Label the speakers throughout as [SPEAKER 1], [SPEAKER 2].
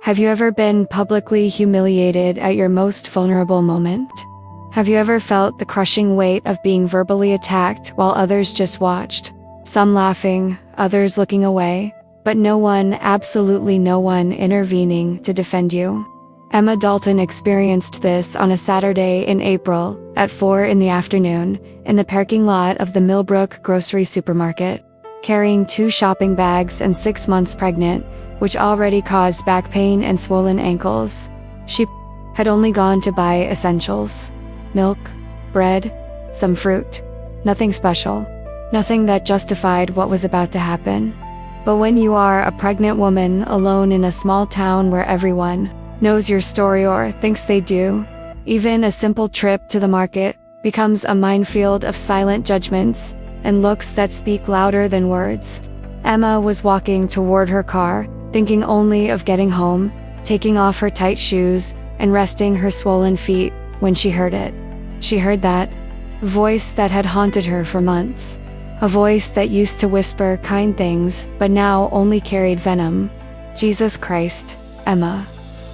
[SPEAKER 1] Have you ever been publicly humiliated at your most vulnerable moment? Have you ever felt the crushing weight of being verbally attacked while others just watched? Some laughing, others looking away, but no one, absolutely no one, intervening to defend you. Emma Dalton experienced this on a Saturday in April at 4 in the afternoon in the parking lot of the Millbrook grocery supermarket. Carrying 2 shopping bags and 6 months pregnant, which already caused back pain and swollen ankles. She had only gone to buy essentials. Milk, bread, some fruit. Nothing special. Nothing that justified what was about to happen. But when you are a pregnant woman alone in a small town where everyone knows your story or thinks they do, even a simple trip to the market becomes a minefield of silent judgments and looks that speak louder than words. Emma was walking toward her car, thinking only of getting home, taking off her tight shoes, and resting her swollen feet, when she heard it. She heard that voice that had haunted her for months. A voice that used to whisper kind things, but now only carried venom. Jesus Christ, Emma.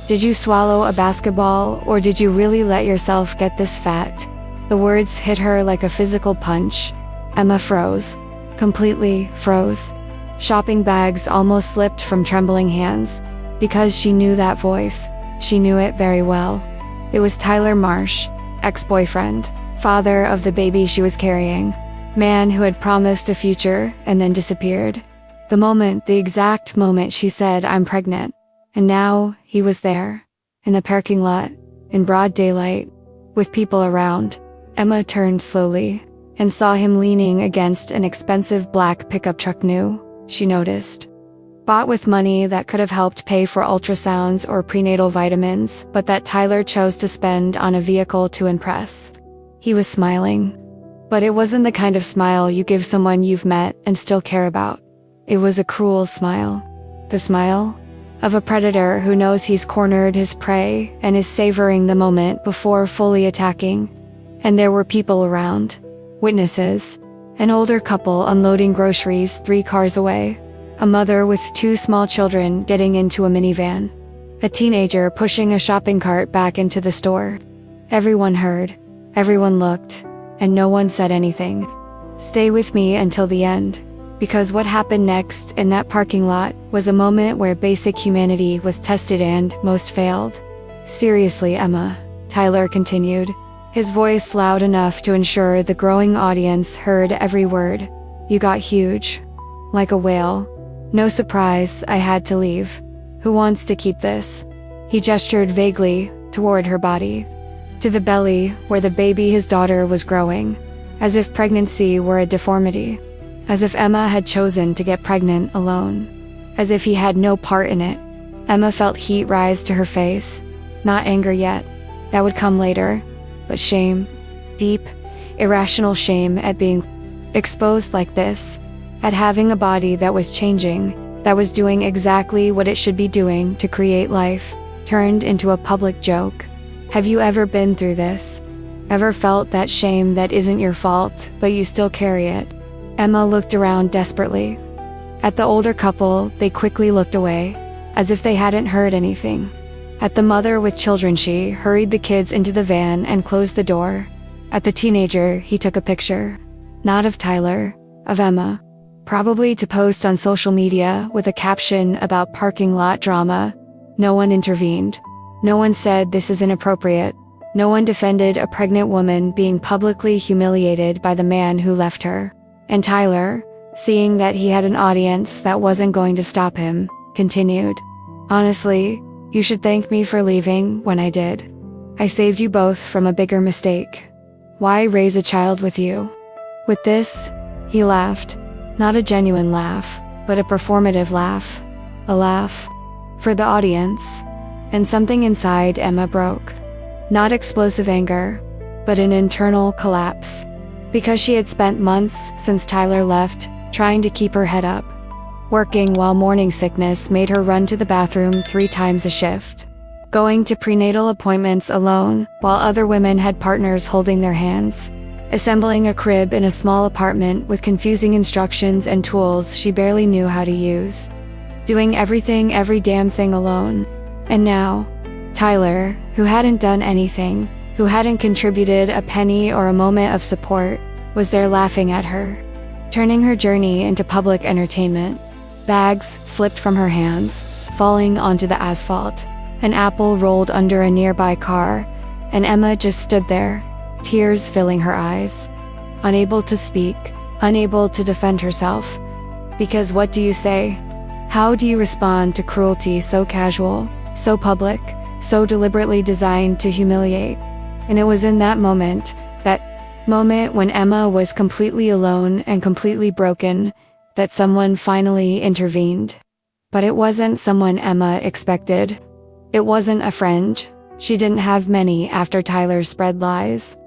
[SPEAKER 1] Did you swallow a basketball, or did you really let yourself get this fat? The words hit her like a physical punch. Emma froze. Completely froze. Shopping bags almost slipped from trembling hands. Because she knew that voice. She knew it very well. It was Tyler Marsh, ex-boyfriend, father of the baby she was carrying. Man who had promised a future and then disappeared. The exact moment she said, "I'm pregnant." And now, he was there. In the parking lot. In broad daylight. With people around. Emma turned slowly. And saw him leaning against an expensive black pickup truck new, she noticed. Bought with money that could have helped pay for ultrasounds or prenatal vitamins, but that Tyler chose to spend on a vehicle to impress. He was smiling. But it wasn't the kind of smile you give someone you've met and still care about. It was a cruel smile. The smile of a predator who knows he's cornered his prey and is savoring the moment before fully attacking. And there were people around. Witnesses. An older couple unloading groceries 3 cars away. A mother with 2 small children getting into a minivan. A teenager pushing a shopping cart back into the store. Everyone heard. Everyone looked. And no one said anything. Stay with me until the end. Because what happened next in that parking lot was a moment where basic humanity was tested and most failed. Seriously, Emma, Tyler continued. His voice loud enough to ensure the growing audience heard every word. You got huge. Like a whale. No surprise, I had to leave. Who wants to keep this? He gestured vaguely toward her body. To the belly, where the baby his daughter was growing. As if pregnancy were a deformity. As if Emma had chosen to get pregnant alone. As if he had no part in it. Emma felt heat rise to her face. Not anger yet. That would come later. But shame. Deep, irrational shame at being exposed like this. At having a body that was changing, that was doing exactly what it should be doing to create life, turned into a public joke. Have you ever been through this? Ever felt that shame that isn't your fault, but you still carry it? Emma looked around desperately. At the older couple, they quickly looked away, as if they hadn't heard anything. At the mother with children, she hurried the kids into the van and closed the door. At the teenager, he took a picture. Not of Tyler, of Emma. Probably to post on social media with a caption about parking lot drama. No one intervened. No one said this is inappropriate. No one defended a pregnant woman being publicly humiliated by the man who left her. And Tyler, seeing that he had an audience that wasn't going to stop him, continued. Honestly, you should thank me for leaving when I did. I saved you both from a bigger mistake. Why raise a child with you? With this, he laughed. Not a genuine laugh, but a performative laugh. A laugh for the audience. And something inside Emma broke. Not explosive anger, but an internal collapse. Because she had spent months since Tyler left, trying to keep her head up. Working while morning sickness made her run to the bathroom 3 times a shift. Going to prenatal appointments alone, while other women had partners holding their hands. Assembling a crib in a small apartment with confusing instructions and tools she barely knew how to use. Doing every damn thing alone. And now, Tyler, who hadn't done anything, who hadn't contributed a penny or a moment of support, was there laughing at her, turning her journey into public entertainment. Bags slipped from her hands, falling onto the asphalt. An apple rolled under a nearby car, and Emma just stood there, tears filling her eyes, unable to speak, unable to defend herself. Because what do you say? How do you respond to cruelty so casual, so public, so deliberately designed to humiliate? And it was in that moment when Emma was completely alone and completely broken, that someone finally intervened. But it wasn't someone Emma expected. It wasn't a friend. She didn't have many after Tyler spread lies.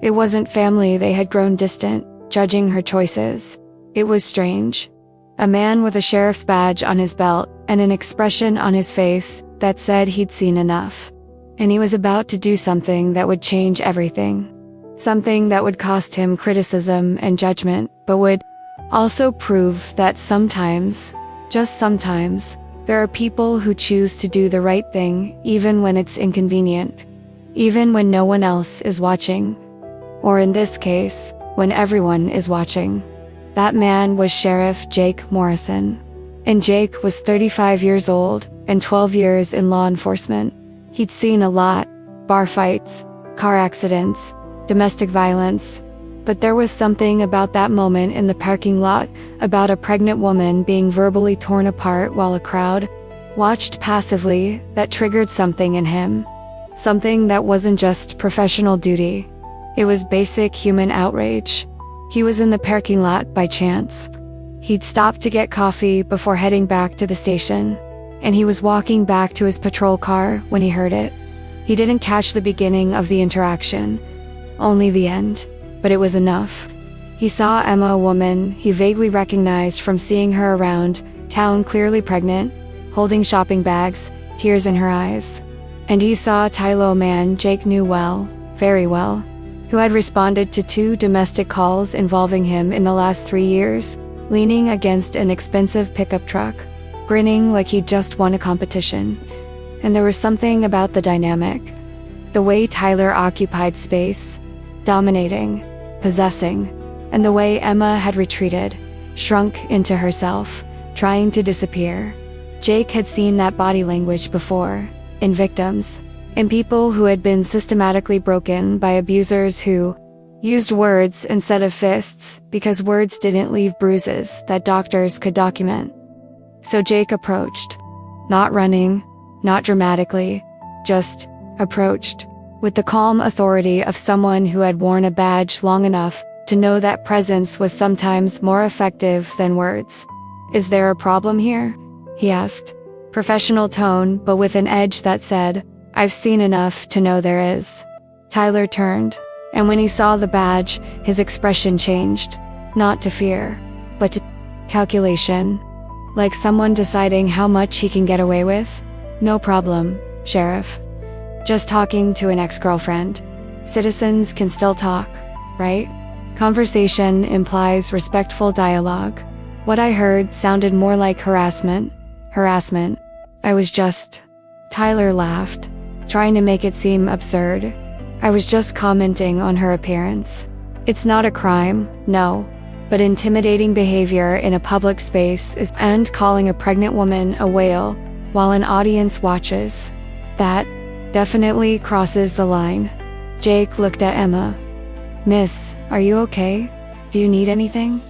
[SPEAKER 1] It wasn't family. They had grown distant, judging her choices. It was strange. A man with a sheriff's badge on his belt and an expression on his face that said he'd seen enough. And he was about to do something that would change everything. Something that would cost him criticism and judgment, but would also prove that sometimes, just sometimes, there are people who choose to do the right thing even when it's inconvenient, even when no one else is watching. Or in this case, when everyone is watching. That man was Sheriff Jake Morrison. And Jake was 35 years old and 12 years in law enforcement. He'd seen a lot: bar fights, car accidents, domestic violence. But there was something about that moment in the parking lot, about a pregnant woman being verbally torn apart while a crowd watched passively, that triggered something in him. Something that wasn't just professional duty. It was basic human outrage. He was in the parking lot by chance. He'd stopped to get coffee before heading back to the station, and he was walking back to his patrol car when he heard it. He didn't catch the beginning of the interaction, only the end, but it was enough. He saw Emma, a woman he vaguely recognized from seeing her around town, clearly pregnant, holding shopping bags, tears in her eyes. And he saw Tyler, a man Jake knew well, very well, who had responded to 2 domestic calls involving him in the last 3 years, leaning against an expensive pickup truck, grinning like he'd just won a competition. And there was something about the dynamic, the way Tyler occupied space, dominating, possessing, and the way Emma had retreated, shrunk into herself, trying to disappear. Jake had seen that body language before, in victims, in people who had been systematically broken by abusers who used words instead of fists, because words didn't leave bruises that doctors could document. So Jake approached, not running, not dramatically, just approached, with the calm authority of someone who had worn a badge long enough to know that presence was sometimes more effective than words. "Is there a problem here?" he asked. Professional tone, but with an edge that said, "I've seen enough to know there is." Tyler turned, and when he saw the badge, his expression changed, not to fear, but to calculation. Like someone deciding how much he can get away with. "No problem, Sheriff. Just talking to an ex-girlfriend. Citizens can still talk, right?" Conversation implies respectful dialogue. What I heard sounded more like harassment. Harassment. I was just... Tyler laughed, trying to make it seem absurd. "I was just commenting on her appearance. It's not a crime, no. But intimidating behavior in a public space is, and calling a pregnant woman a whale while an audience watches. That definitely crosses the line." Jake looked at Emma. "Miss, are you okay? Do you need anything?"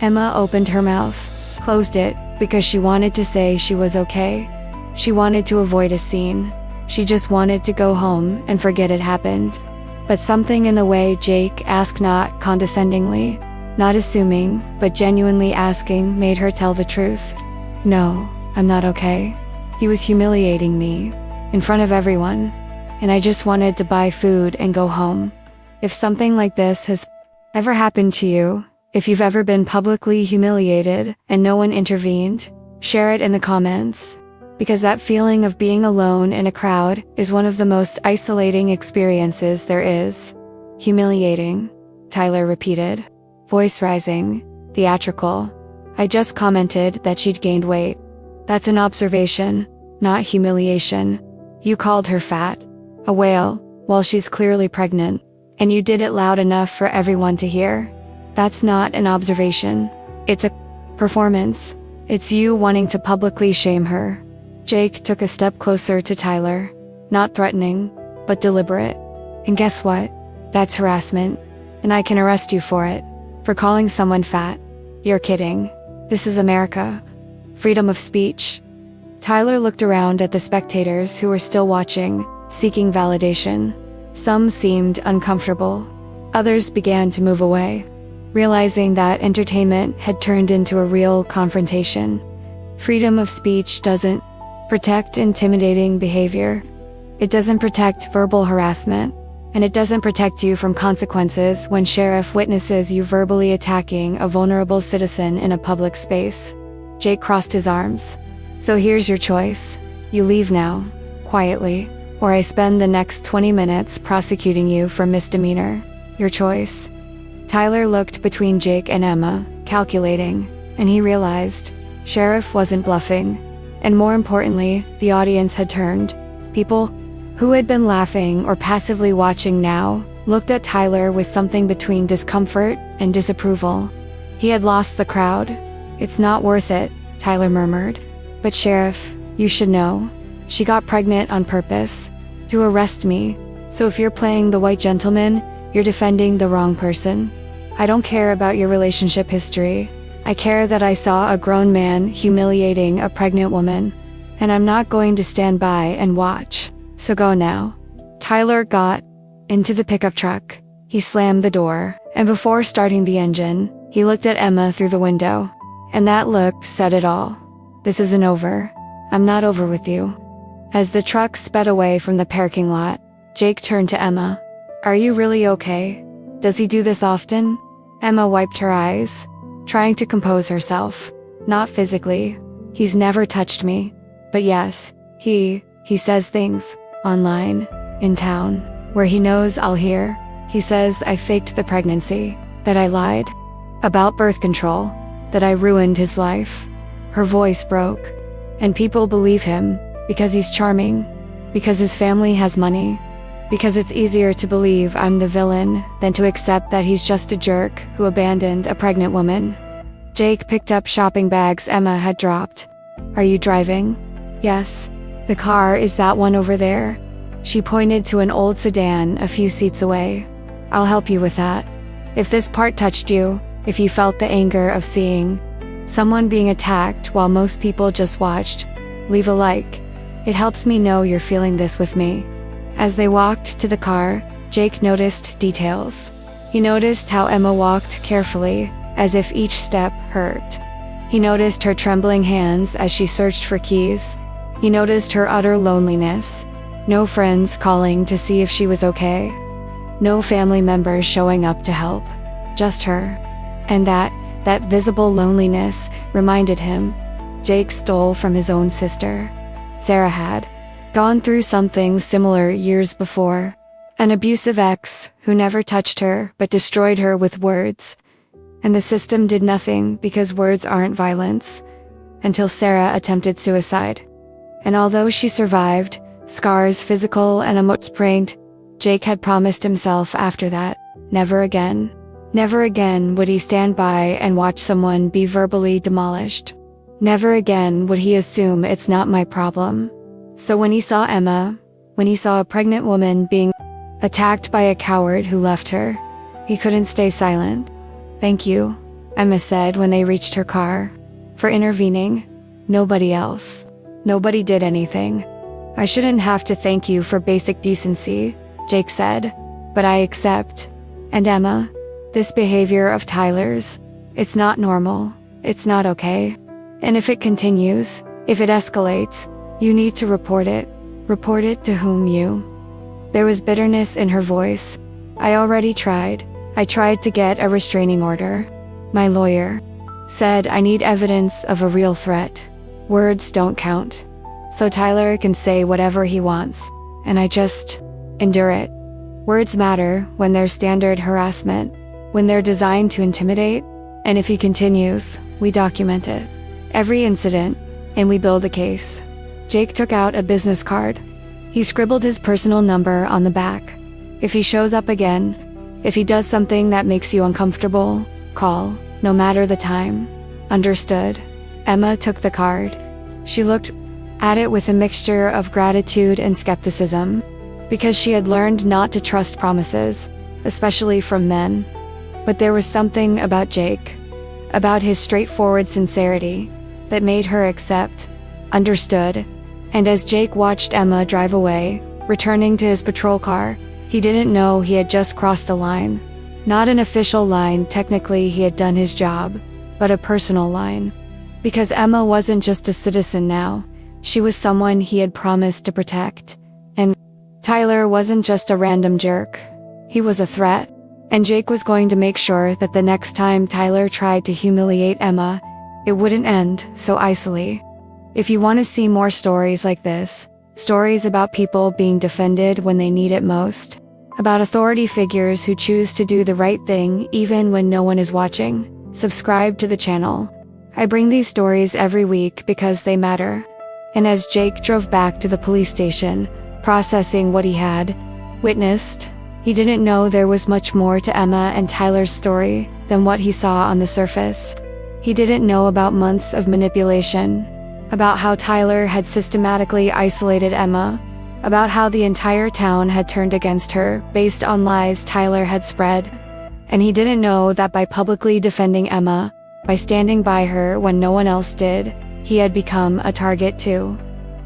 [SPEAKER 1] Emma opened her mouth, closed it, because she wanted to say she was okay. She wanted to avoid a scene. She just wanted to go home and forget it happened. But something in the way Jake asked, not condescendingly, not assuming, but genuinely asking, made her tell the truth. "No, I'm not okay. He was humiliating me, in front of everyone, and I just wanted to buy food and go home." If something like this has ever happened to you, if you've ever been publicly humiliated and no one intervened, share it in the comments. Because that feeling of being alone in a crowd is one of the most isolating experiences there is. "Humiliating," Tyler repeated, voice rising, theatrical. "I just commented that she'd gained weight. That's an observation, not humiliation. You called her fat, a whale, while she's clearly pregnant, and you did it loud enough for everyone to hear. That's not an observation. It's a performance. It's you wanting to publicly shame her. Jake took a step closer to Tyler, not threatening, but deliberate. And guess what? That's harassment, and I can arrest you for it. For calling someone fat. You're kidding. This is America. Freedom of speech. Tyler looked around at the spectators who were still watching, seeking validation. Some seemed uncomfortable. Others began to move away, realizing that entertainment had turned into a real confrontation. Freedom of speech doesn't protect intimidating behavior. It doesn't protect verbal harassment. And it doesn't protect you from consequences when sheriff witnesses you verbally attacking a vulnerable citizen in a public space. Jake crossed his arms. So here's your choice. You leave now, quietly, or I spend the next 20 minutes prosecuting you for misdemeanor. Your choice. Tyler looked between Jake and Emma, calculating, and he realized sheriff wasn't bluffing. And more importantly, the audience had turned. People who had been laughing or passively watching now, looked at Tyler with something between discomfort and disapproval. He had lost the crowd. It's not worth it, Tyler murmured. But Sheriff, you should know. She got pregnant on purpose. To arrest me. So if you're playing the white gentleman, you're defending the wrong person. I don't care about your relationship history. I care that I saw a grown man humiliating a pregnant woman. And I'm not going to stand by and watch. So go now. Tyler got into the pickup truck. He slammed the door, and before starting the engine, he looked at Emma through the window. And that look said it all. This isn't over. I'm not over with you. As the truck sped away from the parking lot, Jake turned to Emma. Are you really okay? Does he do this often? Emma wiped her eyes, trying to compose herself. Not physically. He's never touched me. But yes, he says things. Online, in town, where he knows I'll hear. He says I faked the pregnancy, that I lied about birth control, that I ruined his life. Her voice broke. And people believe him, because he's charming, because his family has money, because it's easier to believe I'm the villain than to accept that he's just a jerk who abandoned a pregnant woman. Jake picked up shopping bags Emma had dropped. Are you driving? Yes. The car is that one over there. She pointed to an old sedan a few seats away. I'll help you with that. If this part touched you, if you felt the anger of seeing someone being attacked while most people just watched, leave a like. It helps me know you're feeling this with me. As they walked to the car, Jake noticed details. He noticed how Emma walked carefully, as if each step hurt. He noticed her trembling hands as she searched for keys. He noticed her utter loneliness. No friends calling to see if she was okay. No family members showing up to help. Just her. And that visible loneliness reminded him. Jake stole from his own sister. Sarah had gone through something similar years before. An abusive ex who never touched her but destroyed her with words. And the system did nothing because words aren't violence. Until Sarah attempted suicide. And although she survived, scars physical and emotional sprained, Jake had promised himself after that, never again. Never again would he stand by and watch someone be verbally demolished. Never again would he assume it's not my problem. So when he saw Emma, when he saw a pregnant woman being attacked by a coward who left her, he couldn't stay silent. Thank you, Emma said when they reached her car. For intervening. Nobody else. Nobody did anything. I shouldn't have to thank you for basic decency, Jake said, but I accept. And Emma, this behavior of Tyler's, it's not normal, it's not okay. And if it continues, if it escalates, you need to report it. Report it to whom you? There was bitterness in her voice. I already tried. I tried to get a restraining order. My lawyer said I need evidence of a real threat. Words don't count. So Tyler can say whatever he wants, and I just endure it. Words matter when they're standard harassment, when they're designed to intimidate, and if he continues, we document it. Every incident, and we build a case. Jake took out a business card. He scribbled his personal number on the back. If he shows up again, if he does something that makes you uncomfortable, call, no matter the time. Understood. Emma took the card. She looked at it with a mixture of gratitude and skepticism, because she had learned not to trust promises, especially from men. But there was something about Jake, about his straightforward sincerity, that made her accept. Understood. And as Jake watched Emma drive away, returning to his patrol car, he didn't know he had just crossed a line. Not an official line, technically he had done his job, but a personal line. Because Emma wasn't just a citizen now, she was someone he had promised to protect. And Tyler wasn't just a random jerk. He was a threat. And Jake was going to make sure that the next time Tyler tried to humiliate Emma, it wouldn't end so icily. If you want to see more stories like this, stories about people being defended when they need it most, about authority figures who choose to do the right thing even when no one is watching, subscribe to the channel. I bring these stories every week because they matter. And as Jake drove back to the police station, processing what he had witnessed, he didn't know there was much more to Emma and Tyler's story than what he saw on the surface. He didn't know about months of manipulation, about how Tyler had systematically isolated Emma, about how the entire town had turned against her based on lies Tyler had spread. And he didn't know that by publicly defending Emma, by standing by her when no one else did, he had become a target too.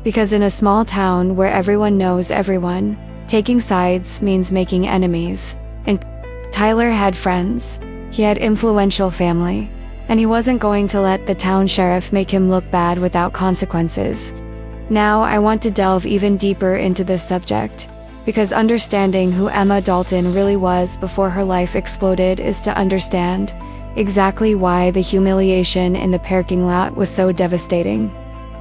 [SPEAKER 1] Because in a small town where everyone knows everyone, taking sides means making enemies. And Tyler had friends. He had influential family. And he wasn't going to let the town sheriff make him look bad without consequences. Now I want to delve even deeper into this subject, because understanding who Emma Dalton really was before her life exploded is to understand exactly why the humiliation in the parking lot was so devastating.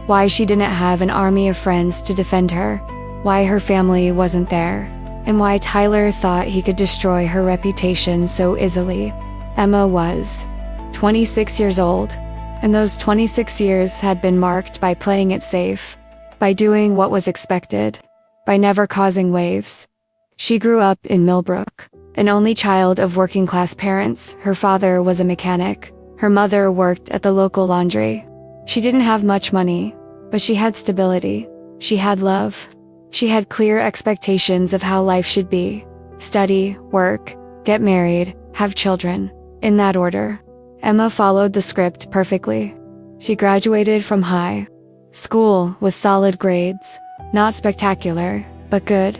[SPEAKER 1] Why she didn't have an army of friends to defend her, why her family wasn't there, and why Tyler thought he could destroy her reputation so easily. Emma was 26 years old, and those 26 years had been marked by playing it safe, by doing what was expected, by never causing waves. She grew up in Millbrook, an only child of working-class parents. Her father was a mechanic. Her mother worked at the local laundry. She didn't have much money, but she had stability. She had love. She had clear expectations of how life should be. Study, work, get married, have children, in that order. Emma followed the script perfectly. She graduated from high school with solid grades, not spectacular, but good.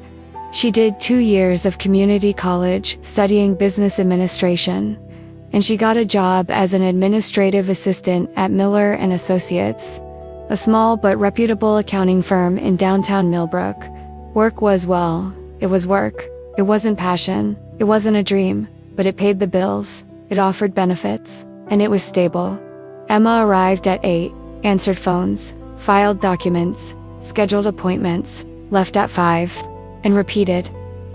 [SPEAKER 1] She did 2 years of community college studying business administration, and she got a job as an administrative assistant at Miller & Associates, a small but reputable accounting firm in downtown Millbrook. Work was, well, it was work. It wasn't passion, it wasn't a dream, but it paid the bills, it offered benefits, and it was stable. Emma arrived at 8, answered phones, filed documents, scheduled appointments, left at 5, and repeated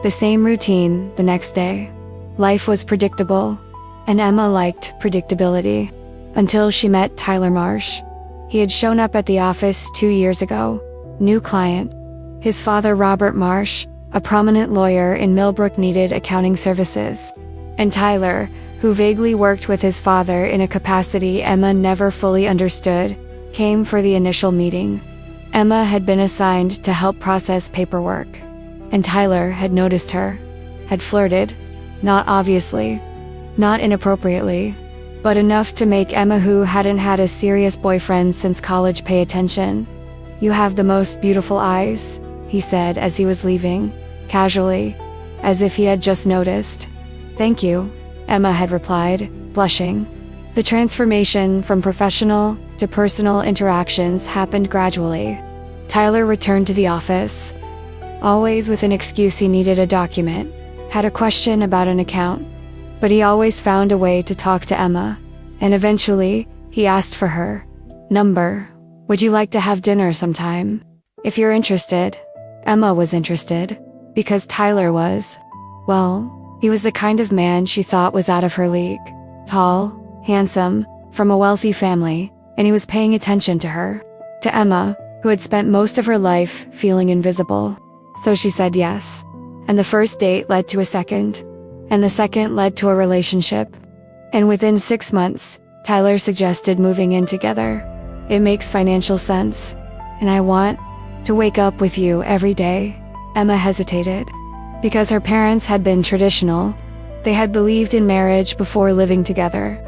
[SPEAKER 1] the same routine the next day. Life was predictable, and Emma liked predictability, until she met Tyler Marsh. He had shown up at the office 2 years ago, new client. His father, Robert Marsh, a prominent lawyer in Millbrook, needed accounting services. And Tyler, who vaguely worked with his father in a capacity Emma never fully understood, came for the initial meeting. Emma had been assigned to help process paperwork, and Tyler had noticed her, had flirted, not obviously, not inappropriately, but enough to make Emma, who hadn't had a serious boyfriend since college, pay attention. "You have the most beautiful eyes," he said as he was leaving, casually, as if he had just noticed. "Thank you," Emma had replied, blushing. The transformation from professional to personal interactions happened gradually. Tyler returned to the office, always with an excuse. He needed a document, had a question about an account, but he always found a way to talk to Emma, and eventually, he asked for her number. "Would you like to have dinner sometime? If you're interested." Emma was interested, because Tyler was, well, he was the kind of man she thought was out of her league. Tall, handsome, from a wealthy family, and he was paying attention to her. To Emma, who had spent most of her life feeling invisible. So she said yes. And the first date led to a second. And the second led to a relationship. And within 6 months, Tyler suggested moving in together. It makes financial sense. And I want to wake up with you every day. Emma hesitated. Because her parents had been traditional. They had believed in marriage before living together.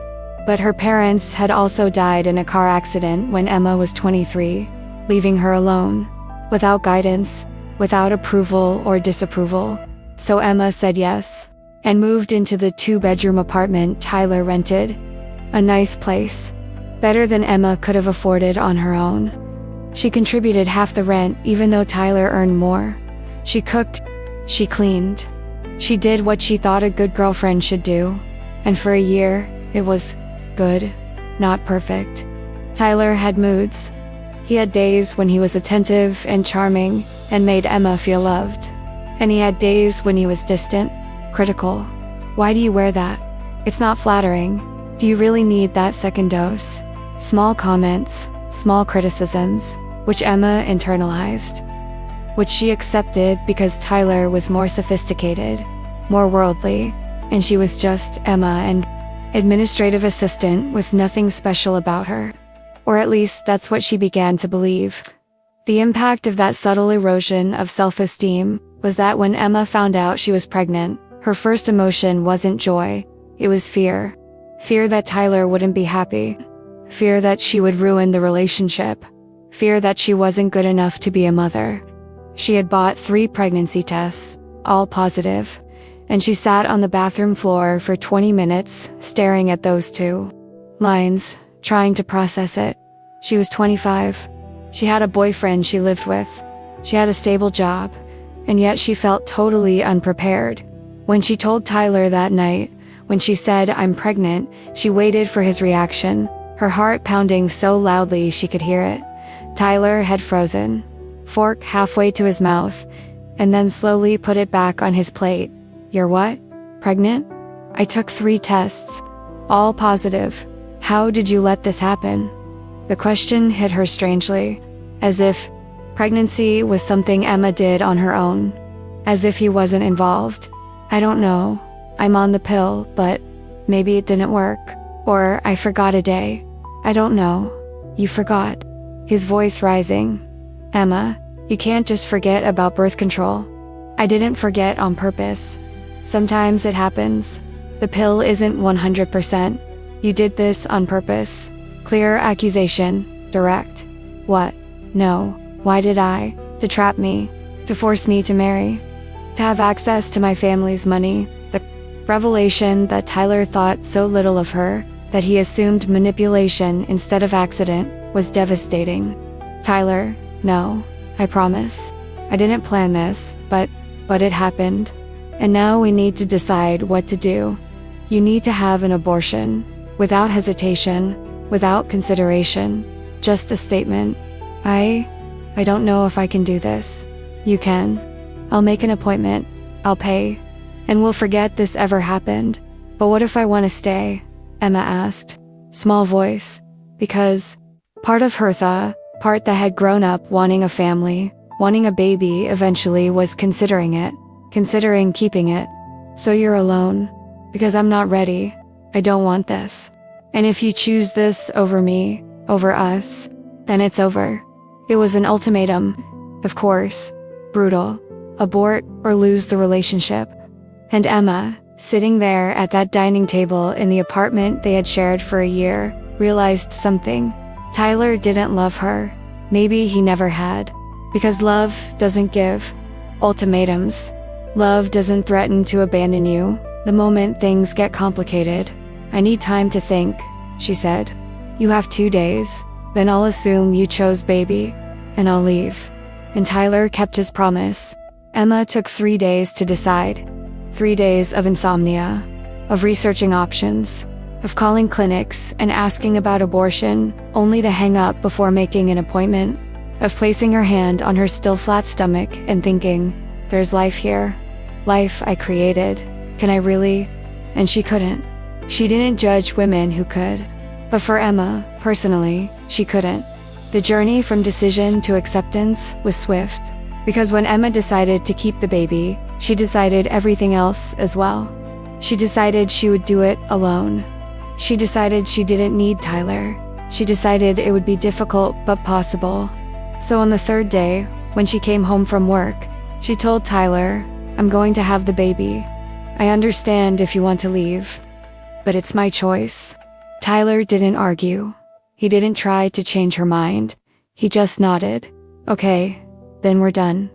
[SPEAKER 1] But her parents had also died in a car accident when Emma was 23, leaving her alone, without guidance, without approval or disapproval. So Emma said yes, and moved into the 2-bedroom apartment Tyler rented. A nice place. Better than Emma could have afforded on her own. She contributed half the rent even though Tyler earned more. She cooked, she cleaned. She did what she thought a good girlfriend should do. And for a year, it was good, not perfect. Tyler had moods. He had days when he was attentive and charming and made Emma feel loved. And he had days when he was distant, critical. Why do you wear that? It's not flattering. Do you really need that second dose? Small comments, small criticisms, which Emma internalized. Which she accepted because Tyler was more sophisticated, more worldly, and she was just Emma, an administrative assistant with nothing special about her. Or at least that's what she began to believe. The impact of that subtle erosion of self-esteem was that when Emma found out she was pregnant, her first emotion wasn't joy, it was fear. Fear that Tyler wouldn't be happy. Fear that she would ruin the relationship. Fear that she wasn't good enough to be a mother. She had bought 3 pregnancy tests, all positive, and she sat on the bathroom floor for 20 minutes, staring at those 2 lines, trying to process it. She was 25. She had a boyfriend she lived with. She had a stable job, and yet she felt totally unprepared. When she told Tyler that night, when she said, "I'm pregnant," she waited for his reaction, her heart pounding so loudly she could hear it. Tyler had frozen, fork halfway to his mouth, and then slowly put it back on his plate. "You're what? Pregnant?" "I took 3 tests. All positive. How did you let this happen?" The question hit her strangely, as if pregnancy was something Emma did on her own, as if he wasn't involved. "I don't know. I'm on the pill, but maybe it didn't work. Or I forgot a day. I don't know." "You forgot?" His voice rising. "Emma, you can't just forget about birth control." "I didn't forget on purpose. Sometimes it happens. The pill isn't 100%. You did this on purpose." Clear accusation, direct. "What? No. Why did I? To trap me. To force me to marry. To have access to my family's money." The revelation that Tyler thought so little of her, that he assumed manipulation instead of accident, was devastating. "Tyler, no. I promise. I didn't plan this, but it happened. And now we need to decide what to do. You need to have an abortion. Without hesitation. Without consideration. Just a statement. I don't know if I can do this." "You can. I'll make an appointment. I'll pay. And we'll forget this ever happened." "But what if I want to stay?" Emma asked. Small voice. Because part of her part that had grown up wanting a family, wanting a baby eventually, was considering it. Considering keeping it. "So you're alone?" "Because I'm not ready. I don't want this. And if you choose this over me, over us, then it's over." It was an ultimatum. Of course. Brutal. Abort or lose the relationship. And Emma, sitting there at that dining table in the apartment they had shared for a year, realized something. Tyler didn't love her. Maybe he never had. Because love doesn't give ultimatums. Love doesn't threaten to abandon you the moment things get complicated. "I need time to think," she said. "You have 2 days, then I'll assume you chose baby, and I'll leave." And Tyler kept his promise. Emma took 3 days to decide. 3 days of insomnia, of researching options, of calling clinics and asking about abortion, only to hang up before making an appointment, of placing her hand on her still flat stomach and thinking, "There's life here. Life I created. Can I really?" And she couldn't. She didn't judge women who could. But for Emma, personally, she couldn't. The journey from decision to acceptance was swift. Because when Emma decided to keep the baby, she decided everything else as well. She decided she would do it alone. She decided she didn't need Tyler. She decided it would be difficult but possible. So on the third day, when she came home from work, she told Tyler, "I'm going to have the baby. I understand if you want to leave, but it's my choice." Tyler didn't argue. He didn't try to change her mind. He just nodded. "Okay, then we're done.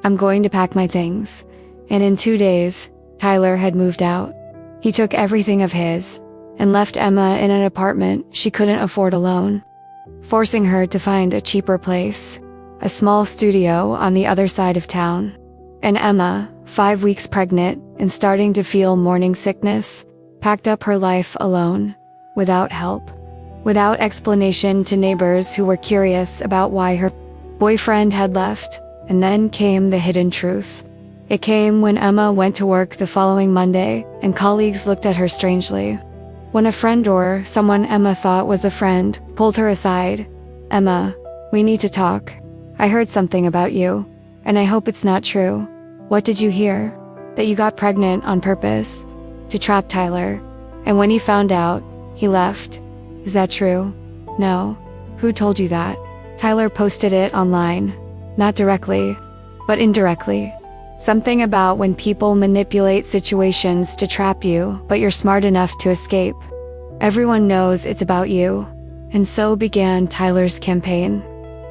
[SPEAKER 1] I'm going to pack my things." And in 2 days, Tyler had moved out. He took everything of his and left Emma in an apartment she couldn't afford alone, forcing her to find a cheaper place, a small studio on the other side of town. And Emma, 5 weeks pregnant and starting to feel morning sickness, packed up her life alone, without help, without explanation to neighbors who were curious about why her boyfriend had left. And then came the hidden truth. It came when Emma went to work the following Monday, and colleagues looked at her strangely. When a friend or someone Emma thought was a friend pulled her aside. "Emma, we need to talk. I heard something about you, and I hope it's not true." "What did you hear?" "That you got pregnant on purpose to trap Tyler. And when he found out, he left." "Is that true?" "No." "Who told you that?" "Tyler posted it online. Not directly, but indirectly. Something about when people manipulate situations to trap you, but you're smart enough to escape. Everyone knows it's about you." And so began Tyler's campaign.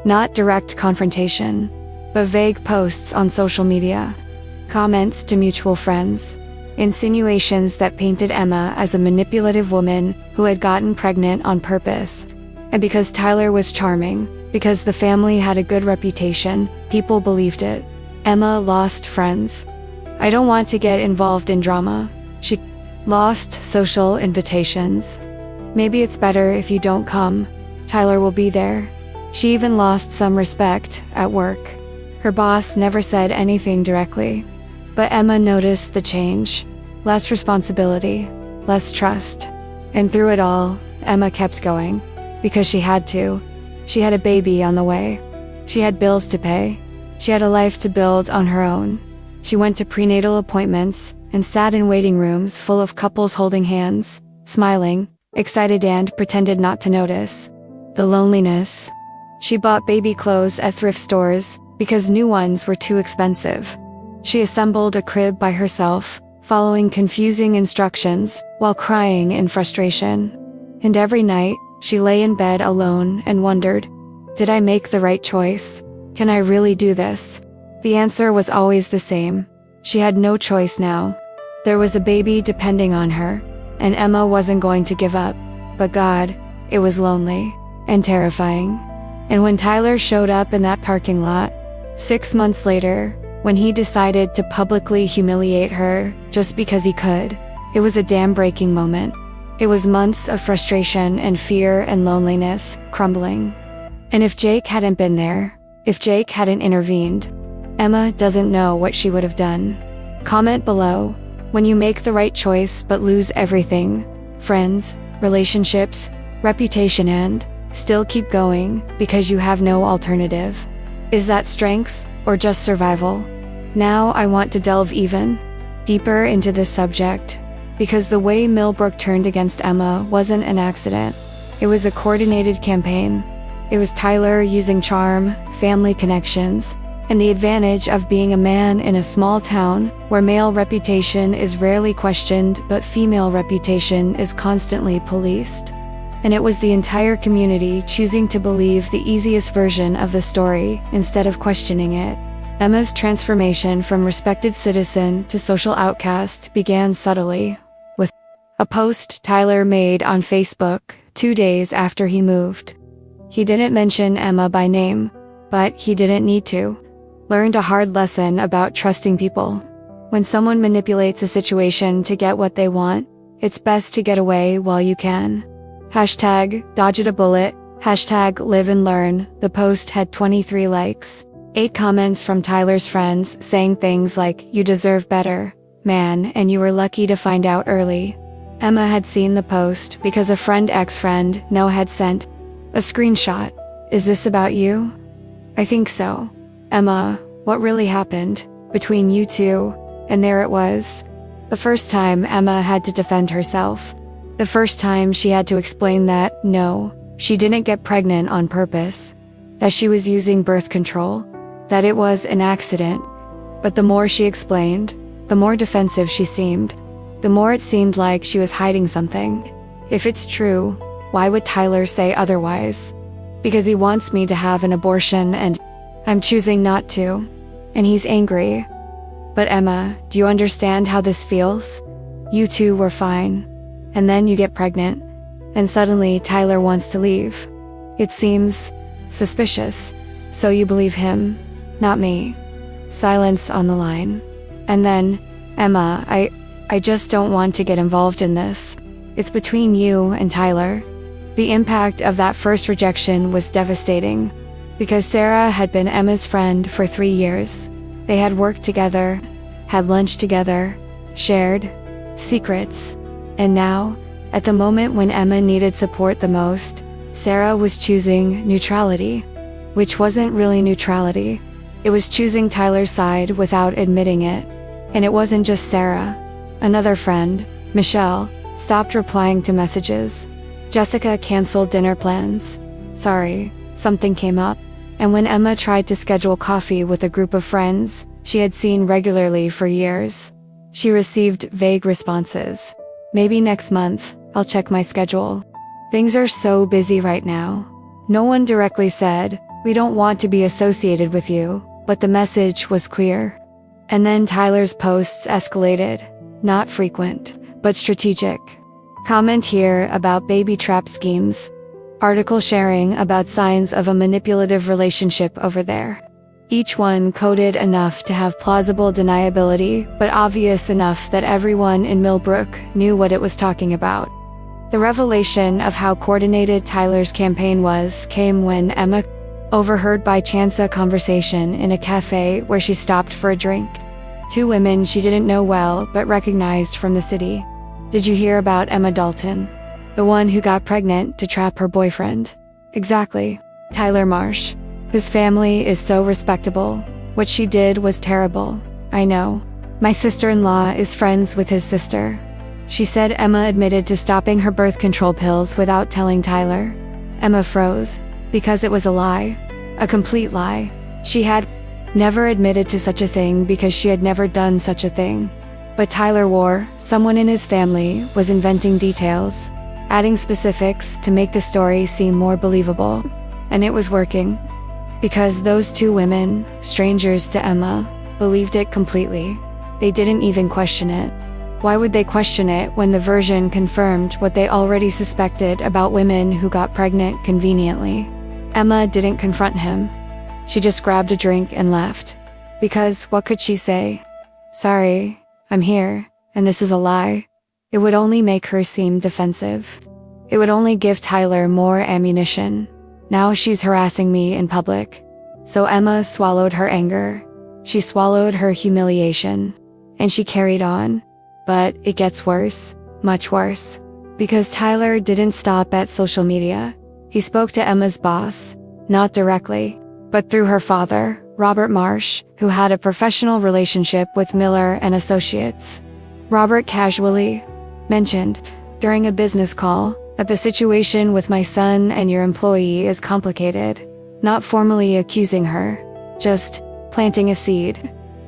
[SPEAKER 1] Not direct confrontation, but vague posts on social media, comments to mutual friends, insinuations that painted Emma as a manipulative woman who had gotten pregnant on purpose. And because Tyler was charming, because the family had a good reputation, people believed it. Emma lost friends. "I don't want to get involved in drama." She lost social invitations. "Maybe it's better if you don't come. Tyler will be there." She even lost some respect at work. Her boss never said anything directly, but Emma noticed the change. Less responsibility, less trust. And through it all, Emma kept going. Because she had to. She had a baby on the way. She had bills to pay. She had a life to build on her own. She went to prenatal appointments and sat in waiting rooms full of couples holding hands, smiling, excited, and pretended not to notice the loneliness. She bought baby clothes at thrift stores because new ones were too expensive. She assembled a crib by herself, following confusing instructions while crying in frustration. And every night, she lay in bed alone and wondered, did I make the right choice? Can I really do this? The answer was always the same. She had no choice now. There was a baby depending on her, and Emma wasn't going to give up. But God, it was lonely and terrifying. And when Tyler showed up in that parking lot, 6 months later, when he decided to publicly humiliate her just because he could, it was a dam-breaking moment. It was months of frustration and fear and loneliness crumbling. And if Jake hadn't been there, if Jake hadn't intervened, Emma doesn't know what she would have done. Comment below, when you make the right choice but lose everything, friends, relationships, reputation, and still keep going because you have no alternative. Is that strength or just survival? Now I want to delve even deeper into this subject, because the way Millbrook turned against Emma wasn't an accident. It was a coordinated campaign. It was Tyler using charm, family connections, and the advantage of being a man in a small town where male reputation is rarely questioned but female reputation is constantly policed. And it was the entire community choosing to believe the easiest version of the story instead of questioning it. Emma's transformation from respected citizen to social outcast began subtly, with a post Tyler made on Facebook 2 days after he moved. He didn't mention Emma by name, but he didn't need to. Learned a hard lesson about trusting people. When someone manipulates a situation to get what they want, it's best to get away while you can. Hashtag dodged a bullet, hashtag live and learn. The post had 23 likes, 8 comments from Tyler's friends saying things like, "You deserve better, man, and you were lucky to find out early." Emma had seen the post because a friend ex-friend No had sent a screenshot. "Is this about you?" "I think so." "Emma, What really happened between you two? And there it was. The first time Emma had to defend herself. The first time she had to explain that, no, she didn't get pregnant on purpose. That she was using birth control. That it was an accident. But the more she explained, the more defensive she seemed. The more it seemed like she was hiding something. If it's true, why would Tyler say otherwise? Because he wants me to have an abortion and I'm choosing not to. And he's angry. But Emma, do you understand how this feels? You two were fine. And then you get pregnant. And suddenly Tyler wants to leave. It seems suspicious. So you believe him, not me. Silence on the line. And then, Emma, I just don't want to get involved in this. It's between you and Tyler. The impact of that first rejection was devastating. Because Sarah had been Emma's friend for 3 years. They had worked together, had lunch together, shared secrets. And now, at the moment when Emma needed support the most, Sarah was choosing neutrality. Which wasn't really neutrality. It was choosing Tyler's side without admitting it. And it wasn't just Sarah. Another friend, Michelle, stopped replying to messages. Jessica canceled dinner plans. Sorry, something came up. And when Emma tried to schedule coffee with a group of friends she had seen regularly for years, she received vague responses. Maybe next month, I'll check my schedule. Things are so busy right now. No one directly said, we don't want to be associated with you, but the message was clear. And then Tyler's posts escalated. Not frequent, but strategic. Comment here about baby trap schemes. Article sharing about signs of a manipulative relationship over there. Each one coded enough to have plausible deniability, but obvious enough that everyone in Millbrook knew what it was talking about. The revelation of how coordinated Tyler's campaign was came when Emma overheard by chance a conversation in a cafe where she stopped for a drink. 2 women she didn't know well but recognized from the city. Did you hear about Emma Dalton? The one who got pregnant to trap her boyfriend. Exactly. Tyler Marsh. His family is so respectable. What she did was terrible. I know. My sister-in-law is friends with his sister. She said Emma admitted to stopping her birth control pills without telling Tyler. Emma froze. Because it was a lie. A complete lie. She had never admitted to such a thing because she had never done such a thing. But Tyler War, someone in his family, was inventing details, adding specifics to make the story seem more believable. And it was working. Because those 2 women, strangers to Emma, believed it completely. They didn't even question it. Why would they question it when the version confirmed what they already suspected about women who got pregnant conveniently? Emma didn't confront him. She just grabbed a drink and left. Because what could she say? Sorry, I'm here, and this is a lie. It would only make her seem defensive. It would only give Tyler more ammunition. Now she's harassing me in public. So Emma swallowed her anger. She swallowed her humiliation. And she carried on. But it gets worse, much worse. Because Tyler didn't stop at social media. He spoke to Emma's boss, not directly, but through her father, Robert Marsh, who had a professional relationship with Miller and Associates. Robert casually mentioned, during a business call, that the situation with my son and your employee is complicated, not formally accusing her, just planting a seed.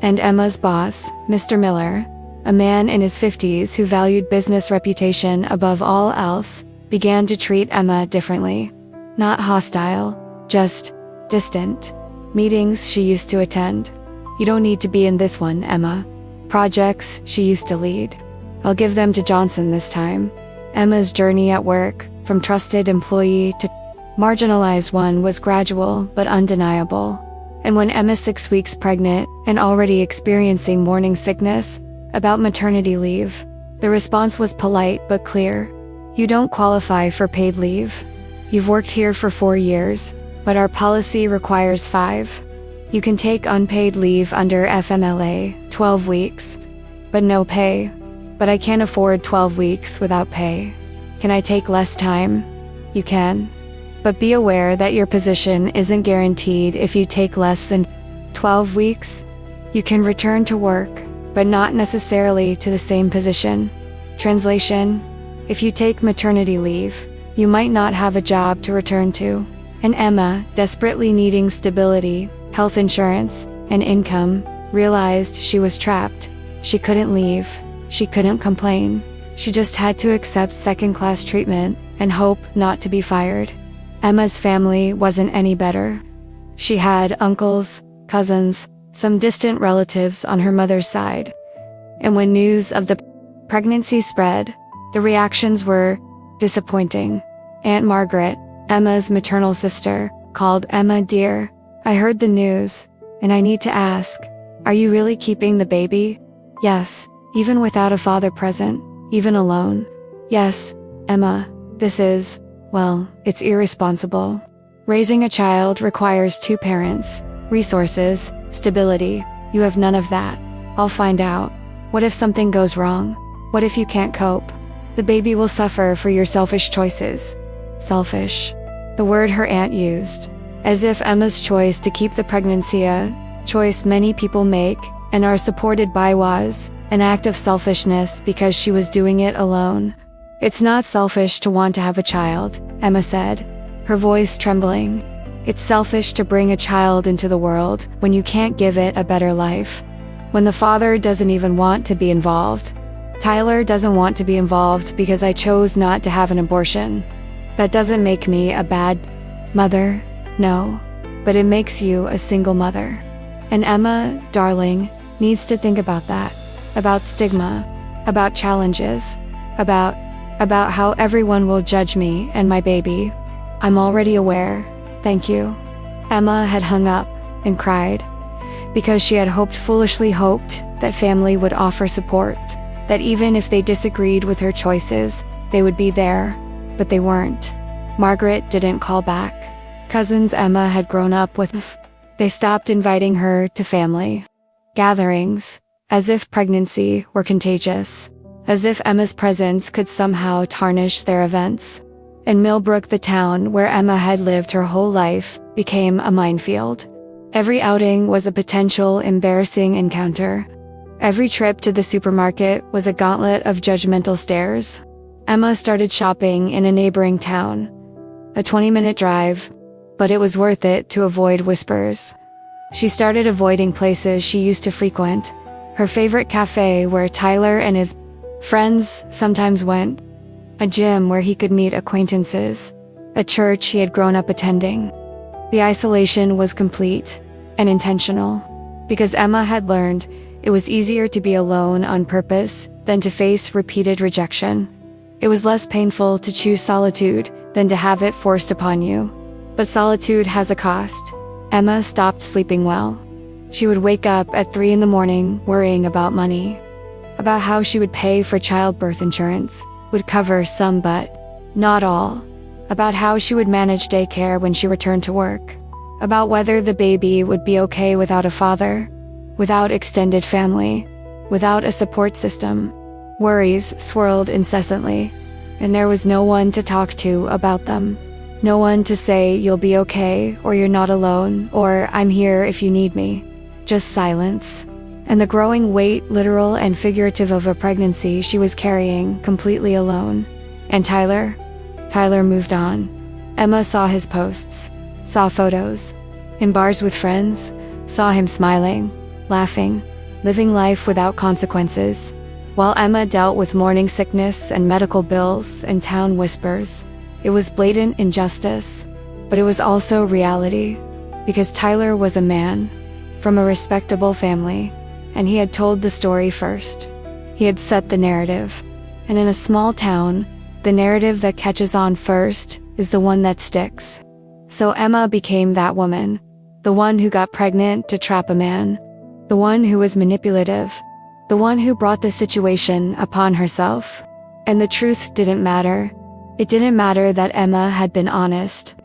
[SPEAKER 1] And Emma's boss, Mr. Miller, a man in his 50s who valued business reputation above all else, began to treat Emma differently. Not hostile, just distant. Meetings she used to attend. You don't need to be in this one, Emma. Projects she used to lead. I'll give them to Johnson this time. Emma's journey at work, from trusted employee to marginalized one, was gradual but undeniable. And when Emma's 6 weeks pregnant and already experiencing morning sickness about maternity leave, the response was polite but clear. You don't qualify for paid leave. You've worked here for 4 years, but our policy requires 5. You can take unpaid leave under FMLA, 12 weeks, but no pay. But I can't afford 12 weeks without pay. Can I take less time? You can. But be aware that your position isn't guaranteed if you take less than 12 weeks, you can return to work, but not necessarily to the same position. Translation: if you take maternity leave, you might not have a job to return to. And Emma, desperately needing stability, health insurance, and income, realized she was trapped. She couldn't leave. She couldn't complain. She just had to accept second-class treatment and hope not to be fired. Emma's family wasn't any better. She had uncles, cousins, some distant relatives on her mother's side. And when news of the pregnancy spread, the reactions were disappointing. Aunt Margaret, Emma's maternal sister, called Emma dear. I heard the news, and I need to ask, are you really keeping the baby? Yes, even without a father present, even alone. Yes, Emma, this is, well, it's irresponsible. Raising a child requires two parents, resources, stability. You have none of that. I'll find out. What if something goes wrong? What if you can't cope? The baby will suffer for your selfish choices. Selfish. The word her aunt used. As if Emma's choice to keep the pregnancy, a choice many people make and are supported by, was an act of selfishness because she was doing it alone. It's not selfish to want to have a child, Emma said, her voice trembling. It's selfish to bring a child into the world when you can't give it a better life. When the father doesn't even want to be involved. Tyler doesn't want to be involved because I chose not to have an abortion. That doesn't make me a bad mother, no, but it makes you a single mother. And Emma, darling, needs to think about that, about stigma, about challenges, about how everyone will judge me and my baby. I'm already aware, thank you. Emma had hung up and cried because she had foolishly hoped that family would offer support, that even if they disagreed with her choices, they would be there, but they weren't. Margaret didn't call back. Cousins Emma had grown up with, they stopped inviting her to family gatherings, as if pregnancy were contagious, as if Emma's presence could somehow tarnish their events. And Millbrook, the town where Emma had lived her whole life, became a minefield. Every outing was a potential embarrassing encounter. Every trip to the supermarket was a gauntlet of judgmental stares. Emma started shopping in a neighboring town. A 20-minute drive, but it was worth it to avoid whispers. She started avoiding places she used to frequent, her favorite cafe where Tyler and his friends sometimes went, a gym where he could meet acquaintances, a church he had grown up attending. The isolation was complete and intentional, because Emma had learned it was easier to be alone on purpose than to face repeated rejection. It was less painful to choose solitude than to have it forced upon you. But solitude has a cost. Emma stopped sleeping well. She would wake up at 3 a.m. worrying about money, about how she would pay for childbirth insurance, would cover some but not all, about how she would manage daycare when she returned to work, about whether the baby would be okay without a father, without extended family, without a support system. Worries swirled incessantly, and there was no one to talk to about them. No one to say you'll be okay, or you're not alone, or I'm here if you need me. Just silence. And the growing weight, literal and figurative, of a pregnancy she was carrying completely alone. And Tyler? Tyler moved on. Emma saw his posts, saw photos. In bars with friends, saw him smiling, laughing, living life without consequences. While Emma dealt with morning sickness and medical bills and town whispers. It was blatant injustice, but it was also reality, because Tyler was a man, from a respectable family, and he had told the story first. He had set the narrative, and in a small town, the narrative that catches on first is the one that sticks. So Emma became that woman, the one who got pregnant to trap a man, the one who was manipulative, the one who brought the situation upon herself. And the truth didn't matter. It didn't matter that Emma had been honest,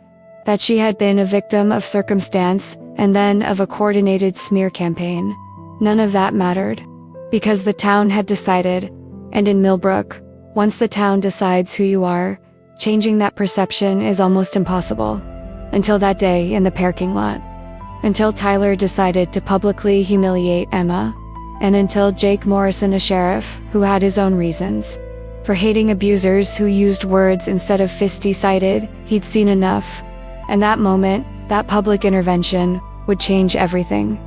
[SPEAKER 1] that she had been a victim of circumstance and then of a coordinated smear campaign. None of that mattered, because the town had decided, and in Millbrook, once the town decides who you are, changing that perception is almost impossible. Until that day in the parking lot. until Tyler decided to publicly humiliate Emma, and until Jake Morrison, a sheriff who had his own reasons for hating abusers who used words instead of fists, decided he'd seen enough. And that moment, that public intervention, would change everything.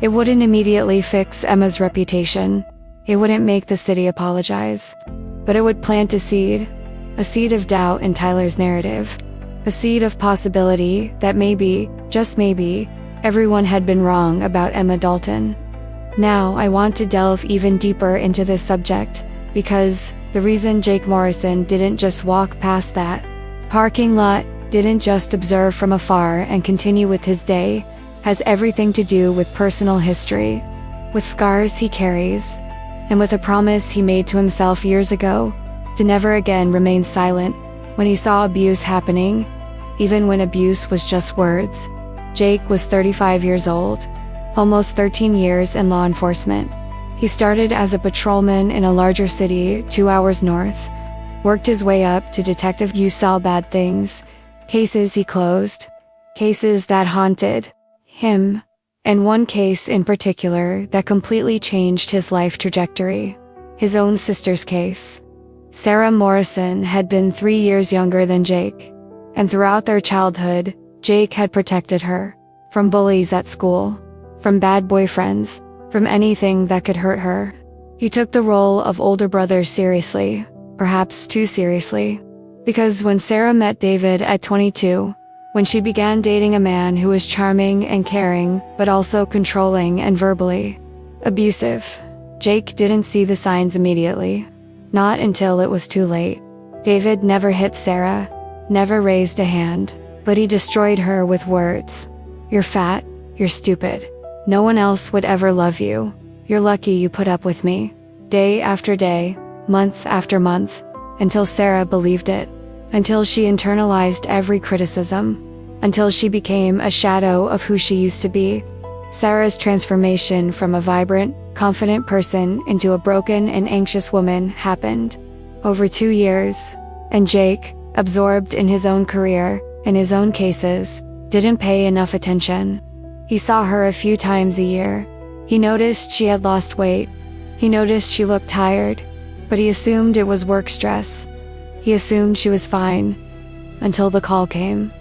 [SPEAKER 1] It wouldn't immediately fix Emma's reputation. It wouldn't make the city apologize. But it would plant a seed of doubt in Tyler's narrative. A seed of possibility that maybe, just maybe, everyone had been wrong about Emma Dalton. Now I want to delve even deeper into this subject, because the reason Jake Morrison didn't just walk past that parking lot, didn't just observe from afar and continue with his day, has everything to do with personal history, with scars he carries, and with a promise he made to himself years ago to never again remain silent when he saw abuse happening, even when abuse was just words. Jake was 35 years old, almost 13 years in law enforcement. He started as a patrolman in a larger city 2 hours north, worked his way up to detective. You saw bad things, cases he closed, cases that haunted him, and one case in particular that completely changed his life trajectory. His own sister's case. Sarah Morrison had been 3 years younger than Jake, and throughout their childhood, Jake had protected her from bullies at school, from bad boyfriends, from anything that could hurt her. He took the role of older brother seriously, perhaps too seriously, because when Sarah met David at 22, when she began dating a man who was charming and caring, but also controlling and verbally abusive, Jake didn't see the signs immediately. Not until it was too late. David never hit Sarah, never raised a hand, but he destroyed her with words. You're fat, you're stupid. No one else would ever love you. You're lucky you put up with me. Day after day, month after month, until Sarah believed it. Until she internalized every criticism. Until she became a shadow of who she used to be. Sarah's transformation from a vibrant, confident person into a broken and anxious woman happened over 2 years, and Jake, absorbed in his own career, in his own cases, didn't pay enough attention. He saw her a few times a year. He noticed she had lost weight. He noticed she looked tired, but he assumed it was work stress. He assumed she was fine, until the call came.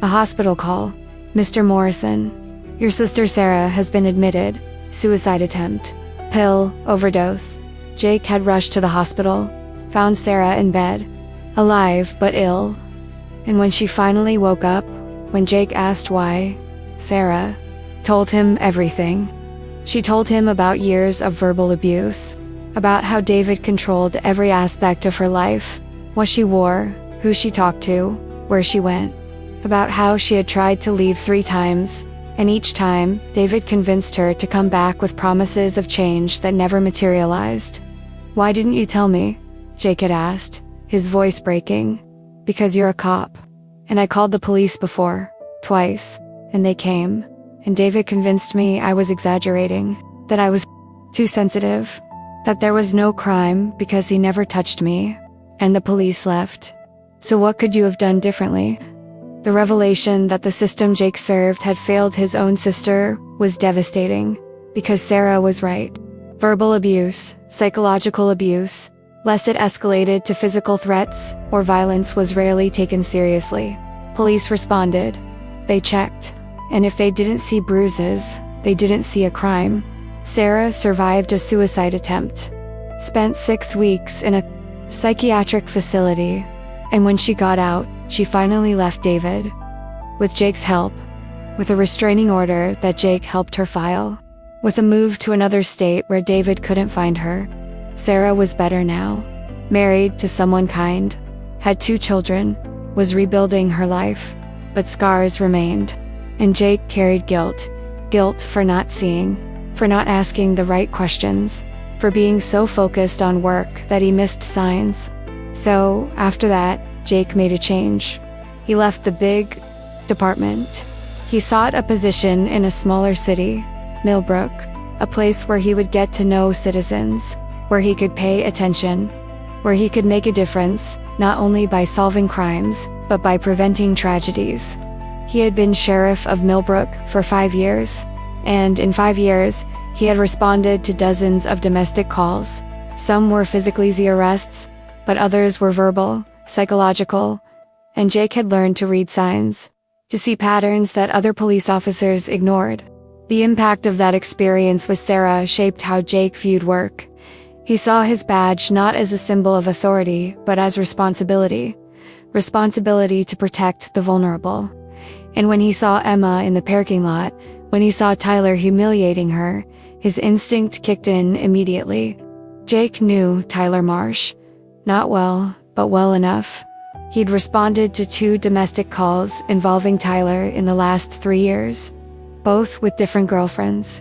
[SPEAKER 1] A hospital call. Mr. Morrison, your sister Sarah has been admitted. Suicide attempt. Pill overdose. Jake had rushed to the hospital, found Sarah in bed, alive but ill. And when she finally woke up, when Jake asked why, Sarah told him everything. She told him about years of verbal abuse, about how David controlled every aspect of her life, what she wore, who she talked to, where she went, about how she had tried to leave 3 times, and each time, David convinced her to come back with promises of change that never materialized. Why didn't you tell me? Jake had asked, his voice breaking. Because you're a cop. And I called the police before, twice, and they came. And David convinced me I was exaggerating, that I was too sensitive, that there was no crime because he never touched me, and the police left. So what could you have done differently? The revelation that the system Jake served had failed his own sister was devastating, because Sarah was right. Verbal abuse, psychological abuse, lest it escalated to physical threats or violence, was rarely taken seriously. Police responded. They checked. And if they didn't see bruises, they didn't see a crime. Sarah survived a suicide attempt, spent 6 weeks in a psychiatric facility, and when she got out, she finally left David. With Jake's help, with a restraining order that Jake helped her file, with a move to another state where David couldn't find her. Sarah was better now, married to someone kind, had 2 children, was rebuilding her life, but scars remained. And Jake carried guilt. Guilt for not seeing, for not asking the right questions, for being so focused on work that he missed signs. So, after that, Jake made a change. He left the big department. He sought a position in a smaller city, Millbrook, a place where he would get to know citizens, where he could pay attention, where he could make a difference, not only by solving crimes, but by preventing tragedies. He had been sheriff of Millbrook for 5 years, and in 5 years, he had responded to dozens of domestic calls. Some were physically arrests, but others were verbal, psychological, and Jake had learned to read signs, to see patterns that other police officers ignored. The impact of that experience with Sarah shaped how Jake viewed work. He saw his badge not as a symbol of authority, but as responsibility. Responsibility to protect the vulnerable. And when he saw Emma in the parking lot, when he saw Tyler humiliating her, his instinct kicked in immediately. Jake knew Tyler Marsh. Not well, but well enough. He'd responded to 2 domestic calls involving Tyler in the last 3 years. Both with different girlfriends.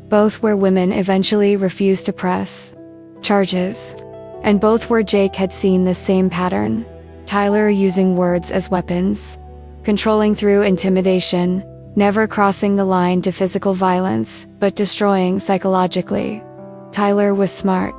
[SPEAKER 1] Both where women eventually refused to press charges. And both where Jake had seen the same pattern. Tyler using words as weapons. Controlling through intimidation, never crossing the line to physical violence, but destroying psychologically. Tyler was smart.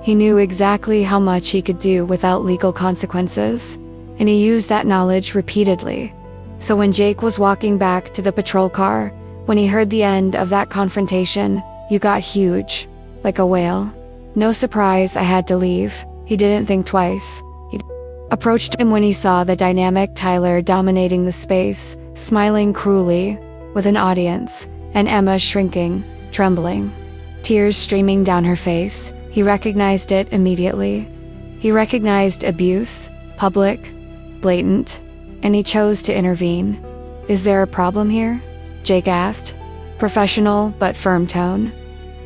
[SPEAKER 1] He knew exactly how much he could do without legal consequences, and he used that knowledge repeatedly. So when Jake was walking back to the patrol car, when he heard the end of that confrontation, you got huge, like a whale. No surprise I had to leave. He didn't think twice. He approached him when he saw the dynamic Tyler dominating the space, smiling cruelly, with an audience, and Emma shrinking, trembling. Tears streaming down her face. He recognized it immediately. He recognized abuse, public, blatant, and he chose to intervene. Is there a problem here? Jake asked. Professional but firm tone.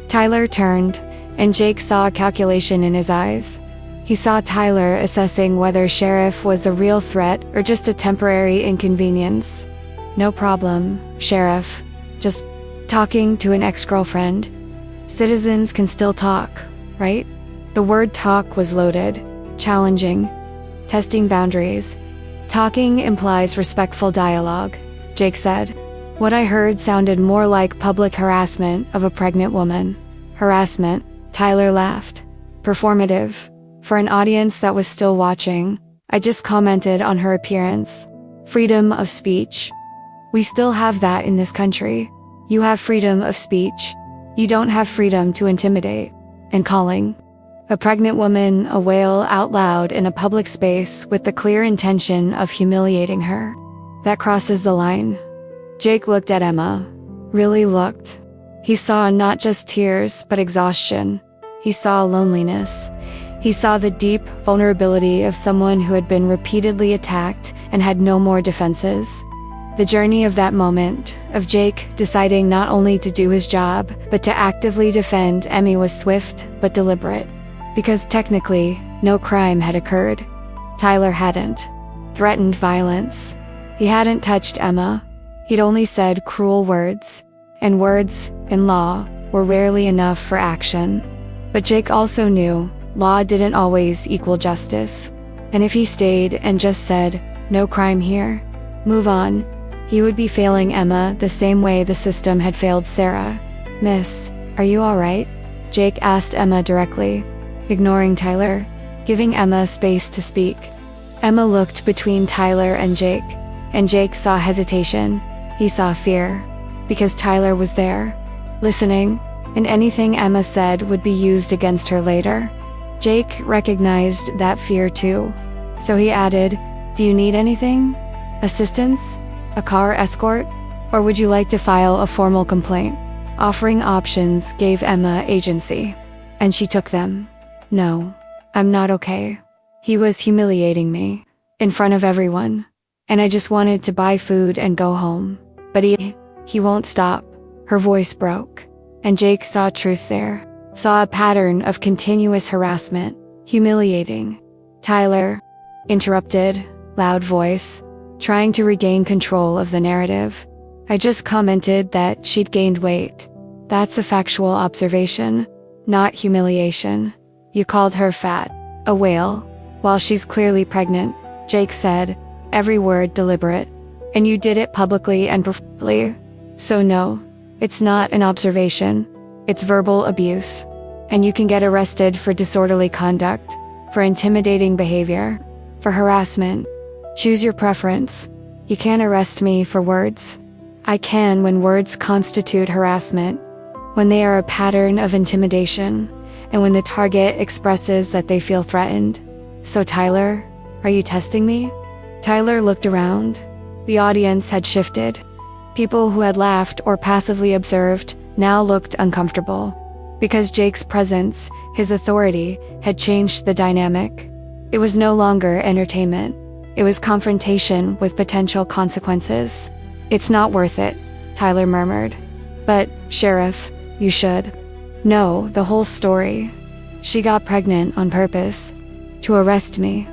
[SPEAKER 1] Tyler turned, and Jake saw calculation in his eyes. He saw Tyler assessing whether Sheriff was a real threat or just a temporary inconvenience. No problem, Sheriff. Just talking to an ex-girlfriend. Citizens can still talk, right? The word talk was loaded, challenging, testing boundaries. Talking implies respectful dialogue, Jake said. What I heard sounded more like public harassment of a pregnant woman. Harassment, Tyler laughed. Performative. For an audience that was still watching, I just commented on her appearance. Freedom of speech. We still have that in this country. You have freedom of speech. You don't have freedom to intimidate. And calling a pregnant woman a whale out loud in a public space with the clear intention of humiliating her. That crosses the line. Jake looked at Emma. Really looked. He saw not just tears, but exhaustion. He saw loneliness. He saw the deep vulnerability of someone who had been repeatedly attacked and had no more defenses. The journey of that moment, of Jake deciding not only to do his job, but to actively defend Emmy was swift but deliberate. Because technically, no crime had occurred. Tyler hadn't threatened violence. He hadn't touched Emma. He'd only said cruel words, and words, in law, were rarely enough for action. But Jake also knew law didn't always equal justice. And if he stayed and just said, no crime here, move on, he would be failing Emma the same way the system had failed Sarah. Miss, are you all right? Jake asked Emma directly, ignoring Tyler, giving Emma space to speak. Emma looked between Tyler and Jake saw hesitation. He saw fear, because Tyler was there, listening, and anything Emma said would be used against her later. Jake recognized that fear too, so he added, do you need anything? Assistance? A car escort? Or would you like to file a formal complaint? Offering options gave Emma agency, and she took them. No, I'm not okay. He was humiliating me, in front of everyone, and I just wanted to buy food and go home. But he won't stop. Her voice broke, and Jake saw truth there, saw a pattern of continuous harassment, humiliating. Tyler interrupted, loud voice, trying to regain control of the narrative. I just commented that she'd gained weight. That's a factual observation, not humiliation. You called her fat, a whale, while she's clearly pregnant, Jake said, every word deliberate. And you did it publicly and profusely. So no, it's not an observation. It's verbal abuse. And you can get arrested for disorderly conduct, for intimidating behavior, for harassment. Choose your preference. You can't arrest me for words. I can when words constitute harassment, when they are a pattern of intimidation, and when the target expresses that they feel threatened. So Tyler, are you testing me? Tyler looked around. The audience had shifted. People who had laughed or passively observed now looked uncomfortable. Because Jake's presence, his authority, had changed the dynamic. It was no longer entertainment. It was confrontation with potential consequences. It's not worth it, Tyler murmured. But, Sheriff, you should. No, the whole story. She got pregnant on purpose. To arrest me.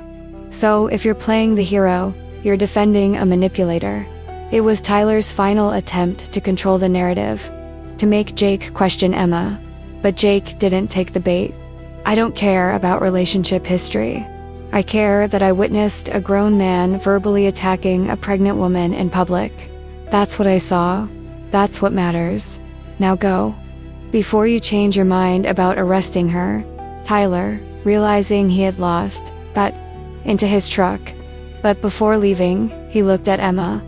[SPEAKER 1] So, if you're playing the hero, you're defending a manipulator. It was Tyler's final attempt to control the narrative, to make Jake question Emma. But Jake didn't take the bait. I don't care about relationship history. I care that I witnessed a grown man verbally attacking a pregnant woman in public. That's what I saw. That's what matters. Now go. Before you change your mind about arresting her, Tyler, realizing he had lost, got into his truck. But before leaving, he looked at Emma.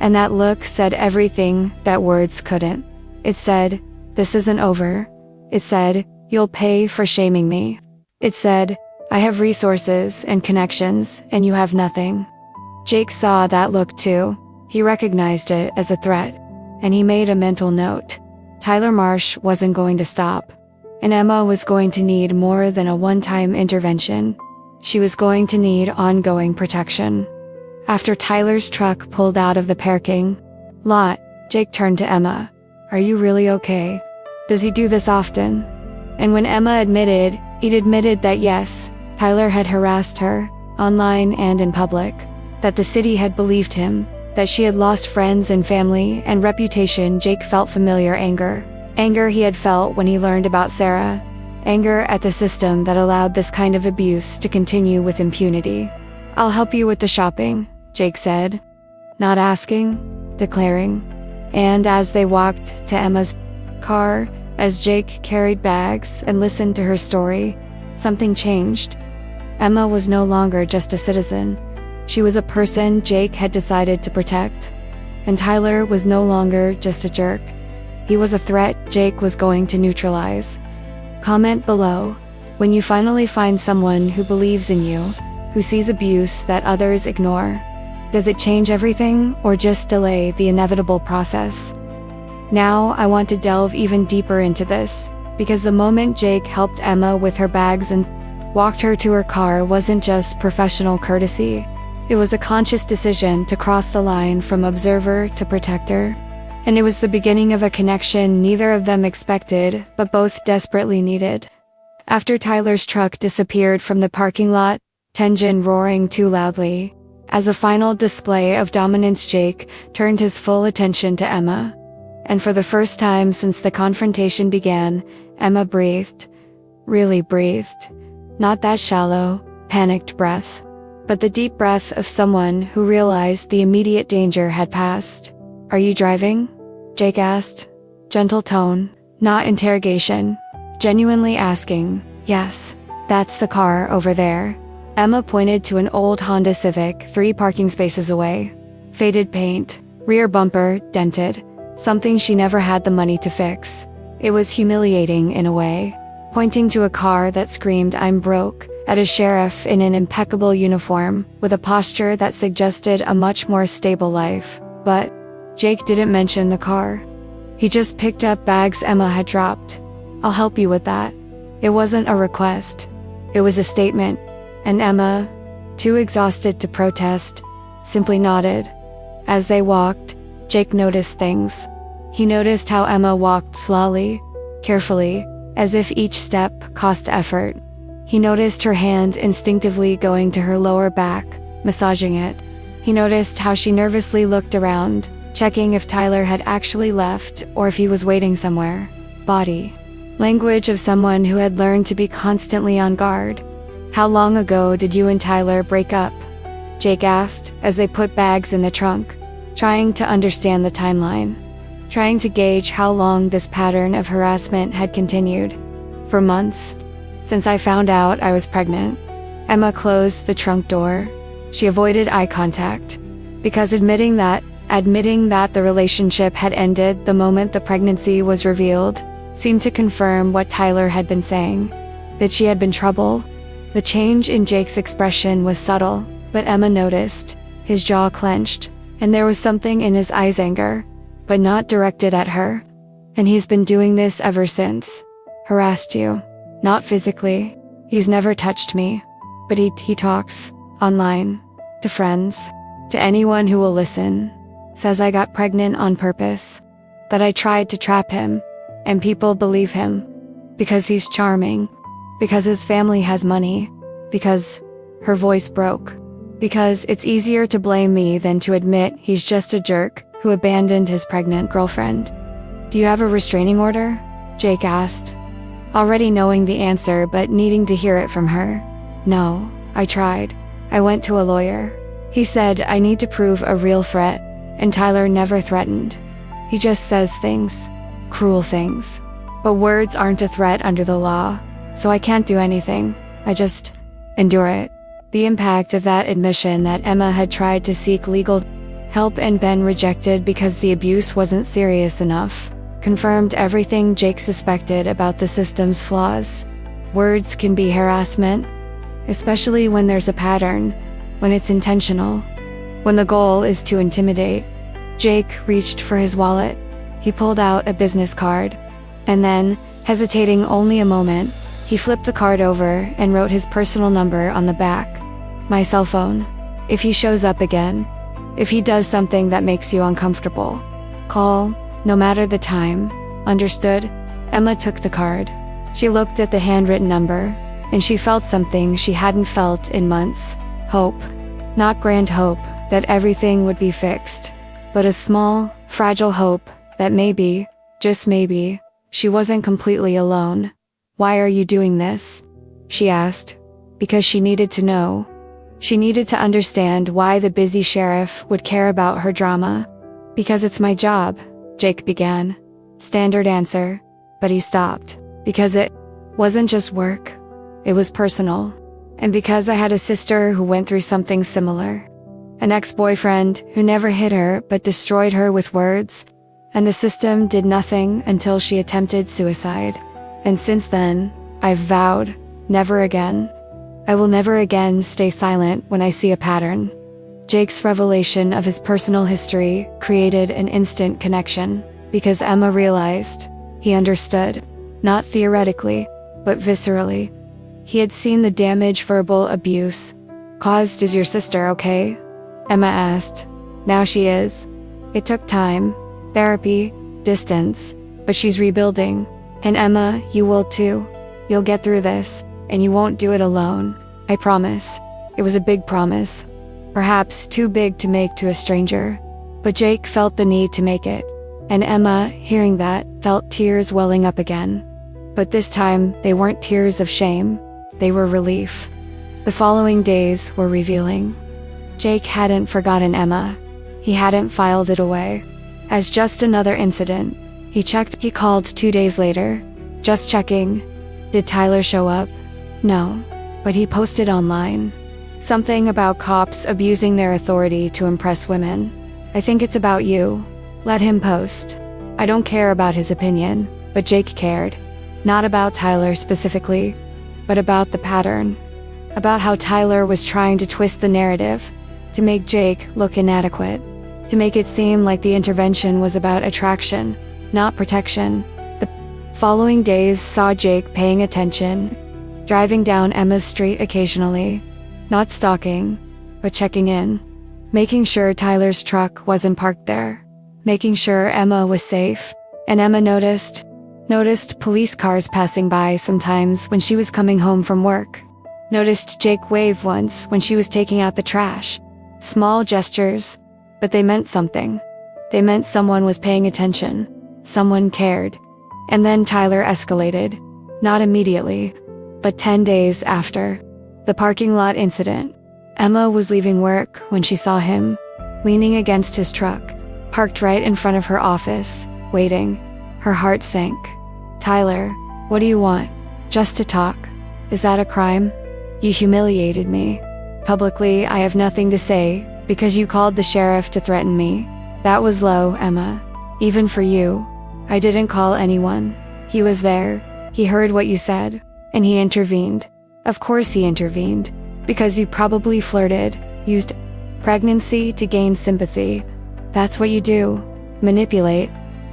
[SPEAKER 1] And that look said everything that words couldn't. It said, "This isn't over." It said, "You'll pay for shaming me." It said, "I have resources and connections, and you have nothing." Jake saw that look too. He recognized it as a threat, and he made a mental note. Tyler Marsh wasn't going to stop, and Emma was going to need more than a one-time intervention. She was going to need ongoing protection. After Tyler's truck pulled out of the parking lot, Jake turned to Emma. "Are you really okay? Does he do this often?" And when Emma he'd admitted that yes, Tyler had harassed her, online and in public, that the city had believed him, that she had lost friends and family and reputation. Jake felt familiar anger. Anger he had felt when he learned about Sarah. Anger at the system that allowed this kind of abuse to continue with impunity. "I'll help you with the shopping," Jake said. Not asking, declaring. And as they walked to Emma's car, as Jake carried bags and listened to her story, something changed. Emma was no longer just a citizen. She was a person Jake had decided to protect. And Tyler was no longer just a jerk. He was a threat Jake was going to neutralize. Comment below when you finally find someone who believes in you, who sees abuse that others ignore. Does it change everything or just delay the inevitable process? Now I want to delve even deeper into this, because the moment Jake helped Emma with her bags and walked her to her car wasn't just professional courtesy. It was a conscious decision to cross the line from observer to protector. And it was the beginning of a connection neither of them expected, but both desperately needed. After Tyler's truck disappeared from the parking lot, engine roaring too loudly, as a final display of dominance, Jake turned his full attention to Emma. And for the first time since the confrontation began, Emma breathed. Really breathed. Not that shallow, panicked breath, but the deep breath of someone who realized the immediate danger had passed. "Are you driving?" Jake asked. Gentle tone, not interrogation. Genuinely asking. "Yes, that's the car over there." Emma pointed to an old Honda Civic 3 parking spaces away. Faded paint, rear bumper dented, something she never had the money to fix. It was humiliating in a way. Pointing to a car that screamed "I'm broke" at a sheriff in an impeccable uniform, with a posture that suggested a much more stable life. But Jake didn't mention the car. He just picked up bags Emma had dropped. "I'll help you with that." It wasn't a request. It was a statement. And Emma, too exhausted to protest, simply nodded. As they walked, Jake noticed things. He noticed how Emma walked slowly, carefully, as if each step cost effort. He noticed her hand instinctively going to her lower back, massaging it. He noticed how she nervously looked around, checking if Tyler had actually left or if he was waiting somewhere. Body language of someone who had learned to be constantly on guard. "How long ago did you and Tyler break up?" Jake asked as they put bags in the trunk, trying to understand the timeline, trying to gauge how long this pattern of harassment had continued. "For months. Since I found out I was pregnant." Emma closed the trunk door. She avoided eye contact. Because admitting that the relationship had ended the moment the pregnancy was revealed seemed to confirm what Tyler had been saying, that she had been trouble. The change in Jake's expression was subtle, but Emma noticed. His jaw clenched, and there was something in his eyes, anger, but not directed at her. And he's been doing this ever since. Harassed you. Not physically. He's never touched me. But he talks. Online. To friends. To anyone who will listen. Says I got pregnant on purpose. That I tried to trap him. And people believe him. Because he's charming. Because his family has money. Because her voice broke. Because it's easier to blame me than to admit he's just a jerk who abandoned his pregnant girlfriend. Do you have a restraining order? Jake asked, already knowing the answer but needing to hear it from her. No, I tried. I went to a lawyer. He said I need to prove a real threat, and Tyler never threatened. He just says things. Cruel things. But words aren't a threat under the law, so I can't do anything. I just endure it. The impact of that admission that Emma had tried to seek legal help and been rejected because the abuse wasn't serious enough confirmed everything Jake suspected about the system's flaws. Words can be harassment, especially when there's a pattern, when it's intentional, when the goal is to intimidate. Jake reached for his wallet. He pulled out a business card, and then, hesitating only a moment, he flipped the card over and wrote his personal number on the back. My cell phone. If he shows up again, if he does something that makes you uncomfortable, call, no matter the time. Understood? Emma took the card. She looked at the handwritten number, and she felt something she hadn't felt in months. Hope. Not grand hope that everything would be fixed, but a small, fragile hope that maybe, just maybe, she wasn't completely alone. Why are you doing this? She asked. Because she needed to know. She needed to understand why the busy sheriff would care about her drama. Because it's my job, Jake began. Standard answer, but he stopped. Because it wasn't just work. It was personal. And because I had a sister who went through something similar. An ex-boyfriend who never hit her but destroyed her with words. And the system did nothing until she attempted suicide. And since then, I've vowed, never again. I will never again stay silent when I see a pattern. Jake's revelation of his personal history created an instant connection, because Emma realized. He understood. Not theoretically, but viscerally. He had seen the damage verbal abuse caused. Is your sister okay? Emma asked. Now she is. It took time, therapy, distance, but she's rebuilding. And Emma, you will too. You'll get through this, and you won't do it alone. I promise. It was a big promise. Perhaps too big to make to a stranger. But Jake felt the need to make it. And Emma, hearing that, felt tears welling up again. But this time, they weren't tears of shame. They were relief. The following days were revealing. Jake hadn't forgotten Emma. He hadn't filed it away as just another incident. He called 2 days later. Just checking. Did Tyler show up? No. But he posted online. Something about cops abusing their authority to impress women. I think it's about you. Let him post. I don't care about his opinion, but Jake cared. Not about Tyler specifically, but about the pattern. About how Tyler was trying to twist the narrative, to make Jake look inadequate, to make it seem like the intervention was about attraction, not protection. The following days saw Jake paying attention, driving down Emma's street occasionally, not stalking, but checking in, making sure Tyler's truck wasn't parked there, making sure Emma was safe. And Emma noticed police cars passing by sometimes when she was coming home from work. Noticed Jake wave once when she was taking out the trash. Small gestures, but they meant something. They meant someone was paying attention. Someone cared. And then Tyler escalated. Not immediately, but 10 days after. The parking lot incident. Emma was leaving work when she saw him, leaning against his truck, parked right in front of her office, waiting. Her heart sank. Tyler, what do you want? Just to talk. Is that a crime? You humiliated me. Publicly, I have nothing to say, Because you called the sheriff to threaten me. That was low, Emma. Even for you. I didn't call anyone. He was there. He heard what you said. And he intervened. Of course he intervened. Because you probably flirted, used pregnancy to gain sympathy. That's what you do. Manipulate.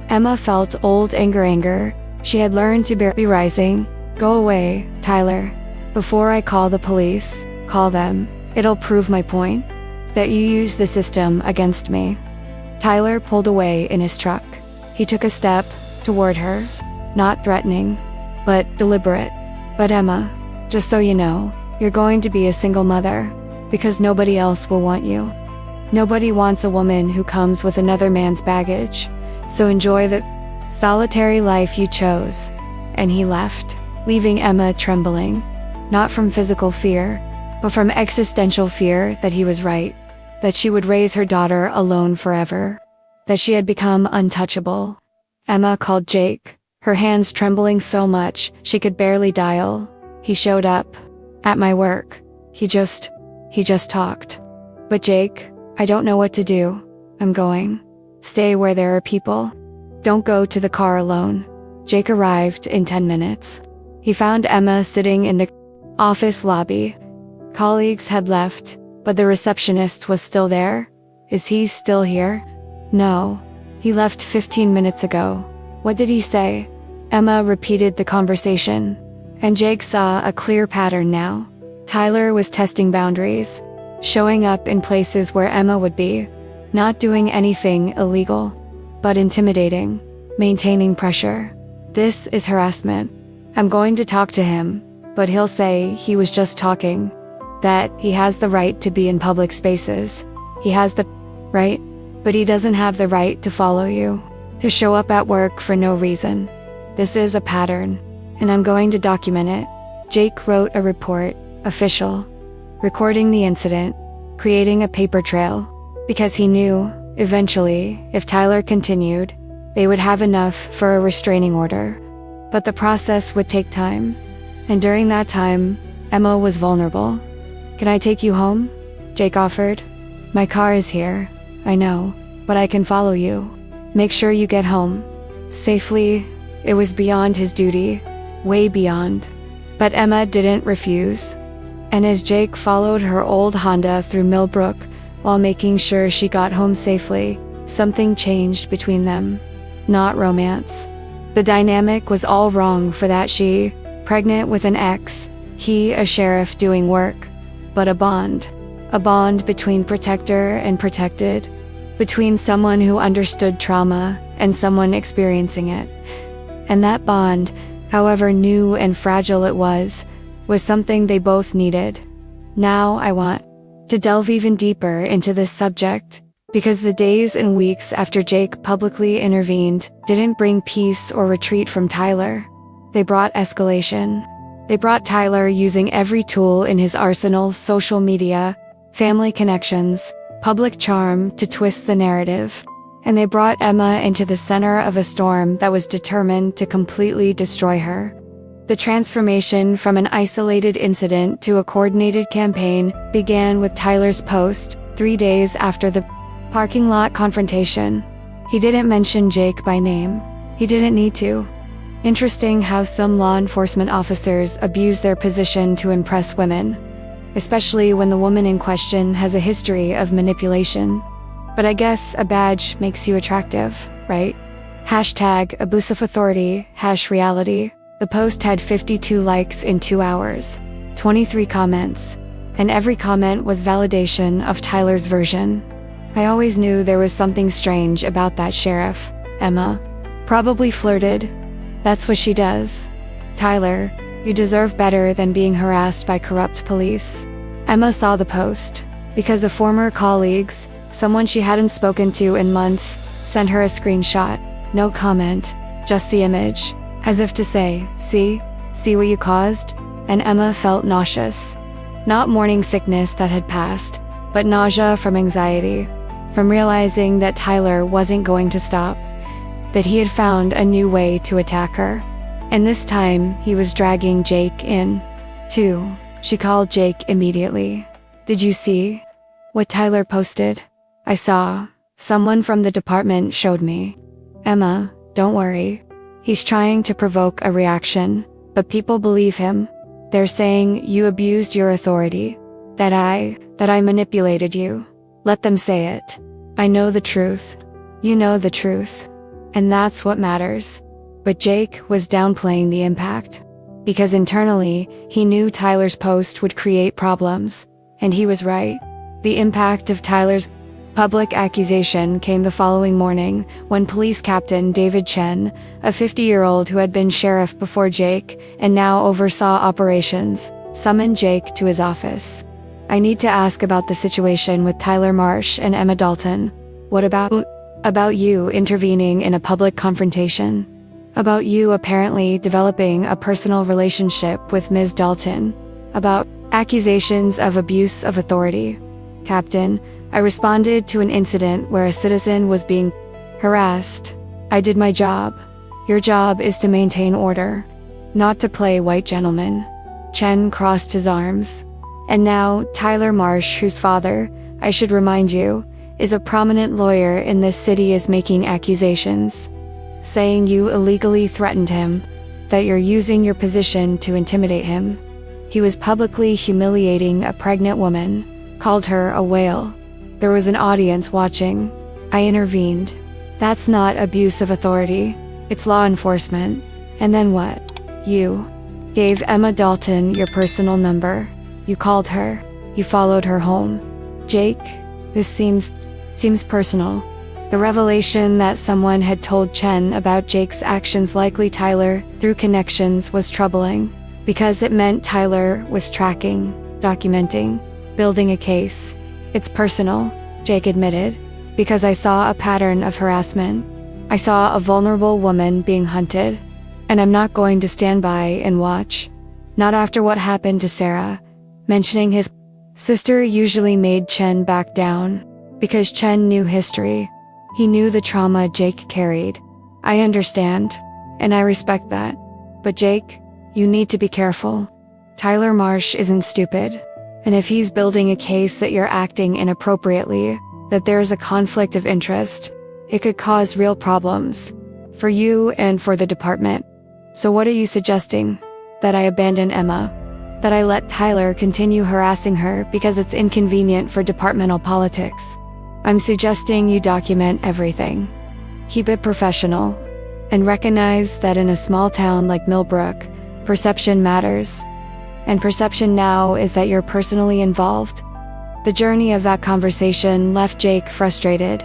[SPEAKER 1] Emma felt old anger. She had learned to be rising. Go away, Tyler. Before I call the police, call them. It'll prove my point. That you use the system against me. Tyler pulled away in his truck. He took a step toward her. Not threatening, but deliberate. But Emma, just so you know, you're going to be a single mother. Because nobody else will want you. Nobody wants a woman who comes with another man's baggage. So enjoy the solitary life you chose. And he left, leaving Emma trembling. Not from physical fear, but from existential fear that he was right. That she would raise her daughter alone forever. That she had become untouchable. Emma called Jake, her hands trembling so much she could barely dial. He showed up. At my work. He just talked. But Jake, I don't know what to do. I'm going. Stay where there are people. Don't go to the car alone. Jake arrived in 10 minutes. He found Emma sitting in the office lobby. Colleagues had left, but the receptionist was still there. Is he still here? No. He left 15 minutes ago. What did he say? Emma repeated the conversation. And Jake saw a clear pattern now. Tyler was testing boundaries. Showing up in places where Emma would be. Not doing anything illegal. But intimidating. Maintaining pressure. This is harassment. I'm going to talk to him. But he'll say he was just talking. That he has the right to be in public spaces. He has the right, but he doesn't have the right to follow you. To show up at work for no reason. This is a pattern. And I'm going to document it. Jake wrote a report, official. Recording the incident. Creating a paper trail. Because he knew, eventually, if Tyler continued, they would have enough for a restraining order. But the process would take time. And during that time, Emma was vulnerable. Can I take you home? Jake offered. My car is here. I know, but I can follow you. Make sure you get home. Safely. It was beyond his duty. Way beyond. But Emma didn't refuse. And as Jake followed her old Honda through Millbrook, while making sure she got home safely, something changed between them. Not romance. The dynamic was all wrong for that she, pregnant with an ex, he a sheriff doing work. But a bond. A bond between protector and protected. Between someone who understood trauma and someone experiencing it. And that bond, however new and fragile it was something they both needed. Now I want to delve even deeper into this subject, because the days and weeks after Jake publicly intervened didn't bring peace or retreat from Tyler. They brought escalation. They brought Tyler using every tool in his arsenal: social media, family connections, public charm to twist the narrative. And they brought Emma into the center of a storm that was determined to completely destroy her. The transformation from an isolated incident to a coordinated campaign began with Tyler's post, 3 days after the parking lot confrontation. He didn't mention Jake by name. He didn't need to. Interesting how some law enforcement officers abuse their position to impress women, especially when the woman in question has a history of manipulation. But I guess a badge makes you attractive, right? Hashtag abusive authority, #reality. The post had 52 likes in 2 hours, 23 comments, and every comment was validation of Tyler's version. I always knew there was something strange about that sheriff, Emma. Probably flirted. That's what she does. Tyler, you deserve better than being harassed by corrupt police. Emma saw the post, because a former colleagues, someone she hadn't spoken to in months, sent her a screenshot. No comment, just the image. As if to say, see what you caused? And Emma felt nauseous. Not morning sickness that had passed, but nausea from anxiety. From realizing that Tyler wasn't going to stop. That he had found a new way to attack her. And this time, he was dragging Jake in. Too. She called Jake immediately. Did you see? What Tyler posted? I saw. Someone from the department showed me. Emma, don't worry. He's trying to provoke a reaction, but people believe him. They're saying you abused your authority. That I manipulated you. Let them say it. I know the truth. You know the truth. And that's what matters. But Jake was downplaying the impact. Because internally, he knew Tyler's post would create problems. And he was right. The impact of Tyler's public accusation came the following morning when Police Captain David Chen, a 50-year-old who had been sheriff before Jake and now oversaw operations, summoned Jake to his office. I need to ask about the situation with Tyler Marsh and Emma Dalton. What about you intervening in a public confrontation? About you apparently developing a personal relationship with Ms. Dalton? About accusations of abuse of authority? Captain, I responded to an incident where a citizen was being harassed. I did my job. Your job is to maintain order, not to play white gentleman. Chen crossed his arms. And now, Tyler Marsh, whose father, I should remind you, is a prominent lawyer in this city, is making accusations, saying you illegally threatened him, that you're using your position to intimidate him. He was publicly humiliating a pregnant woman, called her a whale. There was an audience watching. I intervened. That's not abuse of authority. It's law enforcement. And then what? You gave Emma Dalton your personal number. You called her. You followed her home. Jake, this seems personal. The revelation that someone had told Chen about Jake's actions, likely Tyler, through connections, was troubling. Because it meant Tyler was tracking, documenting, building a case. It's personal, Jake admitted, because I saw a pattern of harassment. I saw a vulnerable woman being hunted. And I'm not going to stand by and watch. Not after what happened to Sarah. Mentioning his sister usually made Chen back down, because Chen knew history. He knew the trauma Jake carried. I understand, and I respect that. But Jake, you need to be careful. Tyler Marsh isn't stupid. And if he's building a case that you're acting inappropriately, that there's a conflict of interest, it could cause real problems. For you and for the department. So what are you suggesting? That I abandon Emma? That I let Tyler continue harassing her because it's inconvenient for departmental politics? I'm suggesting you document everything. Keep it professional. And recognize that in a small town like Millbrook, perception matters. And perception now is that you're personally involved. The journey of that conversation left Jake frustrated.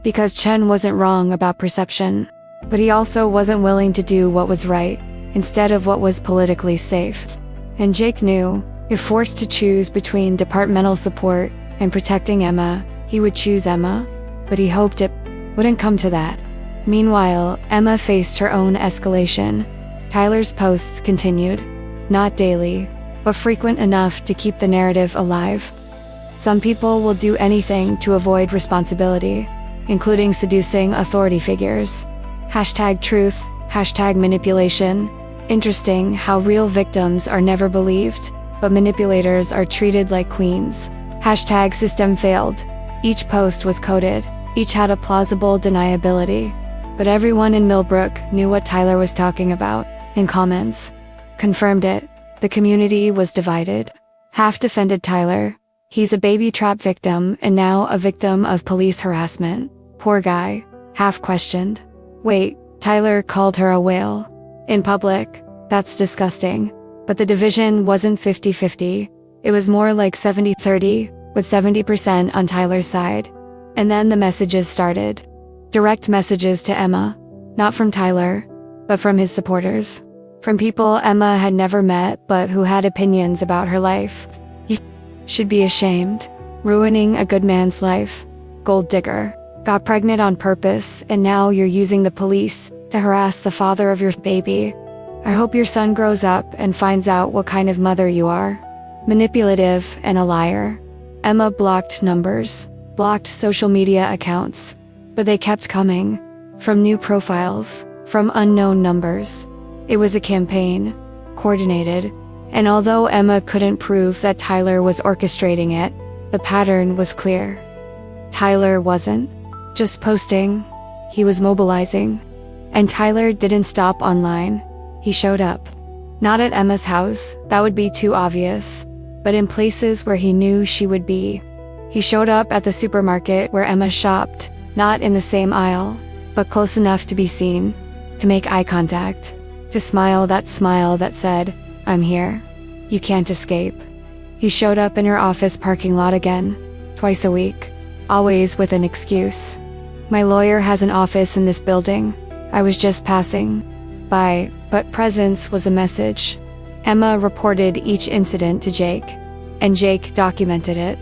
[SPEAKER 1] Because Chen wasn't wrong about perception. But he also wasn't willing to do what was right, instead of what was politically safe. And Jake knew, if forced to choose between departmental support and protecting Emma, he would choose Emma, but he hoped it wouldn't come to that. Meanwhile, Emma faced her own escalation. Tyler's posts continued, not daily, but frequent enough to keep the narrative alive. Some people will do anything to avoid responsibility, including seducing authority figures. #truth, #manipulation. Interesting how real victims are never believed, but manipulators are treated like queens. #system failed. Each post was coded, each had a plausible deniability. But everyone in Millbrook knew what Tyler was talking about, in comments. Confirmed it. The community was divided. Half defended Tyler. He's a baby trap victim and now a victim of police harassment. Poor guy. Half questioned. Wait, Tyler called her a whale. In public, that's disgusting. But the division wasn't 50-50. It was more like 70-30, with 70% on Tyler's side. And then the messages started. Direct messages to Emma. Not from Tyler, but from his supporters. From people Emma had never met but who had opinions about her life. You should be ashamed. Ruining a good man's life. Gold digger. Got pregnant on purpose, and now you're using the police to harass the father of your baby. I hope your son grows up and finds out what kind of mother you are. Manipulative and a liar. Emma blocked numbers, blocked social media accounts, but they kept coming. From new profiles, from unknown numbers. It was a campaign, coordinated, and although Emma couldn't prove that Tyler was orchestrating it, The pattern was clear. Tyler wasn't just posting, he was mobilizing. And Tyler didn't stop online. He showed up. Not at Emma's house, that would be too obvious, but in places where he knew she would be. He showed up at the supermarket where Emma shopped, not in the same aisle, but close enough to be seen, to make eye contact, to smile that said, "I'm here. You can't escape." He showed up in her office parking lot again, twice a week, always with an excuse. "My lawyer has an office in this building. I was just passing by," but presence was a message. Emma reported each incident to Jake, and Jake documented it.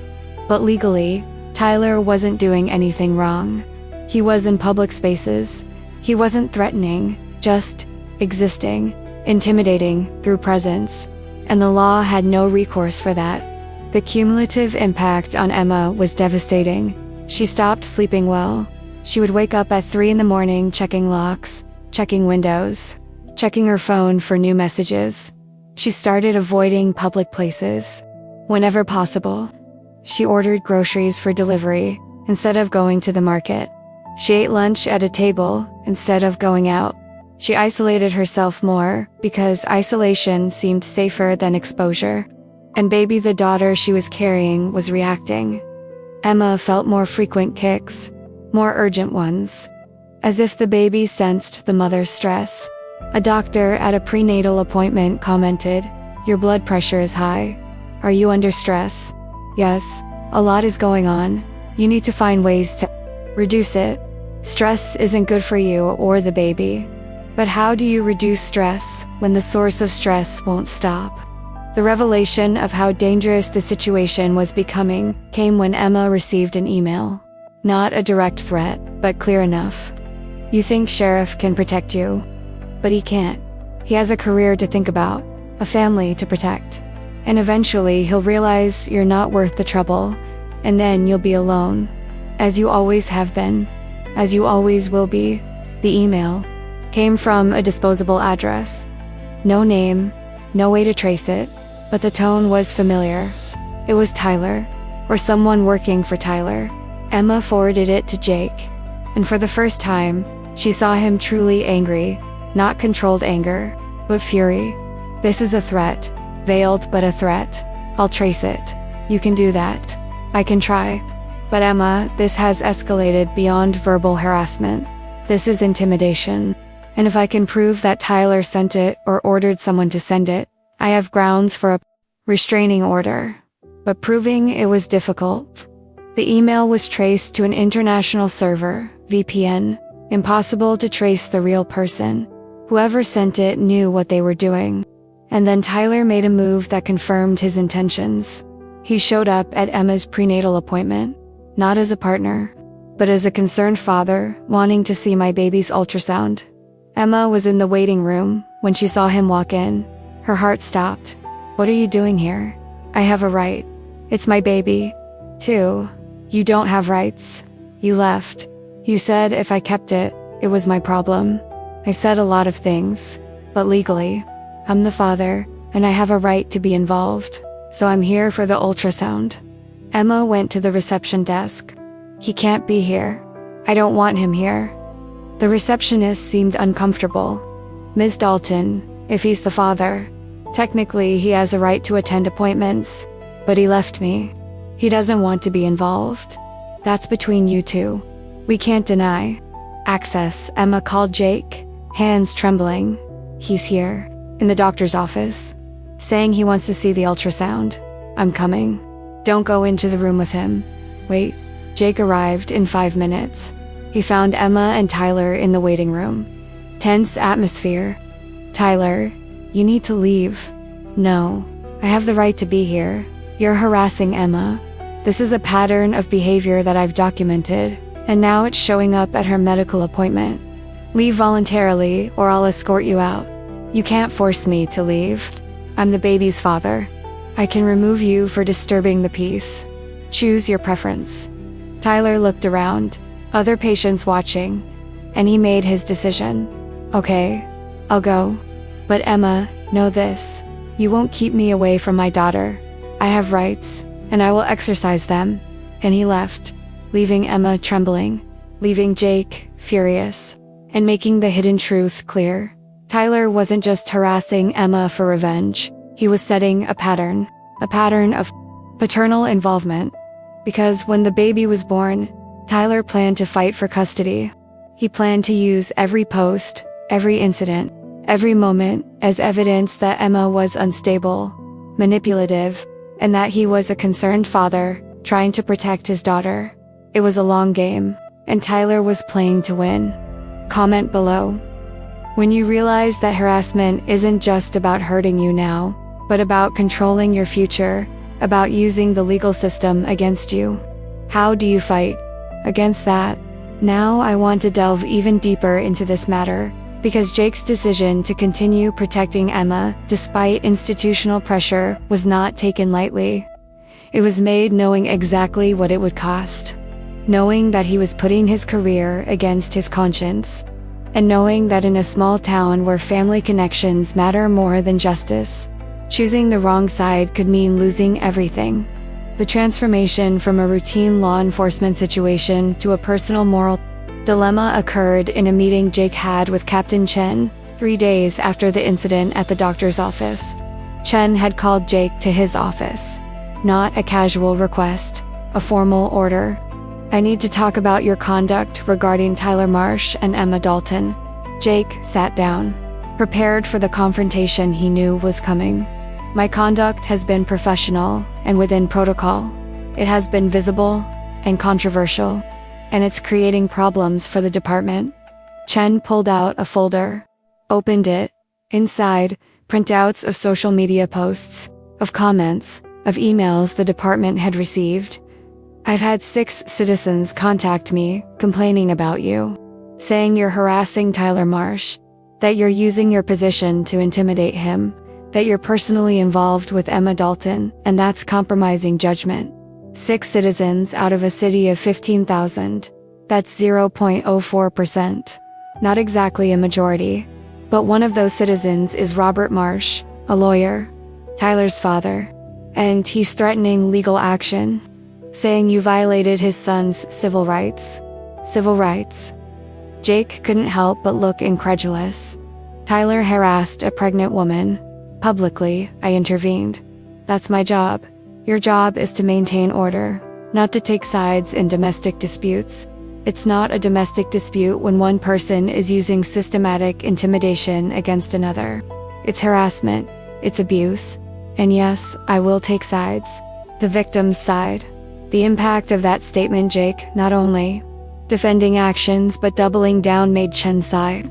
[SPEAKER 1] But legally, Tyler wasn't doing anything wrong. He was in public spaces. He wasn't threatening, just existing, intimidating through presence, and the law had no recourse for that. The cumulative impact on Emma was devastating. She stopped sleeping well. She would wake up at 3 in the morning checking locks, checking windows, checking her phone for new messages. She started avoiding public places. Whenever possible, she ordered groceries for delivery instead of going to the market. She ate lunch at a table instead of going out. She isolated herself more because isolation seemed safer than exposure. And baby, the daughter she was carrying, was reacting. Emma felt more frequent kicks, more urgent ones, as if the baby sensed the mother's stress. A doctor at a prenatal appointment commented, "Your blood pressure is high. Are you under stress?" "Yes, a lot is going on. You need to find ways to reduce it. Stress isn't good for you or the baby." But how do you reduce stress when the source of stress won't stop? The revelation of how dangerous the situation was becoming came when Emma received an email. Not a direct threat, but clear enough. "You think Sheriff can protect you, but he can't. He has a career to think about, a family to protect. And eventually he'll realize you're not worth the trouble, and then you'll be alone. As you always have been. As you always will be." The email came from a disposable address. No name, no way to trace it, but the tone was familiar. It was Tyler, or someone working for Tyler. Emma forwarded it to Jake, and for the first time, she saw him truly angry, not controlled anger, but fury. "This is a threat, veiled but a threat. I'll trace it. You can do that. I can try. But Emma, this has escalated beyond verbal harassment. This is intimidation. And if I can prove that Tyler sent it or ordered someone to send it, I have grounds for a restraining order." But proving it was difficult. The email was traced to an international server, VPN, impossible to trace the real person. Whoever sent it knew what they were doing. And then Tyler made a move that confirmed his intentions. He showed up at Emma's prenatal appointment, not as a partner, but as a concerned father wanting to see my baby's ultrasound. Emma was in the waiting room when she saw him walk in. Her heart stopped. "What are you doing here?" "I have a right. It's my baby, too." "You don't have rights. You left. You said if I kept it, it was my problem." "I said a lot of things, but legally, I'm the father, and I have a right to be involved, so I'm here for the ultrasound." Emma went to the reception desk. "He can't be here. I don't want him here." The receptionist seemed uncomfortable. "Ms. Dalton, if he's the father, technically he has a right to attend appointments, but he left me. He doesn't want to be involved. That's between you two. We can't deny access." Emma called Jake, hands trembling. "He's here, in the doctor's office, saying he wants to see the ultrasound. I'm coming. Don't go into the room with him." "Wait." Jake arrived in 5 minutes. He found Emma and Tyler in the waiting room. Tense atmosphere. "Tyler, you need to leave." "No, I have the right to be here. You're harassing Emma. This is a pattern of behavior that I've documented, and now it's showing up at her medical appointment. Leave voluntarily or I'll escort you out. You can't force me to leave. I'm the baby's father. I can remove you for disturbing the peace. Choose your preference." Tyler looked around, other patients watching, and he made his decision. "Okay, I'll go. But Emma, know this. You won't keep me away from my daughter. I have rights. and I will exercise them. And he left, leaving Emma trembling, leaving Jake furious, and making the hidden truth clear. Tyler wasn't just harassing Emma for revenge. He was setting a pattern of paternal involvement. Because when the baby was born, Tyler planned to fight for custody. He planned to use every post, every incident, every moment as evidence that Emma was unstable, manipulative, and that he was a concerned father trying to protect his daughter. It was a long game, and Tyler was playing to win. Comment below. When you realize that harassment isn't just about hurting you now, but about controlling your future, about using the legal system against you. How do you fight against that? Now I want to delve even deeper into this matter, because Jake's decision to continue protecting Emma despite institutional pressure was not taken lightly. It was made knowing exactly what it would cost, knowing that he was putting his career against his conscience, and knowing that in a small town where family connections matter more than justice, choosing the wrong side could mean losing everything. The transformation from a routine law enforcement situation to a personal moral dilemma occurred in a meeting Jake had with Captain Chen 3 days after the incident at the doctor's office. Chen had called Jake to his office. Not a casual request, a formal order. I need to talk about your conduct regarding Tyler Marsh and Emma Dalton. Jake sat down, prepared for the confrontation he knew was coming. My conduct has been professional and within protocol. It has been visible and controversial, and it's creating problems for the department. Chen pulled out a folder, opened it. Inside, printouts of social media posts, of comments, of emails the department had received. I've had 6 citizens contact me, complaining about you, saying you're harassing Tyler Marsh, that you're using your position to intimidate him, that you're personally involved with Emma Dalton, and that's compromising judgment. 6 citizens out of a city of 15,000. That's 0.04%. Not exactly a majority, but one of those citizens is Robert Marsh, a lawyer, Tyler's father, and he's threatening legal action, saying you violated his son's civil rights. Civil rights. Jake couldn't help but look incredulous. Tyler harassed a pregnant woman. Publicly, I intervened. That's my job. Your job is to maintain order, not to take sides in domestic disputes. It's not a domestic dispute when one person is using systematic intimidation against another. It's harassment. It's abuse. And yes, I will take sides. The victim's side. The impact of that statement, Jake, not only defending actions but doubling down, made Chen's side.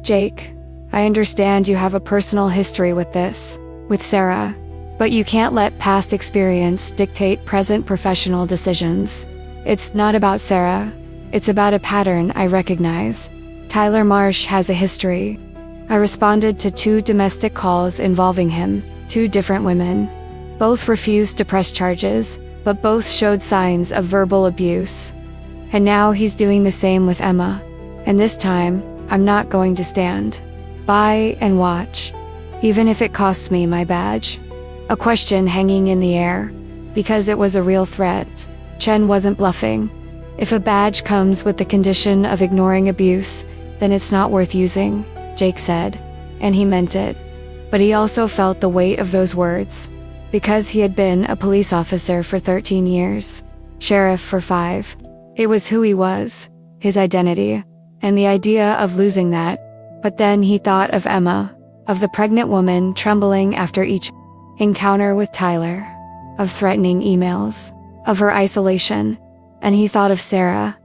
[SPEAKER 1] Jake, I understand you have a personal history with this, with Sarah, but you can't let past experience dictate present professional decisions. It's not about Sarah. It's about a pattern I recognize. Tyler Marsh has a history. I responded to 2 domestic calls involving him, 2 different women. Both refused to press charges, but both showed signs of verbal abuse. And now he's doing the same with Emma. And this time, I'm not going to stand by and watch, even if it costs me my badge. A question hanging in the air, because it was a real threat. Chen wasn't bluffing. If a badge comes with the condition of ignoring abuse, then it's not worth using, Jake said, and he meant it. But he also felt the weight of those words, because he had been a police officer for 13 years, sheriff for 5. It was who he was, his identity, and the idea of losing that. But then he thought of Emma, of the pregnant woman trembling after each encounter with Tyler, of threatening emails, of her isolation, and he thought of Sarah,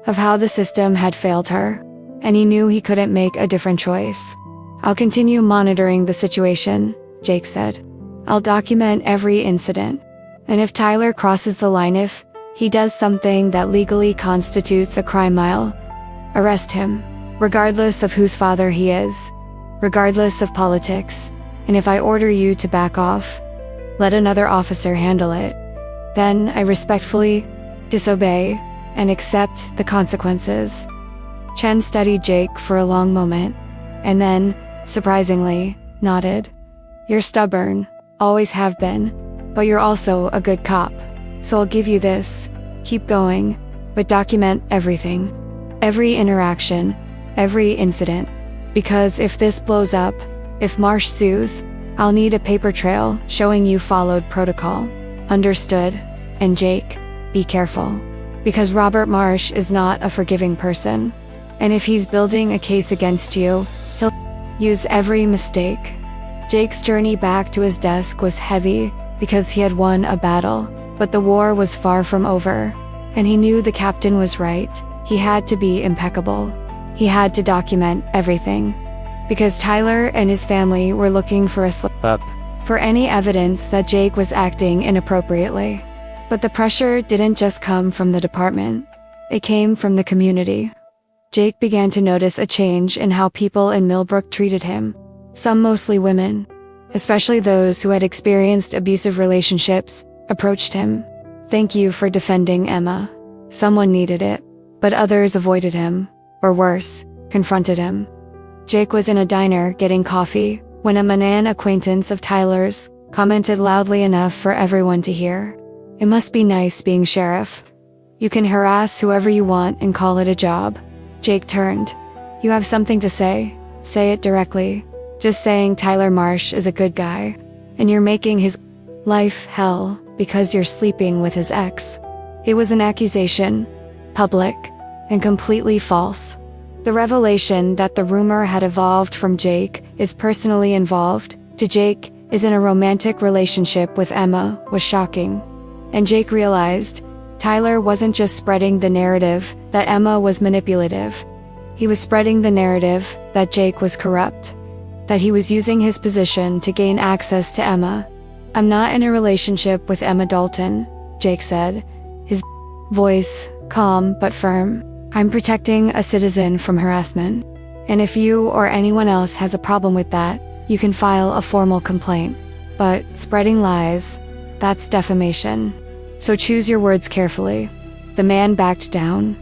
[SPEAKER 1] of how the system had failed her, and he knew he couldn't make a different choice. I'll continue monitoring the situation, Jake said. I'll document every incident, and if Tyler crosses the line, if he does something that legally constitutes a crime, I'll arrest him. Regardless of whose father he is, regardless of politics, and if I order you to back off, let another officer handle it, then I respectfully disobey and accept the consequences. Chen studied Jake for a long moment, and then, surprisingly, nodded. You're stubborn, always have been, but you're also a good cop. So I'll give you this. Keep going, but document everything. Every interaction, every incident. Because if this blows up, if Marsh sues, I'll need a paper trail showing you followed protocol. Understood? And Jake, be careful. Because Robert Marsh is not a forgiving person. And if he's building a case against you, he'll use every mistake. Jake's journey back to his desk was heavy because he had won a battle, but the war was far from over. And he knew the captain was right. He had to be impeccable. He had to document everything. Because Tyler and his family were looking for a slip-up, for any evidence that Jake was acting inappropriately. But the pressure didn't just come from the department. It came from the community. Jake began to notice a change in how people in Millbrook treated him. Some, mostly women, especially those who had experienced abusive relationships, approached him. Thank you for defending Emma. Someone needed it. But others avoided him, or worse, confronted him. Jake was in a diner getting coffee when a Manan acquaintance of Tyler's commented loudly enough for everyone to hear. It must be nice being sheriff. You can harass whoever you want and call it a job. Jake turned. You have something to say? Say it directly. Just saying Tyler Marsh is a good guy, and you're making his life hell because you're sleeping with his ex. It was an accusation, public, and completely false. The revelation that the rumor had evolved from Jake is personally involved to Jake is in a romantic relationship with Emma was shocking. And Jake realized Tyler wasn't just spreading the narrative that Emma was manipulative. He was spreading the narrative that Jake was corrupt, that he was using his position to gain access to Emma. I'm not in a relationship with Emma Dalton, Jake said, his voice calm but firm. I'm protecting a citizen from harassment. And if you or anyone else has a problem with that, you can file a formal complaint. But spreading lies, that's defamation. So choose your words carefully. The man backed down,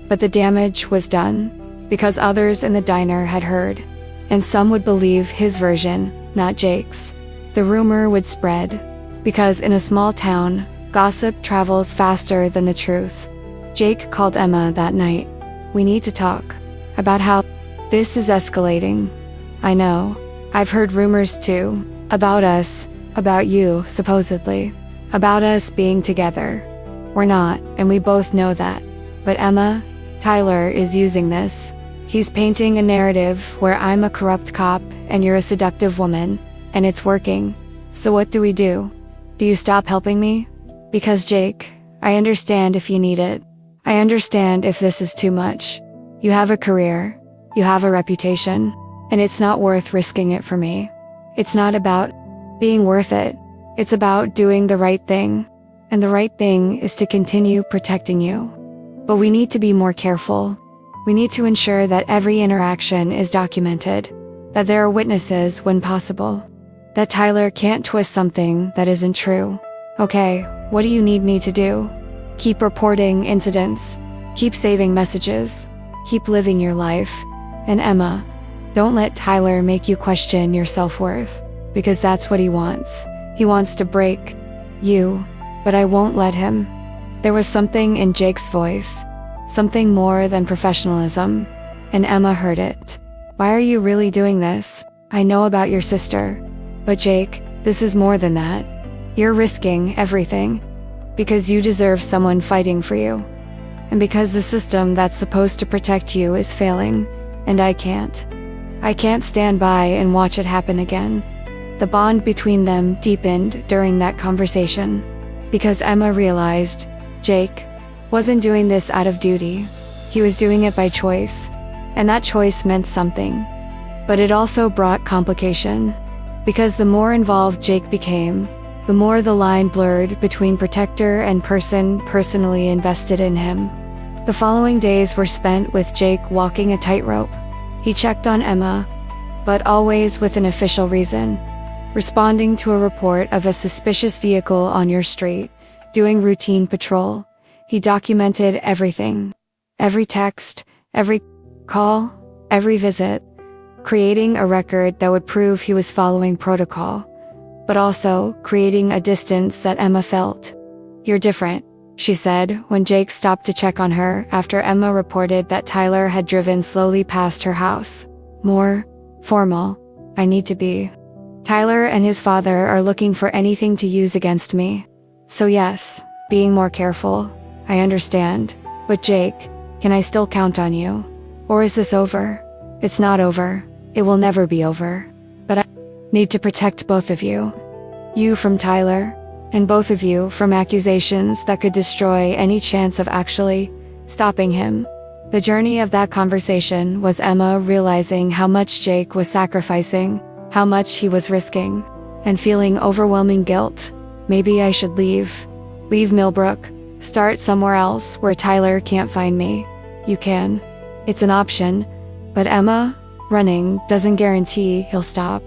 [SPEAKER 1] but the damage was done, because others in the diner had heard. And some would believe his version, not Jake's. The rumor would spread, because in a small town, gossip travels faster than the truth. Jake called Emma that night. We need to talk about how this is escalating. I know. I've heard rumors too. About us, about you, supposedly. About us being together. We're not, and we both know that. But Emma, Tyler is using this. He's painting a narrative where I'm a corrupt cop and you're a seductive woman, and it's working. So what do we do? Do you stop helping me? Because Jake, I understand if you need it. I understand if this is too much. You have a career. You have a reputation. And it's not worth risking it for me. It's not about being worth it. It's about doing the right thing. And the right thing is to continue protecting you. But we need to be more careful. We need to ensure that every interaction is documented. That there are witnesses when possible. That Tyler can't twist something that isn't true. Okay, what do you need me to do? Keep reporting incidents. Keep saving messages. Keep living your life. And Emma, don't let Tyler make you question your self-worth. Because that's what he wants. He wants to break you. But I won't let him. There was something in Jake's voice. Something more than professionalism. And Emma heard it. Why are you really doing this? I know about your sister. But Jake, this is more than that. You're risking everything. Because you deserve someone fighting for you. And because the system that's supposed to protect you is failing. And I can't. I can't stand by and watch it happen again. The bond between them deepened during that conversation. Because Emma realized Jake wasn't doing this out of duty. He was doing it by choice. And that choice meant something. But it also brought complication. Because the more involved Jake became, the more the line blurred between protector and person personally invested in him. The following days were spent with Jake walking a tightrope. He checked on Emma, but always with an official reason. Responding to a report of a suspicious vehicle on your street, doing routine patrol. He documented everything. Every text, every call, every visit. Creating a record that would prove he was following protocol. But also creating a distance that Emma felt. You're different, she said when Jake stopped to check on her after Emma reported that Tyler had driven slowly past her house. More formal. I need to be. Tyler and his father are looking for anything to use against me. So yes, being more careful. I understand. But Jake, can I still count on you? Or is this over? It's not over. It will never be over. But I need to protect both of you. You from Tyler, and both of you from accusations that could destroy any chance of actually stopping him. The journey of that conversation was Emma realizing how much Jake was sacrificing, how much he was risking, and feeling overwhelming guilt. Maybe I should leave. Leave Millbrook. Start somewhere else where Tyler can't find me. You can. It's an option. But Emma, running doesn't guarantee he'll stop.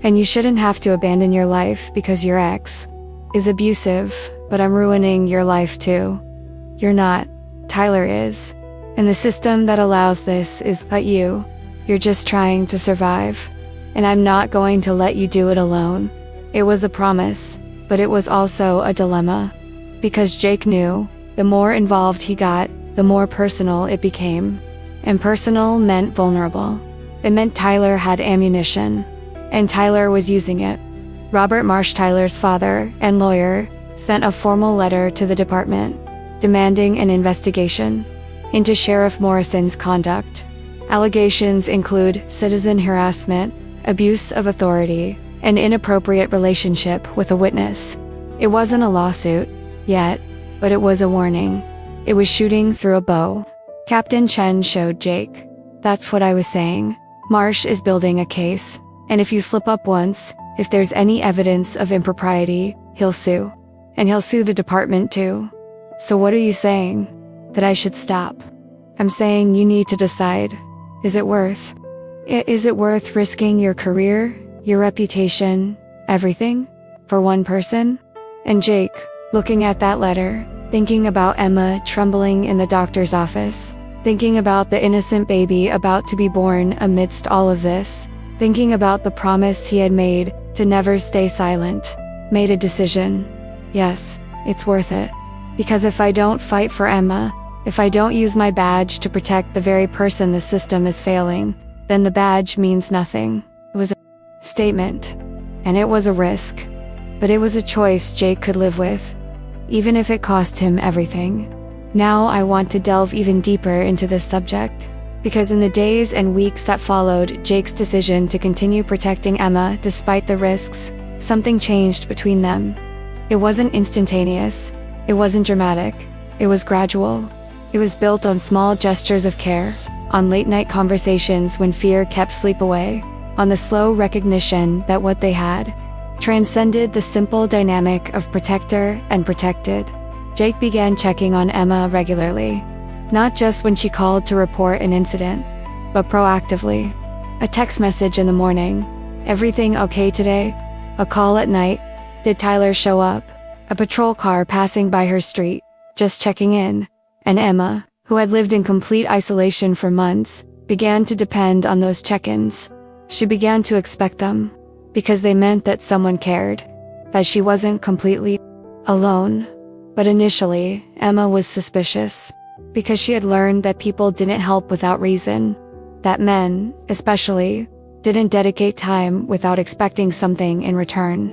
[SPEAKER 1] And you shouldn't have to abandon your life because your ex is abusive, but I'm ruining your life too. You're not. Tyler is. And the system that allows this is not you. You're just trying to survive. And I'm not going to let you do it alone. It was a promise, but it was also a dilemma. Because Jake knew, the more involved he got, the more personal it became. And personal meant vulnerable. It meant Tyler had ammunition. And Tyler was using it. Robert Marsh, Tyler's father and lawyer, sent a formal letter to the department, demanding an investigation into Sheriff Morrison's conduct. Allegations include citizen harassment, abuse of authority, and inappropriate relationship with a witness. It wasn't a lawsuit yet, but it was a warning. It was shooting through a bow. Captain Chen showed Jake. That's what I was saying. Marsh is building a case, and if you slip up once, if there's any evidence of impropriety, he'll sue. And he'll sue the department too. So what are you saying? That I should stop? I'm saying you need to decide. Is it worth risking your career, your reputation, everything, for one person? And Jake, looking at that letter, thinking about Emma trembling in the doctor's office, thinking about the innocent baby about to be born amidst all of this, thinking about the promise he had made to never stay silent, made a decision. Yes, it's worth it. Because if I don't fight for Emma, if I don't use my badge to protect the very person the system is failing, then the badge means nothing. It was a statement. And it was a risk. But it was a choice Jake could live with, even if it cost him everything. Now I want to delve even deeper into this subject, because in the days and weeks that followed Jake's decision to continue protecting Emma despite the risks, something changed between them. It wasn't instantaneous. It wasn't dramatic. It was gradual. It was built on small gestures of care, on late-night conversations when fear kept sleep away, on the slow recognition that what they had transcended the simple dynamic of protector and protected. Jake began checking on Emma regularly, not just when she called to report an incident, but proactively. A text message in the morning. Everything okay today? A call at night. Did Tyler show up? A patrol car passing by her street, just checking in. And Emma, who had lived in complete isolation for months, began to depend on those check-ins. She began to expect them, because they meant that someone cared, that she wasn't completely alone. But initially, Emma was suspicious, because she had learned that people didn't help without reason, that men, especially, didn't dedicate time without expecting something in return.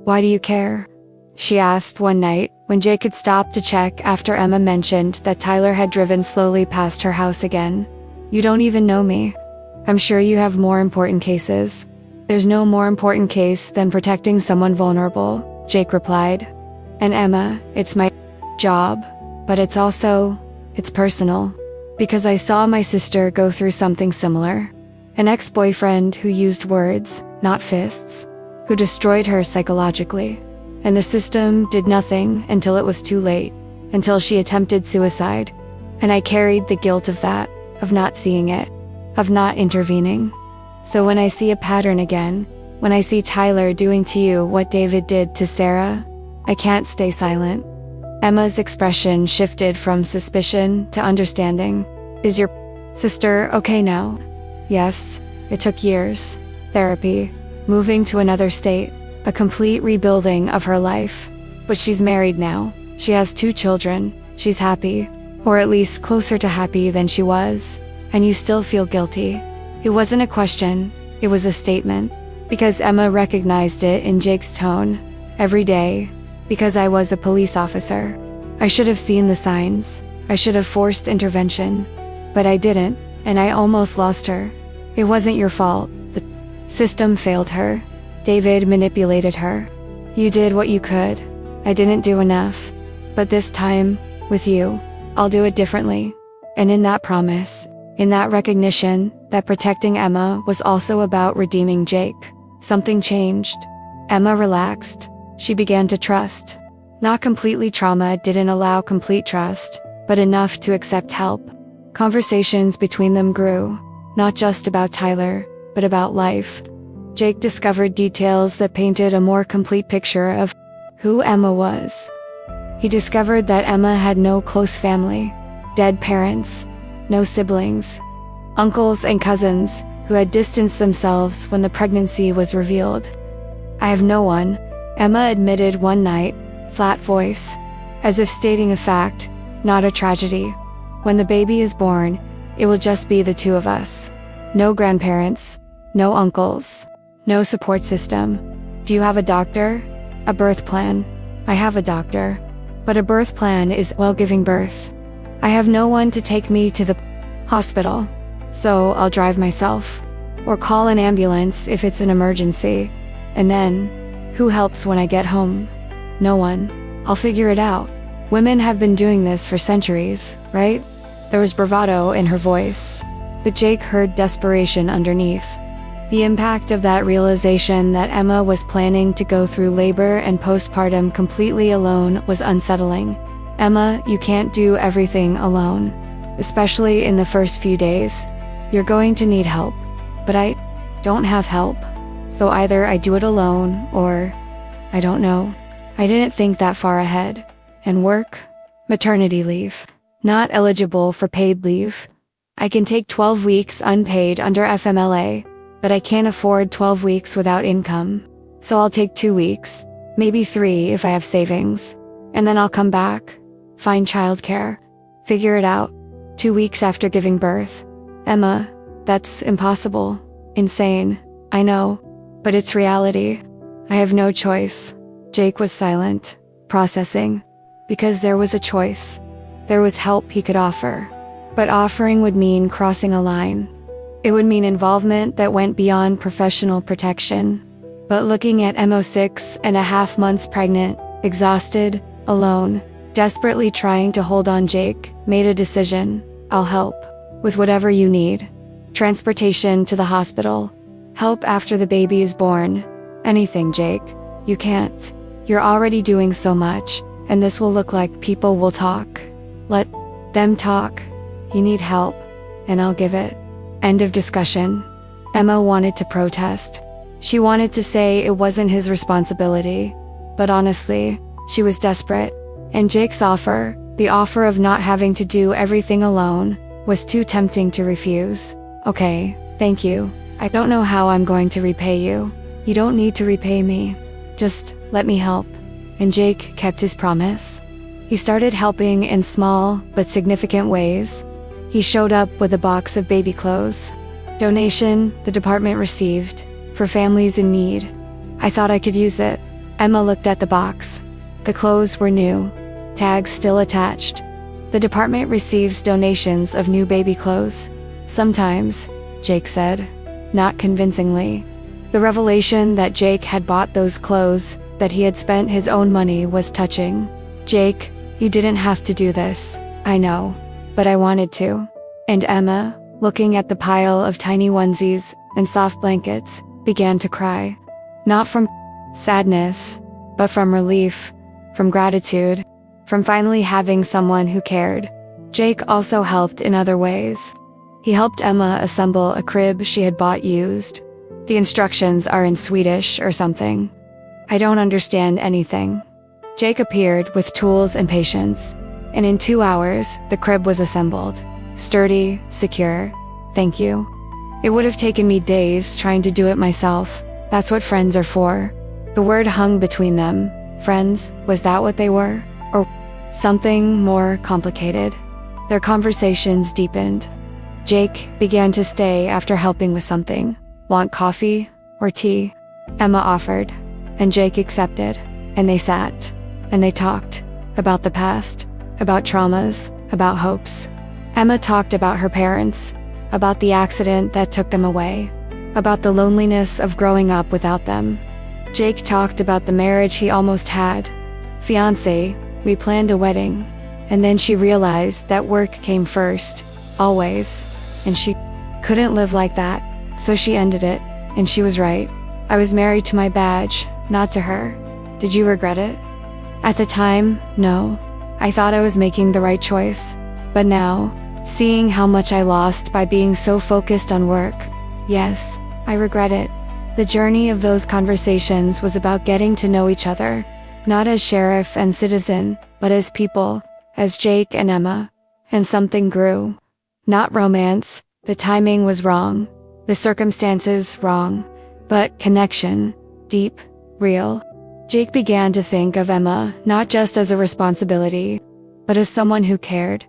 [SPEAKER 1] Why do you care? She asked one night, when Jake had stopped to check after Emma mentioned that Tyler had driven slowly past her house again. You don't even know me. I'm sure you have more important cases. There's no more important case than protecting someone vulnerable, Jake replied. And Emma, it's my job, but it's personal. Because I saw my sister go through something similar. An ex-boyfriend who used words, not fists, who destroyed her psychologically. And the system did nothing until it was too late, until she attempted suicide. And I carried the guilt of that, of not seeing it, of not intervening. So when I see a pattern again, when I see Tyler doing to you what David did to Sarah, I can't stay silent. Emma's expression shifted from suspicion to understanding. Is your sister okay now? Yes, it took years. Therapy, moving to another state, a complete rebuilding of her life. But she's married now, She has 2 children, she's happy, or at least closer to happy than she was, and you still feel guilty. It wasn't a question, it was a statement. Because Emma recognized it in Jake's tone. Every day. Because I was a police officer. I should have seen the signs. I should have forced intervention. But I didn't, and I almost lost her. It wasn't your fault. The system failed her. David manipulated her. You did what you could. I didn't do enough. But this time, with you, I'll do it differently. And in that promise, in that recognition, that protecting Emma was also about redeeming Jake, something changed. Emma relaxed. She began to trust. Not completely. Trauma didn't allow complete trust, but enough to accept help. Conversations between them grew, not just about Tyler, but about life. Jake discovered details that painted a more complete picture of who Emma was. He discovered that Emma had no close family, dead parents, no siblings, uncles and cousins who had distanced themselves when the pregnancy was revealed. I have no one, Emma admitted one night, flat voice, as if stating a fact, not a tragedy. When the baby is born, it will just be the 2 of us. No grandparents, no uncles, no support system. Do you have a doctor? A birth plan? I have a doctor. But a birth plan is, well, giving birth. I have no one to take me to the hospital, so I'll drive myself. Or call an ambulance if it's an emergency. And then, who helps when I get home? No one. I'll figure it out. Women have been doing this for centuries, right? There was bravado in her voice. But Jake heard desperation underneath. The impact of that realization that Emma was planning to go through labor and postpartum completely alone was unsettling. Emma, you can't do everything alone. Especially in the first few days. You're going to need help. But I don't have help. So either I do it alone, or I don't know. I didn't think that far ahead. And work? Maternity leave. Not eligible for paid leave. I can take 12 weeks unpaid under FMLA, but I can't afford 12 weeks without income. So I'll take 2 weeks, maybe 3 if I have savings. And then I'll come back, find childcare, figure it out. 2 weeks after giving birth. Emma, that's impossible. Insane. I know. But it's reality. I have no choice. Jake was silent, processing. Because there was a choice. There was help he could offer. But offering would mean crossing a line. It would mean involvement that went beyond professional protection. But looking at Emma 6.5 months pregnant, exhausted, alone, desperately trying to hold on, Jake made a decision. I'll help. With whatever you need. Transportation to the hospital. Help after the baby is born. Anything, Jake. You can't. You're already doing so much, and this will look like people will talk. Let them talk. You need help, and I'll give it. End of discussion. Emma wanted to protest. She wanted to say it wasn't his responsibility. But honestly, she was desperate. And Jake's offer, the offer of not having to do everything alone, was too tempting to refuse. Okay, thank you. I don't know how I'm going to repay you. You don't need to repay me. Just let me help. And Jake kept his promise. He started helping in small but significant ways. He showed up with a box of baby clothes. Donation the department received for families in need. I thought I could use it. Emma looked at the box. The clothes were new. Tags still attached. The department receives donations of new baby clothes. Sometimes, Jake said. Not convincingly. The revelation that Jake had bought those clothes, that he had spent his own money, was touching. Jake, you didn't have to do this. I know. But I wanted to. And Emma, looking at the pile of tiny onesies and soft blankets, began to cry. Not from sadness, but from relief, from gratitude, from finally having someone who cared. Jake also helped in other ways. He helped Emma assemble a crib she had bought used. The instructions are in Swedish or something. I don't understand anything. Jake appeared with tools and patience, and in 2 hours, the crib was assembled. Sturdy, secure. Thank you. It would have taken me days trying to do it myself. That's what friends are for. The word hung between them. Friends, was that what they were? Or something more complicated. Their conversations deepened. Jake began to stay after helping with something. Want coffee or tea? Emma offered, and Jake accepted, and they sat, and they talked about the past, about traumas, about hopes. Emma talked about her parents, about the accident that took them away, about the loneliness of growing up without them. Jake talked about the marriage he almost had. Fiancé, we planned a wedding, and then she realized that work came first, always, and she couldn't live like that, so she ended it, and she was right. I was married to my badge, not to her. Did you regret it? At the time, no. I thought I was making the right choice. But now, seeing how much I lost by being so focused on work, yes, I regret it. The journey of those conversations was about getting to know each other, not as sheriff and citizen, but as people, as Jake and Emma. And something grew. Not romance, the timing was wrong, the circumstances wrong, but connection, deep, real. Jake began to think of Emma not just as a responsibility, but as someone who cared,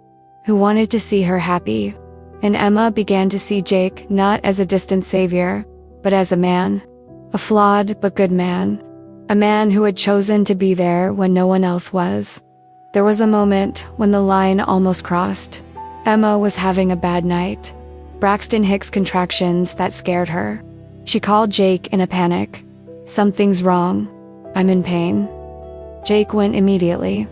[SPEAKER 1] who wanted to see her happy. And Emma began to see Jake not as a distant savior, but as a man. A flawed but good man. A man who had chosen to be there when no one else was. There was a moment when the line almost crossed. Emma was having a bad night. Braxton Hicks contractions that scared her. She called Jake in a panic. Something's wrong. I'm in pain. Jake went immediately.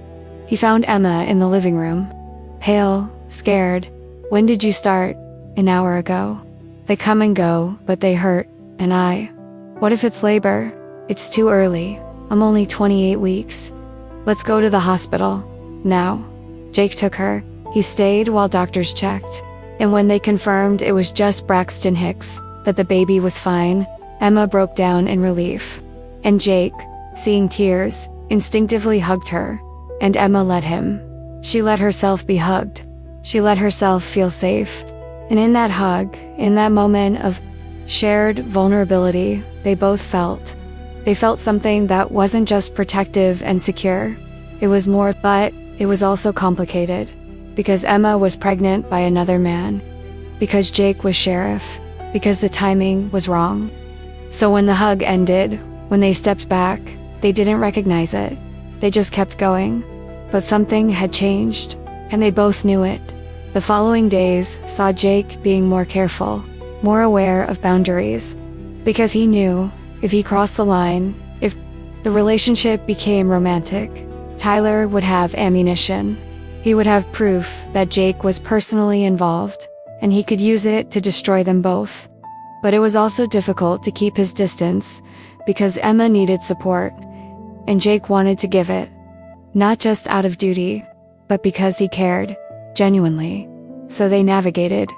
[SPEAKER 1] He found Emma in the living room. Pale, scared. When did you start? An hour ago. They come and go, but they hurt, and what if it's labor? It's too early. I'm only 28 weeks. Let's go to the hospital. Now. Jake took her. He stayed while doctors checked. And when they confirmed it was just Braxton Hicks, that the baby was fine, Emma broke down in relief. And Jake, seeing tears, instinctively hugged her. And Emma let him. She let herself be hugged. She let herself feel safe. And in that hug, in that moment of shared vulnerability, they both felt. They felt something that wasn't just protective and secure. It was more, but it was also complicated. Because Emma was pregnant by another man. Because Jake was sheriff. Because the timing was wrong. So when the hug ended, when they stepped back, they didn't recognize it. They just kept going. But something had changed, and they both knew it. The following days saw Jake being more careful, more aware of boundaries. Because he knew, if he crossed the line, if the relationship became romantic, Tyler would have ammunition. He would have proof that Jake was personally involved, and he could use it to destroy them both. But it was also difficult to keep his distance, because Emma needed support, and Jake wanted to give it. Not just out of duty, but because he cared, genuinely. So they navigated.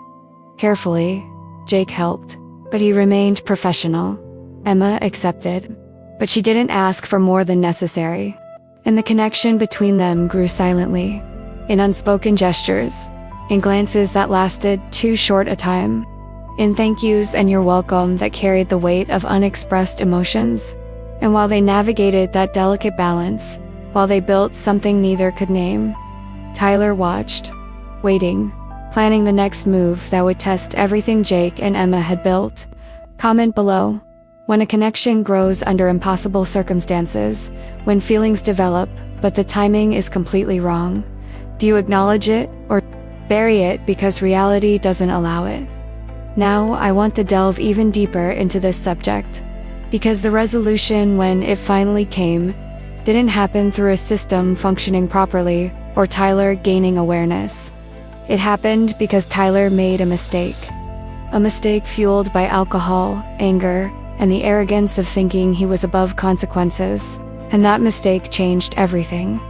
[SPEAKER 1] Carefully, Jake helped, but he remained professional. Emma accepted, but she didn't ask for more than necessary. And the connection between them grew silently, in unspoken gestures, in glances that lasted too short a time, in thank yous and you're welcome that carried the weight of unexpressed emotions. And while they navigated that delicate balance, while they built something neither could name, Tyler watched, waiting, planning the next move that would test everything Jake and Emma had built. Comment below. When a connection grows under impossible circumstances, when feelings develop, but the timing is completely wrong, do you acknowledge it or bury it because reality doesn't allow it? Now I want to delve even deeper into this subject, because the resolution, when it finally came, didn't happen through a system functioning properly or Tyler gaining awareness. It happened because Tyler made a mistake. A mistake fueled by alcohol, anger, and the arrogance of thinking he was above consequences. And that mistake changed everything.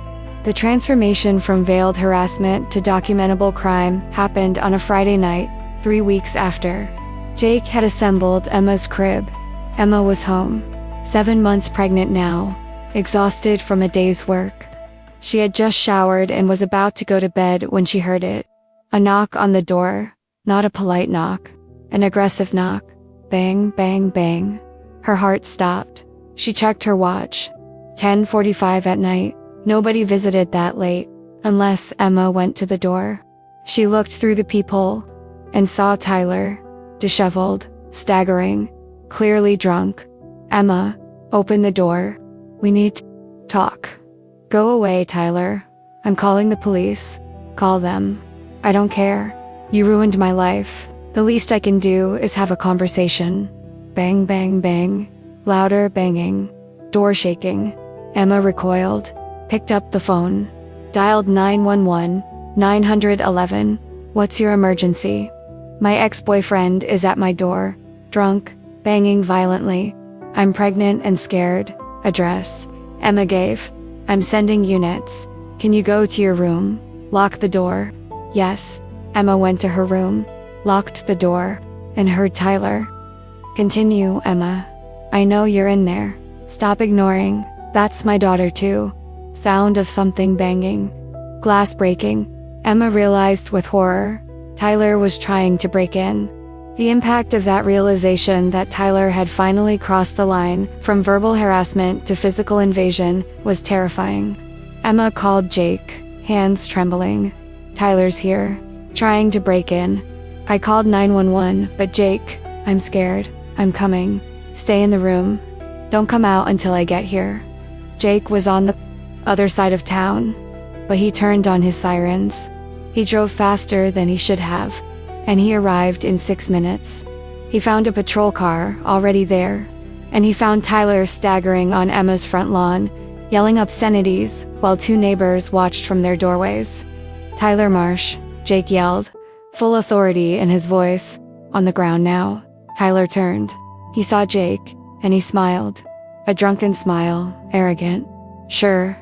[SPEAKER 1] The transformation from veiled harassment to documentable crime happened on a Friday night, 3 weeks after Jake had assembled Emma's crib. Emma was home, 7 months pregnant now, exhausted from a day's work. She had just showered and was about to go to bed when she heard it. A knock on the door, not a polite knock, an aggressive knock. Bang, bang, bang. Her heart stopped. She checked her watch. 10:45 at night. Nobody visited that late. unless Emma went to the door. She looked through the peephole and saw Tyler, disheveled, staggering, clearly drunk. Emma, open the door. We need to talk. Go away, Tyler. I'm calling the police. Call them. I don't care. You ruined my life. The least I can do is have a conversation. Bang, bang, bang. Louder banging. Door shaking. Emma recoiled, picked up the phone, dialed 911, 911. What's your emergency? My ex-boyfriend is at my door, drunk, banging violently. I'm pregnant and scared. Address. Emma gave. I'm sending units. Can you go to your room? Lock the door. Yes. Emma went to her room, locked the door, and heard Tyler. Continue, Emma. I know you're in there. Stop ignoring. That's my daughter too. Sound of something banging. Glass breaking. Emma realized with horror. Tyler was trying to break in. The impact of that realization that Tyler had finally crossed the line from verbal harassment to physical invasion was terrifying. Emma called Jake, hands trembling. Tyler's here, trying to break in. I called 911, but Jake, I'm scared. I'm coming. Stay in the room. Don't come out until I get here. Jake was on the other side of town, but he turned on his sirens. He drove faster than he should have, and he arrived in 6 minutes. He found a patrol car already there, and he found Tyler staggering on Emma's front lawn, yelling obscenities while 2 neighbors watched from their doorways. Tyler Marsh, Jake yelled, full authority in his voice. On the ground now. Tyler turned. He saw Jake, and he smiled. A drunken smile, arrogant. Sure,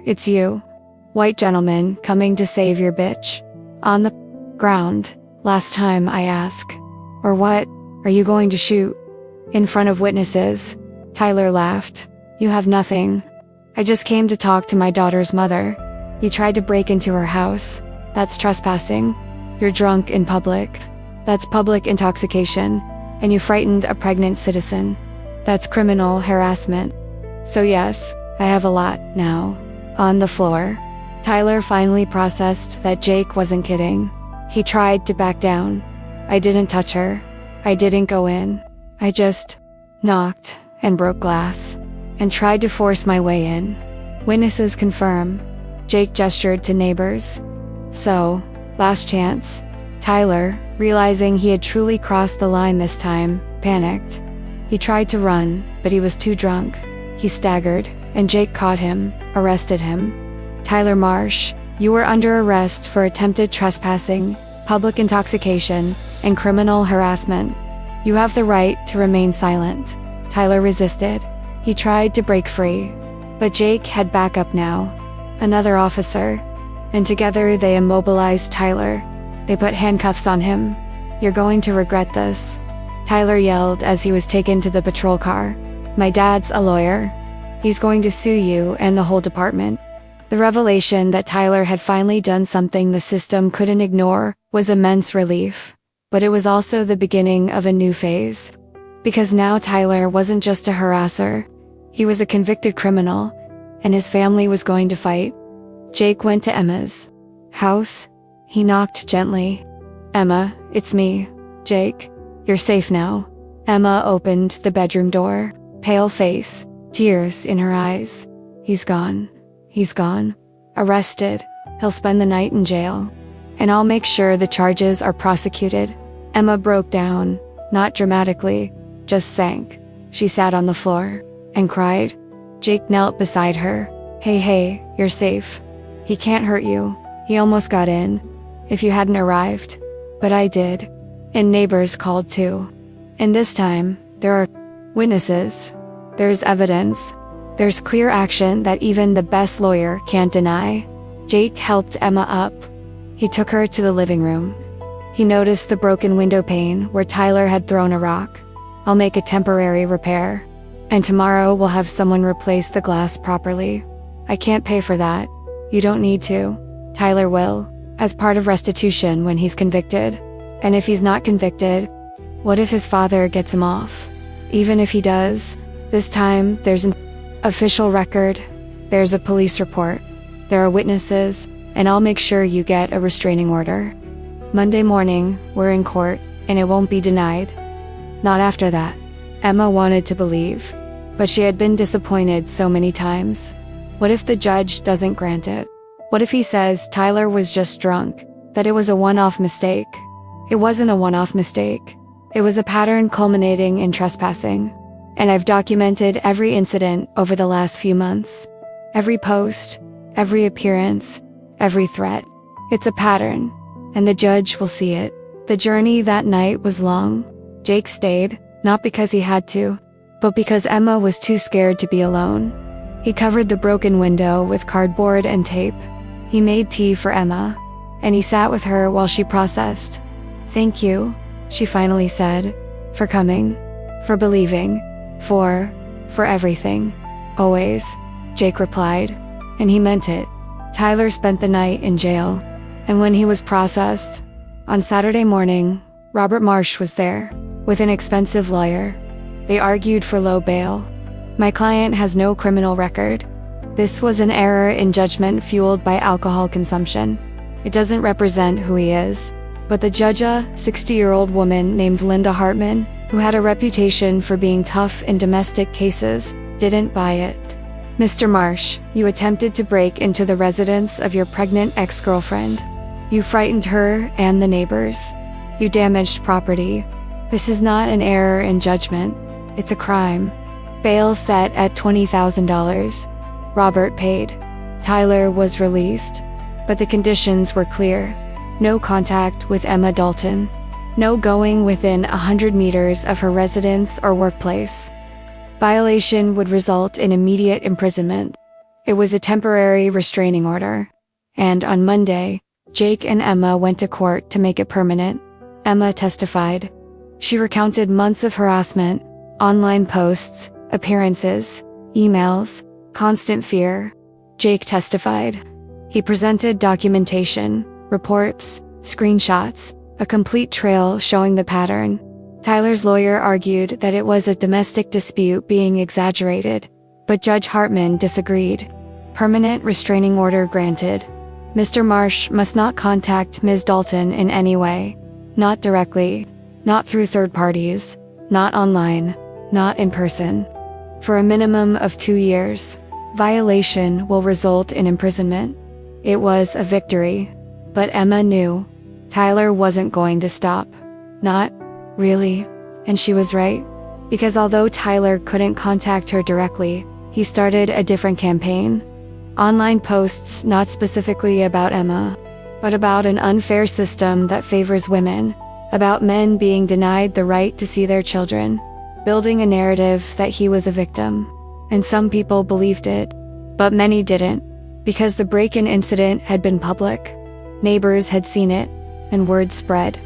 [SPEAKER 1] it's you. White gentleman coming to save your bitch. On the ground, last time I ask. Or what, are you going to shoot? In front of witnesses. Tyler laughed. You have nothing. I just came to talk to my daughter's mother. You tried to break into her house. That's trespassing. You're drunk in public. That's public intoxication. And you frightened a pregnant citizen. That's criminal harassment. So yes, I have a lot now. On the floor. Tyler finally processed that Jake wasn't kidding. He tried to back down. I didn't touch her. I didn't go in. I just knocked and broke glass and tried to force my way in. Witnesses confirm. Jake gestured to neighbors. So, last chance. Tyler, realizing he had truly crossed the line this time, panicked. He tried to run, but he was too drunk. He staggered, and Jake caught him, arrested him. Tyler Marsh, you were under arrest for attempted trespassing, public intoxication, and criminal harassment. You have the right to remain silent. Tyler resisted. He tried to break free. But Jake had backup now. Another officer. And together they immobilized Tyler. They put handcuffs on him. You're going to regret this. Tyler yelled as he was taken to the patrol car. My dad's a lawyer. He's going to sue you and the whole department. The revelation that Tyler had finally done something the system couldn't ignore was immense relief. But it was also the beginning of a new phase. Because now Tyler wasn't just a harasser. He was a convicted criminal, and his family was going to fight. Jake went to Emma's house. He knocked gently. Emma, it's me. Jake, you're safe now. Emma opened the bedroom door, pale face, tears in her eyes. He's gone. He's gone. Arrested. He'll spend the night in jail. And I'll make sure the charges are prosecuted. Emma broke down, not dramatically, just sank. She sat on the floor and cried. Jake knelt beside her. Hey, you're safe. He can't hurt you. He almost got in. If you hadn't arrived. But I did. And neighbors called too. And this time, there are witnesses. There's evidence. There's clear action that even the best lawyer can't deny. Jake helped Emma up. He took her to the living room. He noticed the broken window pane where Tyler had thrown a rock. I'll make a temporary repair. And tomorrow we'll have someone replace the glass properly. I can't pay for that. You don't need to. Tyler will, as part of restitution when he's convicted. And if he's not convicted, what if his father gets him off? Even if he does, this time there's an official record. There's a police report. There are witnesses, and I'll make sure you get a restraining order. Monday morning, we're in court, and it won't be denied. Not after that. Emma wanted to believe, but she had been disappointed so many times. What if the judge doesn't grant it? What if he says Tyler was just drunk, that it was a one-off mistake? It wasn't a one-off mistake. It was a pattern culminating in trespassing. And I've documented every incident over the last few months. Every post, every appearance, every threat. It's a pattern, and the judge will see it. The journey that night was long. Jake stayed, not because he had to, but because Emma was too scared to be alone. He covered the broken window with cardboard and tape. He made tea for Emma, and he sat with her while she processed. "Thank you," she finally said, "for coming, for believing, for everything. Always," Jake replied, and he meant it. Tyler spent the night in jail, and when he was processed, on Saturday morning, Robert Marsh was there, with an expensive lawyer. They argued for low bail. "My client has no criminal record. This was an error in judgment fueled by alcohol consumption. It doesn't represent who he is." But the judge, a 60-year-old woman named Linda Hartman, who had a reputation for being tough in domestic cases, didn't buy it. "Mr. Marsh, you attempted to break into the residence of your pregnant ex-girlfriend. You frightened her and the neighbors. You damaged property. This is not an error in judgment. It's a crime." Bail set at $20,000. Robert paid. Tyler was released, but the conditions were clear. No contact with Emma Dalton. No going within 100 meters of her residence or workplace. Violation would result in immediate imprisonment. It was a temporary restraining order. And on Monday, Jake and Emma went to court to make it permanent. Emma testified. She recounted months of harassment, online posts, appearances, emails, constant fear. Jake testified. He presented documentation, reports, screenshots, a complete trail showing the pattern. Tyler's lawyer argued that it was a domestic dispute being exaggerated, but Judge Hartman disagreed. Permanent restraining order granted. Mr. Marsh must not contact Ms. Dalton in any way. Not directly, not through third parties, not online, not in person. For a minimum of 2 years. Violation will result in imprisonment. It was a victory. But Emma knew. Tyler wasn't going to stop. Not really. And she was right. Because although Tyler couldn't contact her directly, he started a different campaign. Online posts not specifically about Emma, but about an unfair system that favors women, about men being denied the right to see their children, building a narrative that he was a victim. And some people believed it, but many didn't, because the break-in incident had been public. Neighbors had seen it, and word spread.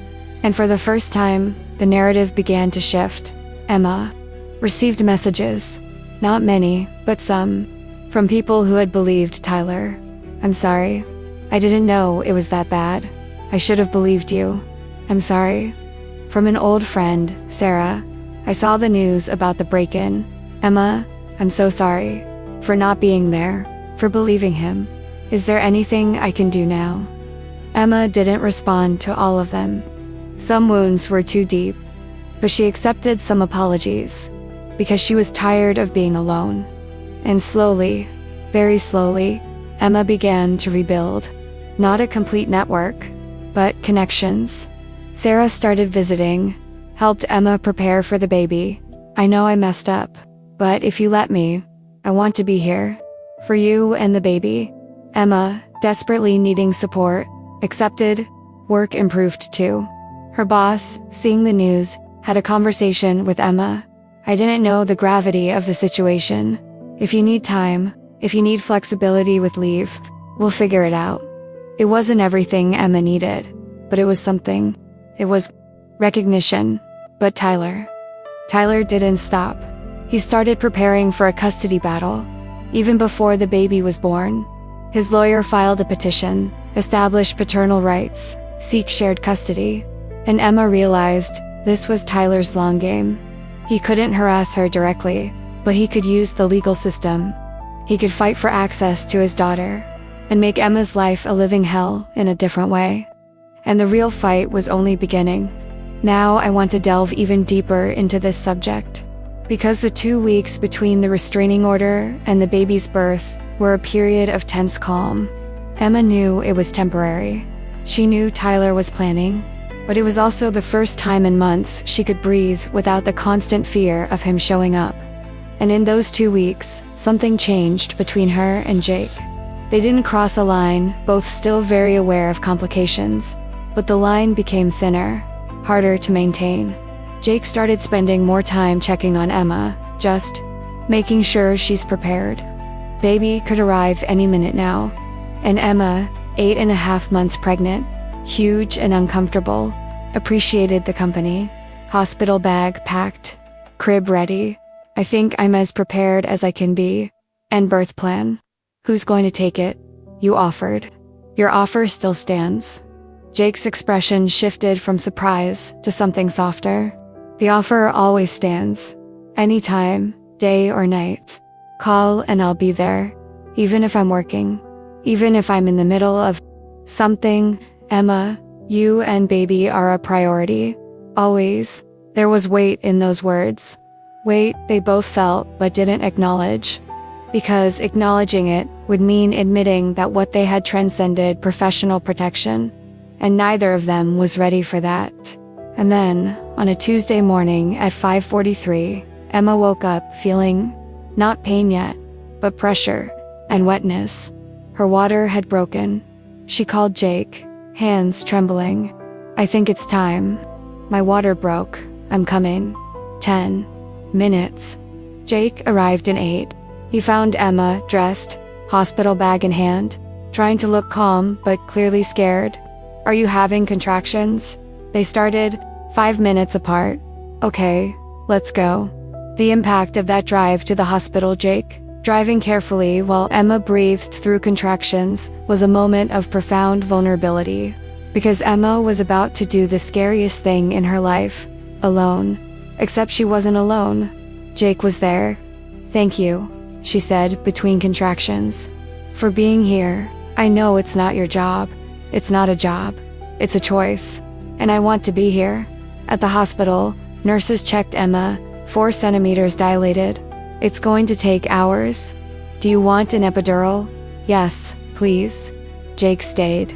[SPEAKER 1] And for the first time, the narrative began to shift. Emma received messages, not many, but some, from people who had believed Tyler. "I'm sorry. I didn't know it was that bad. I should have believed you. I'm sorry." From an old friend, Sarah, "I saw the news about the break-in. Emma, I'm so sorry. For not being there. For believing him. Is there anything I can do now?" Emma didn't respond to all of them. Some wounds were too deep, but she accepted some apologies, because she was tired of being alone. And slowly, very slowly, Emma began to rebuild. Not a complete network, but connections. Sarah started visiting, helped Emma prepare for the baby. "I know I messed up, but if you let me, I want to be here. For you and the baby." Emma, desperately needing support, accepted. Work improved too. Her boss, seeing the news, had a conversation with Emma. "I didn't know the gravity of the situation. If you need time, if you need flexibility with leave, we'll figure it out." It wasn't everything Emma needed, but it was something. It was recognition. But Tyler didn't stop. He started preparing for a custody battle, even before the baby was born. His lawyer filed a petition, establish paternal rights, seek shared custody. And Emma realized this was Tyler's long game. He couldn't harass her directly, but he could use the legal system. He could fight for access to his daughter. and make Emma's life a living hell in a different way. And the real fight was only beginning. Now I want to delve even deeper into this subject, because the 2 weeks between the restraining order and the baby's birth were a period of tense calm. Emma knew it was temporary. She knew Tyler was planning, but it was also the first time in months she could breathe without the constant fear of him showing up. And in those 2 weeks, something changed between her and Jake. They didn't cross a line, both still very aware of complications, but the line became thinner, harder to maintain. Jake started spending more time checking on Emma, just making sure she's prepared. Baby could arrive any minute now, and Emma, 8.5 months pregnant, huge and uncomfortable, appreciated the company. Hospital bag packed, crib ready. I think I'm as prepared as I can be. And birth plan. Who's going to take it? You offered. Your offer still stands. Jake's expression shifted from surprise to something softer. The offer always stands. Anytime, day or night. Call and I'll be there. Even if I'm working. Even if I'm in the middle of something. Emma, you and baby are a priority. Always. There was weight in those words. Weight they both felt but didn't acknowledge. Because acknowledging it would mean admitting that what they had transcended professional protection. And neither of them was ready for that. And then, on a Tuesday morning at 5:43, Emma woke up feeling not pain yet, but pressure and wetness. Her water had broken. She called Jake, hands trembling. I think it's time. My water broke. I'm coming. 10 minutes. Jake arrived in 8. He found Emma, dressed, hospital bag in hand, trying to look calm but clearly scared. Are you having contractions? They started 5 minutes apart. Okay, let's go. The impact of that drive to the hospital, Jake, driving carefully while Emma breathed through contractions, was a moment of profound vulnerability. Because Emma was about to do the scariest thing in her life, alone. Except she wasn't alone. Jake was there. Thank you, she said between contractions. For being here. I know it's not your job. It's not a job. It's a choice. And I want to be here. At the hospital, nurses checked Emma, 4 centimeters dilated. It's going to take hours. Do you want an epidural? Yes, please. Jake stayed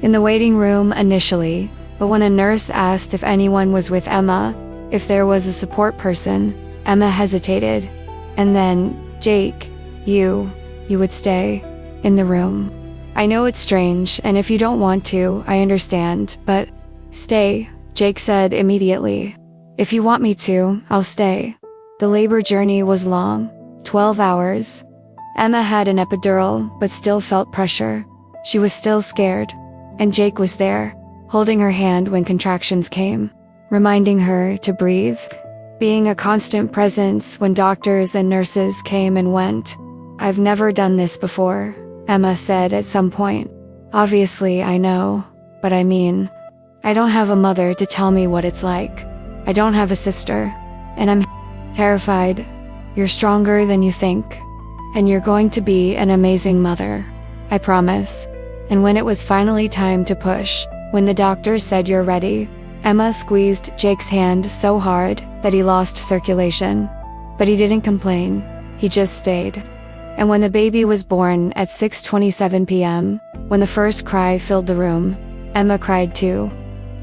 [SPEAKER 1] in the waiting room initially, but when a nurse asked if anyone was with Emma, if there was a support person, Emma hesitated. And then, Jake, you would stay in the room. I know it's strange, and if you don't want to, I understand, but stay, Jake said immediately. If you want me to, I'll stay. The labor journey was long, 12 hours. Emma had an epidural, but still felt pressure. She was still scared. And Jake was there, holding her hand when contractions came, reminding her to breathe, being a constant presence when doctors and nurses came and went. I've never done this before, Emma said at some point. Obviously, I know, but I mean, I don't have a mother to tell me what it's like. I don't have a sister, and I'm terrified. You're stronger than you think, and you're going to be an amazing mother. I promise. And when it was finally time to push, when the doctor said you're ready, Emma squeezed Jake's hand so hard that he lost circulation. But he didn't complain. He just stayed. And when the baby was born at 6:27 p.m., when the first cry filled the room, Emma cried too.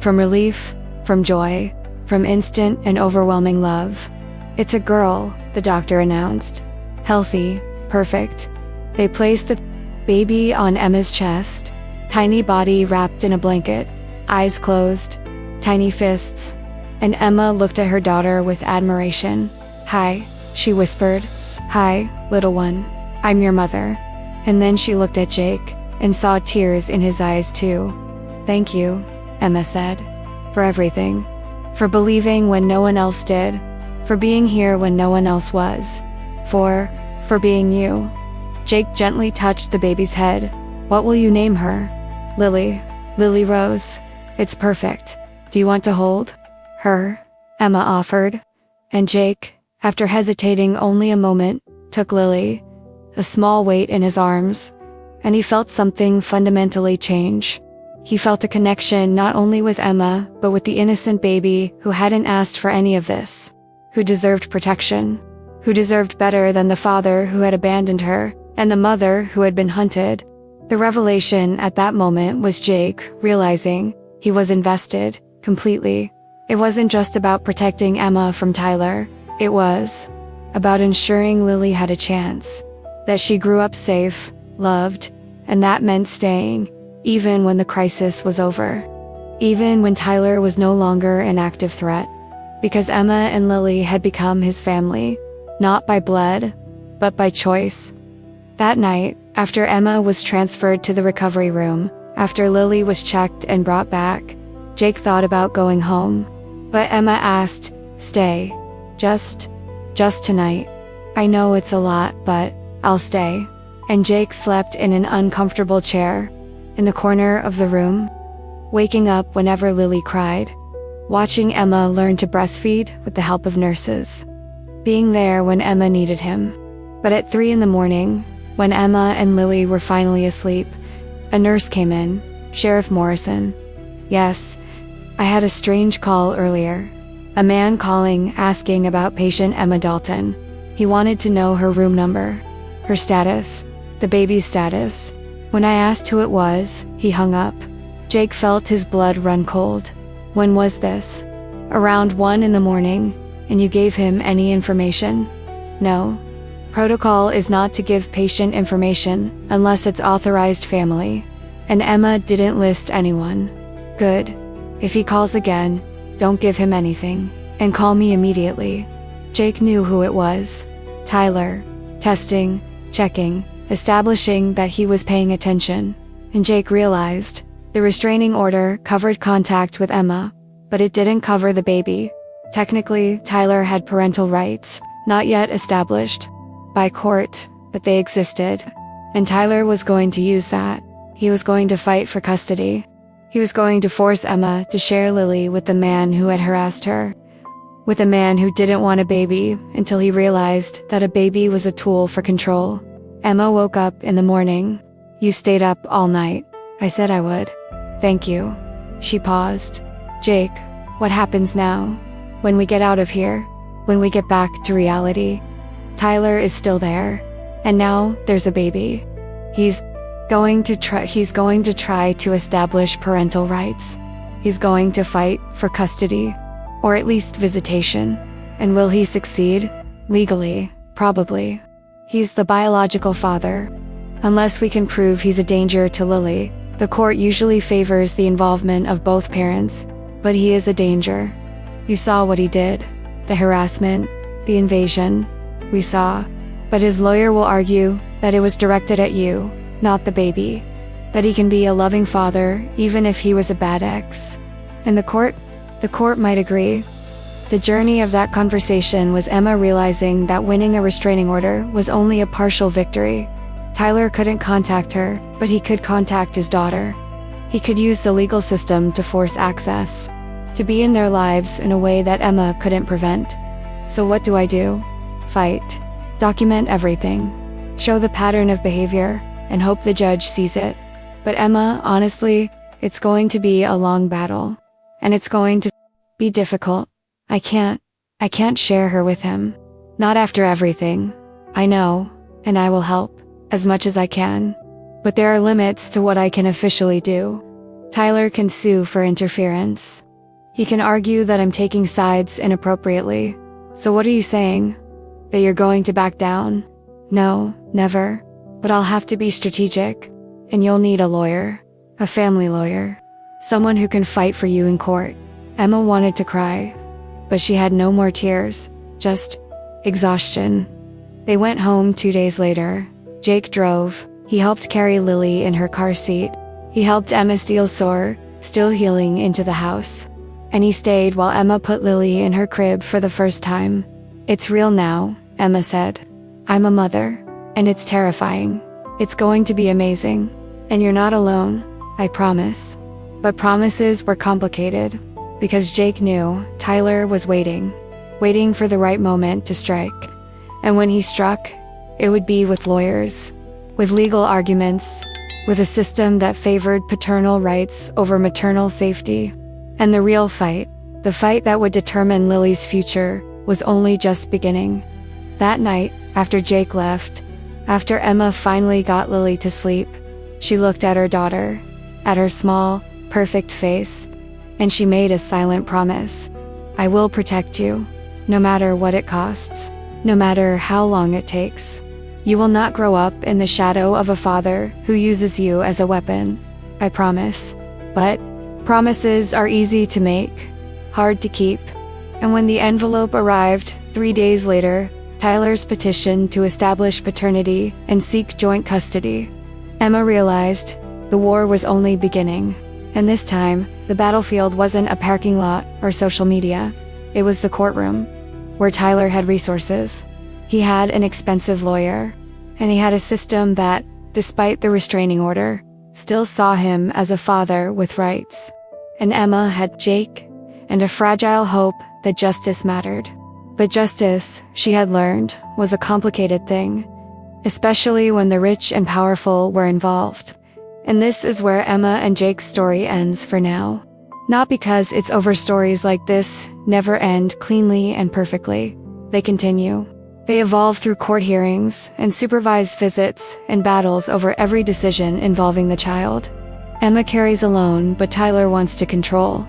[SPEAKER 1] From relief, from joy, from instant and overwhelming love. It's a girl, the doctor announced. Healthy, perfect. They placed the baby on Emma's chest, tiny body wrapped in a blanket, eyes closed, tiny fists, and Emma looked at her daughter with admiration. Hi, she whispered. Hi, little one. I'm your mother. And then she looked at Jake, and saw tears in his eyes too. Thank you, Emma said. For everything. For believing when no one else did. For being here when no one else was. For being you. Jake gently touched the baby's head. What will you name her? Lily. Lily Rose. It's perfect. Do you want to hold her? Emma offered. And Jake, after hesitating only a moment, took Lily, a small weight in his arms. and he felt something fundamentally change. He felt a connection not only with Emma, but with the innocent baby who hadn't asked for any of this, who deserved protection, who deserved better than the father who had abandoned her, and the mother who had been hunted. The revelation at that moment was Jake realizing he was invested completely. It wasn't just about protecting Emma from Tyler. It was about ensuring Lily had a chance, that she grew up safe, loved, and that meant staying, even when the crisis was over. Even when Tyler was no longer an active threat. Because Emma and Lily had become his family, not by blood, but by choice. That night, after Emma was transferred to the recovery room, after Lily was checked and brought back, Jake thought about going home. But Emma asked, "Stay. Just tonight. I know it's a lot, but I'll stay." And Jake slept in an uncomfortable chair, in the corner of the room, waking up whenever Lily cried, watching Emma learn to breastfeed with the help of nurses, being there when Emma needed him. But at 3 in the morning, when Emma and Lily were finally asleep, a nurse came in, Sheriff Morrison. Yes, I had a strange call earlier. A man calling, asking about patient Emma Dalton. He wanted to know her room number, her status, the baby's status. When I asked who it was, he hung up. Jake felt his blood run cold. When was this? Around 1 in the morning, and you gave him any information? No. Protocol is not to give patient information unless it's authorized family. And Emma didn't list anyone. Good. If he calls again, don't give him anything, and call me immediately. Jake knew who it was. Tyler. Testing, checking, establishing that he was paying attention. And Jake realized the restraining order covered contact with Emma, but it didn't cover the baby. Technically, Tyler had parental rights, not yet established by court, but they existed. And Tyler was going to use that. He was going to fight for custody. He was going to force Emma to share Lily with the man who had harassed her, with a man who didn't want a baby until he realized that a baby was a tool for control. Emma woke up in the morning. "You stayed up all night." I said I would. "Thank you." She paused. "Jake, what happens now? When we get out of here? When we get back to reality?" Tyler is still there. And now there's a baby. He's going to try to establish parental rights. He's going to fight for custody, or at least visitation. And will he succeed? Legally, probably. He's the biological father. Unless we can prove he's a danger to Lily, the court usually favors the involvement of both parents, but he is a danger. You saw what he did. The harassment, the invasion. We saw. But his lawyer will argue that it was directed at you, not the baby. That he can be a loving father, even if he was a bad ex. And the court might agree. The journey of that conversation was Emma realizing that winning a restraining order was only a partial victory. Tyler couldn't contact her, but he could contact his daughter. He could use the legal system to force access, to be in their lives in a way that Emma couldn't prevent. So what do? Fight. Document everything. Show the pattern of behavior, and hope the judge sees it. But Emma, honestly, it's going to be a long battle. And it's going to be difficult. I can't share her with him. Not after everything. I know, and I will help, as much as I can. But there are limits to what I can officially do. Tyler can sue for interference. He can argue that I'm taking sides inappropriately. So what are you saying? That you're going to back down? No, never. But I'll have to be strategic. And you'll need a lawyer. A family lawyer. Someone who can fight for you in court. Emma wanted to cry. But she had no more tears. Just exhaustion. They went home 2 days later. Jake drove. He helped carry Lily in her car seat. He helped Emma steal sore, still healing, into the house. And he stayed while Emma put Lily in her crib for the first time. It's real now, Emma said. I'm a mother. And it's terrifying. It's going to be amazing. And you're not alone, I promise. But promises were complicated. Because Jake knew Tyler was waiting for the right moment to strike. And when he struck, it would be with lawyers, with legal arguments, with a system that favored paternal rights over maternal safety. And the real fight, the fight that would determine Lily's future, was only just beginning. That night, after Jake left, after Emma finally got Lily to sleep, she looked at her daughter, at her small, perfect face, and she made a silent promise. I will protect you, no matter what it costs, no matter how long it takes. You will not grow up in the shadow of a father who uses you as a weapon. I promise. But promises are easy to make, hard to keep. And when the envelope arrived 3 days later, Tyler's petition to establish paternity and seek joint custody, Emma realized the war was only beginning. And this time, the battlefield wasn't a parking lot or social media. It was the courtroom, where Tyler had resources. He had an expensive lawyer, and he had a system that, despite the restraining order, still saw him as a father with rights. And Emma had Jake, and a fragile hope that justice mattered. But justice, she had learned, was a complicated thing, especially when the rich and powerful were involved. And this is where Emma and Jake's story ends for now. Not because it's over. Stories like this never end cleanly and perfectly. They continue. They evolve through court hearings and supervised visits and battles over every decision involving the child. Emma carries alone, but Tyler wants to control.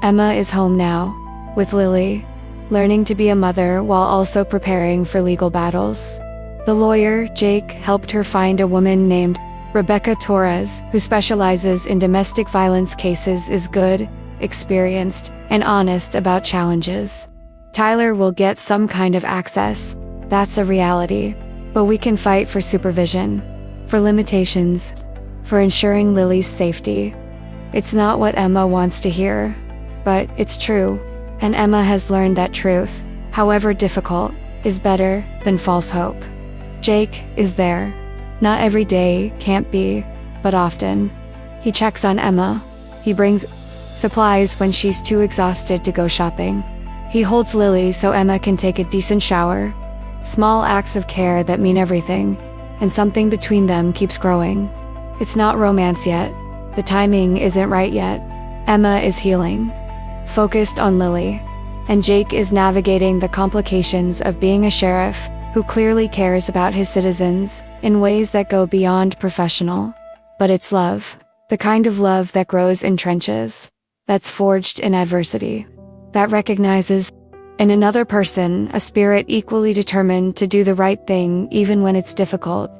[SPEAKER 1] Emma is home now, with Lily, learning to be a mother while also preparing for legal battles. The lawyer, Jake, helped her find a woman named Rebecca Torres, who specializes in domestic violence cases, is good, experienced, and honest about challenges. Tyler will get some kind of access, that's a reality, but we can fight for supervision, for limitations, for ensuring Lily's safety. It's not what Emma wants to hear, but it's true, and Emma has learned that truth, however difficult, is better than false hope. Jake is there. Not every day, can't be, but often. He checks on Emma. He brings supplies when she's too exhausted to go shopping. He holds Lily so Emma can take a decent shower. Small acts of care that mean everything, and something between them keeps growing. It's not romance yet. The timing isn't right yet. Emma is healing, focused on Lily, and Jake is navigating the complications of being a sheriff who clearly cares about his citizens in ways that go beyond professional. But it's love, the kind of love that grows in trenches, that's forged in adversity, that recognizes in another person a spirit equally determined to do the right thing even when it's difficult.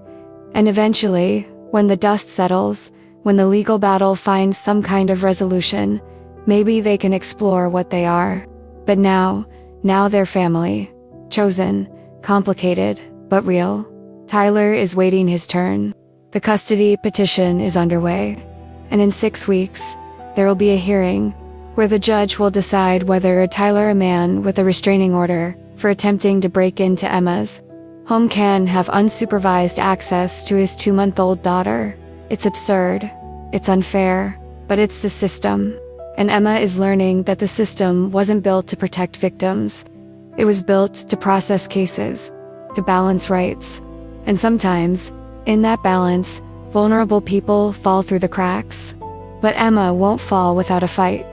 [SPEAKER 1] And eventually, when the dust settles, when the legal battle finds some kind of resolution, maybe they can explore what they are. But now they're family, chosen, complicated, but real. Tyler is waiting his turn. The custody petition is underway. And in 6 weeks, there will be a hearing where the judge will decide whether Tyler, a man with a restraining order for attempting to break into Emma's home, can have unsupervised access to his 2-month-old daughter. It's absurd. It's unfair. But it's the system. And Emma is learning that the system wasn't built to protect victims. It was built to process cases, to balance rights. And sometimes, in that balance, vulnerable people fall through the cracks. But Emma won't fall without a fight.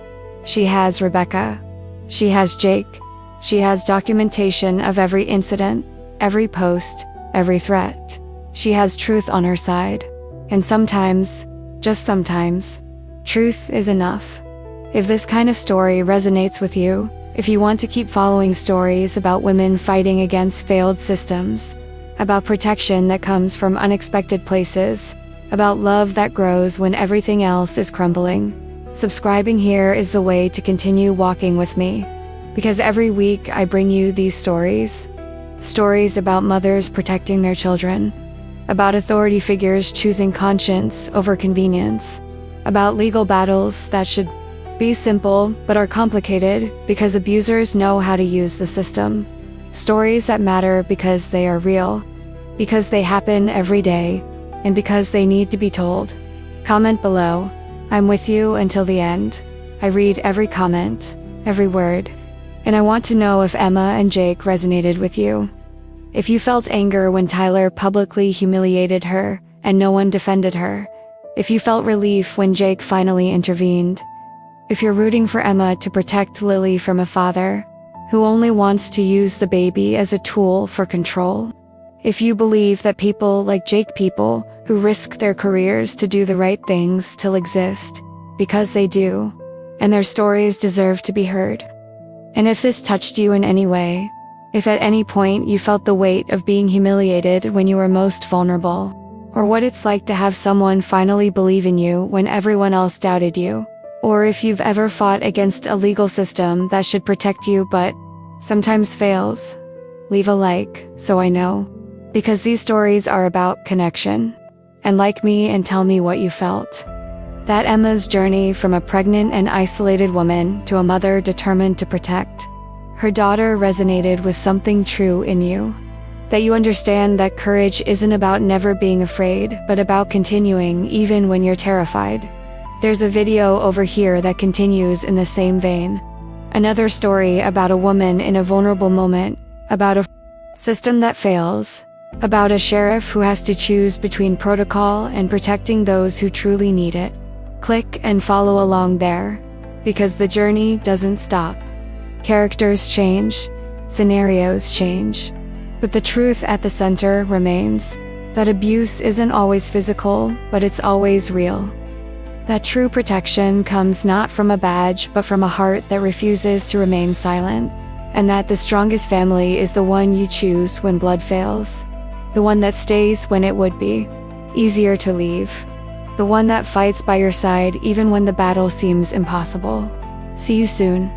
[SPEAKER 1] She has Rebecca. She has Jake. She has documentation of every incident, every post, every threat. She has truth on her side. And sometimes, just sometimes, truth is enough. If this kind of story resonates with you, if you want to keep following stories about women fighting against failed systems, about protection that comes from unexpected places, about love that grows when everything else is crumbling, subscribing here is the way to continue walking with me. Because every week I bring you these stories about mothers protecting their children, about authority figures choosing conscience over convenience, about legal battles that should be simple but are complicated because abusers know how to use the system. Stories that matter because they are real, because they happen every day, and because they need to be told. Comment below. I'm with you until the end. I read every comment, every word, and I want to know if Emma and Jake resonated with you. If you felt anger when Tyler publicly humiliated her and no one defended her. If you felt relief when Jake finally intervened. If you're rooting for Emma to protect Lily from a father who only wants to use the baby as a tool for control. If you believe that people like Jake, people who risk their careers to do the right things, still exist, because they do, and their stories deserve to be heard. And if this touched you in any way, if at any point you felt the weight of being humiliated when you were most vulnerable, or what it's like to have someone finally believe in you when everyone else doubted you, or if you've ever fought against a legal system that should protect you but sometimes fails, leave a like so I know. Because these stories are about connection. And like me and tell me what you felt. That Emma's journey from a pregnant and isolated woman to a mother determined to protect her daughter resonated with something true in you. That you understand that courage isn't about never being afraid, but about continuing even when you're terrified. There's a video over here that continues in the same vein. Another story about a woman in a vulnerable moment, about a system that fails, about a sheriff who has to choose between protocol and protecting those who truly need it. Click and follow along there, because the journey doesn't stop. Characters change, scenarios change, but the truth at the center remains, that abuse isn't always physical, but it's always real. That true protection comes not from a badge but from a heart that refuses to remain silent, and that the strongest family is the one you choose when blood fails. The one that stays when it would be easier to leave. The one that fights by your side even when the battle seems impossible. See you soon.